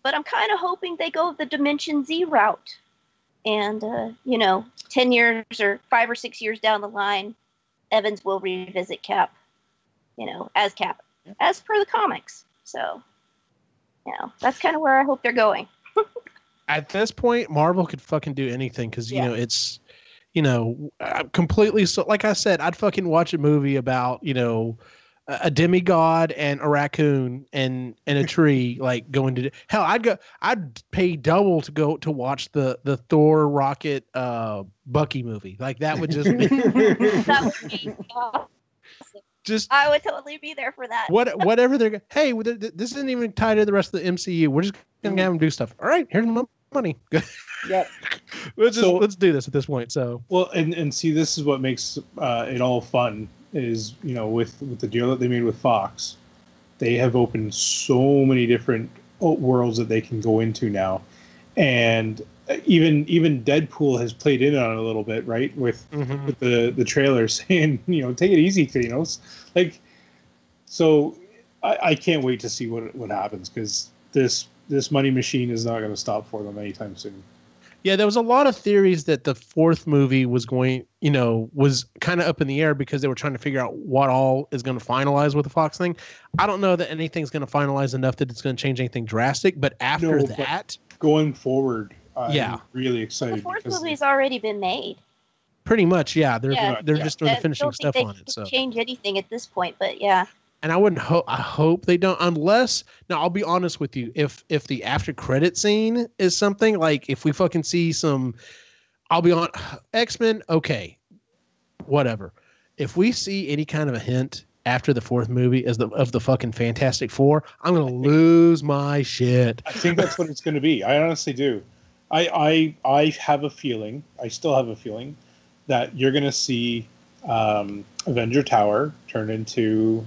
but I'm kind of hoping they go the Dimension Z route, and you know, 10 years or 5 or 6 years down the line, Evans will revisit Cap, you know, as Cap, as per the comics. So, you know, that's kind of where I hope they're going. At this point, Marvel could fucking do anything because, you know, it's, you know, completely. So, like I said, I'd fucking watch a movie about, you know, a demigod and a raccoon and a tree, like going to hell. I'd pay double to go to watch the Thor Rocket Bucky movie. Like that would just be. That would be awesome. Just, I would totally be there for that. Whatever they're. Hey, this isn't even tied to the rest of the MCU. We're just gonna have them do stuff. All right, here's my money. Yep. Let's do this at this point. So well, and see, this is what makes it all fun. Is, you know, with the deal that they made with Fox, they have opened so many different worlds that they can go into now, and even Deadpool has played in on it a little bit, right? With the trailer saying, you know, take it easy, Thanos. Like, so I can't wait to see what happens because this money machine is not going to stop for them anytime soon. Yeah, there was a lot of theories that the fourth movie was going, you know, was kind of up in the air because they were trying to figure out what all is going to finalize with the Fox thing. I don't know that anything's going to finalize enough that it's going to change anything drastic, but after that, going forward, I'm really excited. The fourth movie's already been made. Pretty much, yeah. They're just doing the finishing stuff on it. So change anything at this point, but yeah. And I hope they don't, unless, now I'll be honest with you, if the after credit scene is something like, if we fucking see some, I'll be on X-Men, okay, whatever. If we see any kind of a hint after the fourth movie of the fucking Fantastic Four, I'm going to lose my shit. I think that's what it's going to be. I honestly do. I have a feeling, I still have a feeling that you're going to see Avenger Tower turn into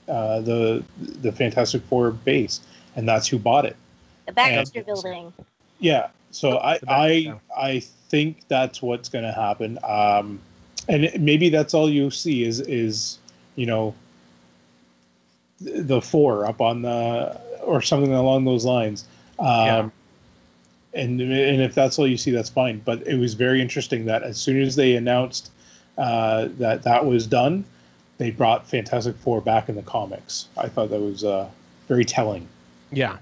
the Fantastic Four base, and that's who bought it. The Baxter Building. Yeah, so I think that's what's going to happen, and maybe that's all you see is you know the four up on the or something along those lines. And if that's all you see, that's fine. But it was very interesting that as soon as they announced that was done, they brought Fantastic Four back in the comics. I thought that was very telling. Yeah,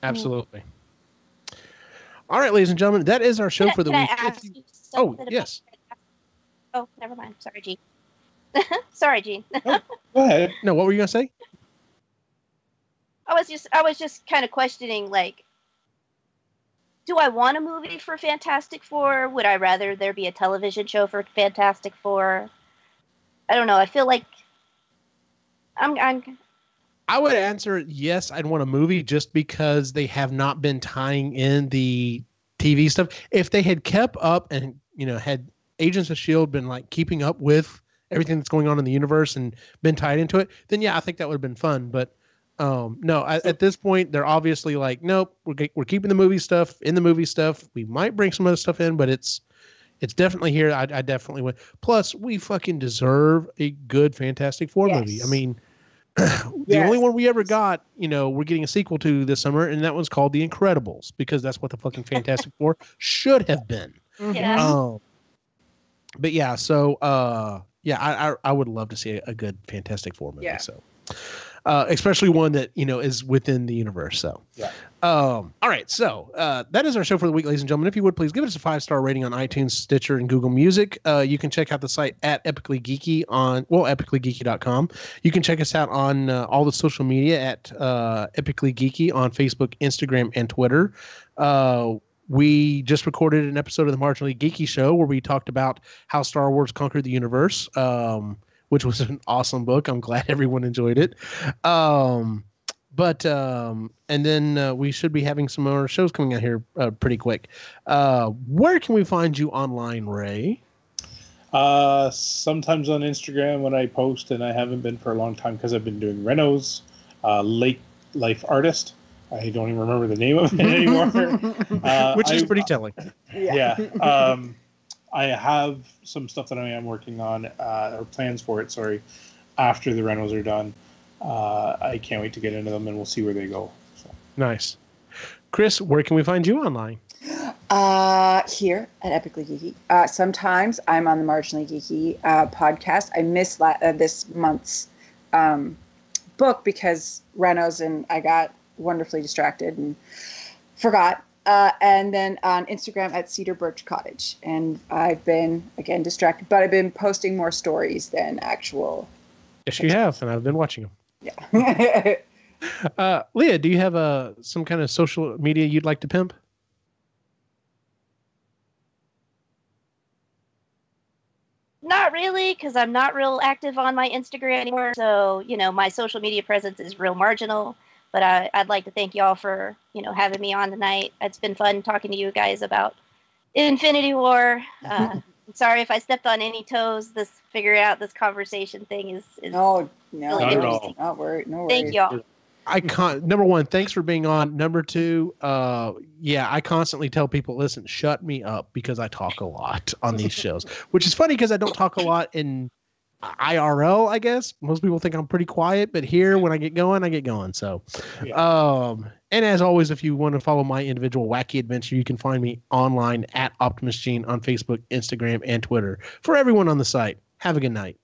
absolutely. All right, ladies and gentlemen, that is our show for the week. Yes. Oh, never mind. Sorry, Gene. Sorry, Gene. Go ahead. No, what were you gonna say? I was just kind of questioning, like, do I want a movie for Fantastic Four? Would I rather there be a television show for Fantastic Four? I don't know. I feel like I would answer yes. I'd want a movie just because they have not been tying in the TV stuff. If they had kept up and, you know, had Agents of S.H.I.E.L.D. been like keeping up with everything that's going on in the universe and been tied into it, then yeah, I think that would have been fun. But no, at this point, they're obviously like, nope, we're keeping the movie stuff in the movie stuff. We might bring some other stuff in, but it's definitely here. I definitely would. Plus, we fucking deserve a good Fantastic Four movie. I mean, the only one we ever got, you know, we're getting a sequel to this summer, and that one's called The Incredibles because that's what the fucking Fantastic Four should have been. Yeah. But yeah, so Yeah, I would love to see a good Fantastic Four movie. Yeah. So, especially one that is within the universe. So, Yeah. All right. So that is our show for the week, ladies and gentlemen. If you would please give us a 5-star rating on iTunes, Stitcher, and Google Music. You can check out the site at Epically Geeky on epicallygeeky.com. You can check us out on all the social media at Epically Geeky on Facebook, Instagram, and Twitter. We just recorded an episode of the Marginally Geeky Show where we talked about how Star Wars conquered the universe, which was an awesome book. I'm glad everyone enjoyed it. And then we should be having some more shows coming out here pretty quick. Where can we find you online, Ray? Sometimes on Instagram when I post, and I haven't been for a long time because I've been doing Renos, Lake Life Artist. I don't even remember the name of it anymore. Which is pretty telling. Yeah. I have some stuff that I am working on, or plans for it, after the Renos are done. I can't wait to get into them, and we'll see where they go. So. Nice. Kris, where can we find you online? Here at Epically Geeky. Sometimes I'm on the Marginally Geeky podcast. I missed this month's book because Renos and I got wonderfully distracted and forgot. And then on Instagram at Cedar Birch Cottage. And I've been, again, distracted, but I've been posting more stories than actual. Yes, you have, and I've been watching them. Yeah. Leah, do you have some kind of social media you'd like to pimp? Not really, because I'm not real active on my Instagram anymore. So, my social media presence is real marginal. But I'd like to thank y'all for, having me on tonight. It's been fun talking to you guys about Infinity War. I'm sorry if I stepped on any toes. Figuring out this conversation thing is no, really not interesting. at all. Not worried. No worries. Thank y'all. Number one, thanks for being on. Number two, I constantly tell people, listen, shut me up because I talk a lot on these shows, which is funny because I don't talk a lot in IRL, I guess. Most people think I'm pretty quiet, but here when I get going, I get going. So, and as always, if you want to follow my individual wacky adventure, you can find me online at Optimus Gene on Facebook, Instagram, and Twitter. For everyone on the site, have a good night.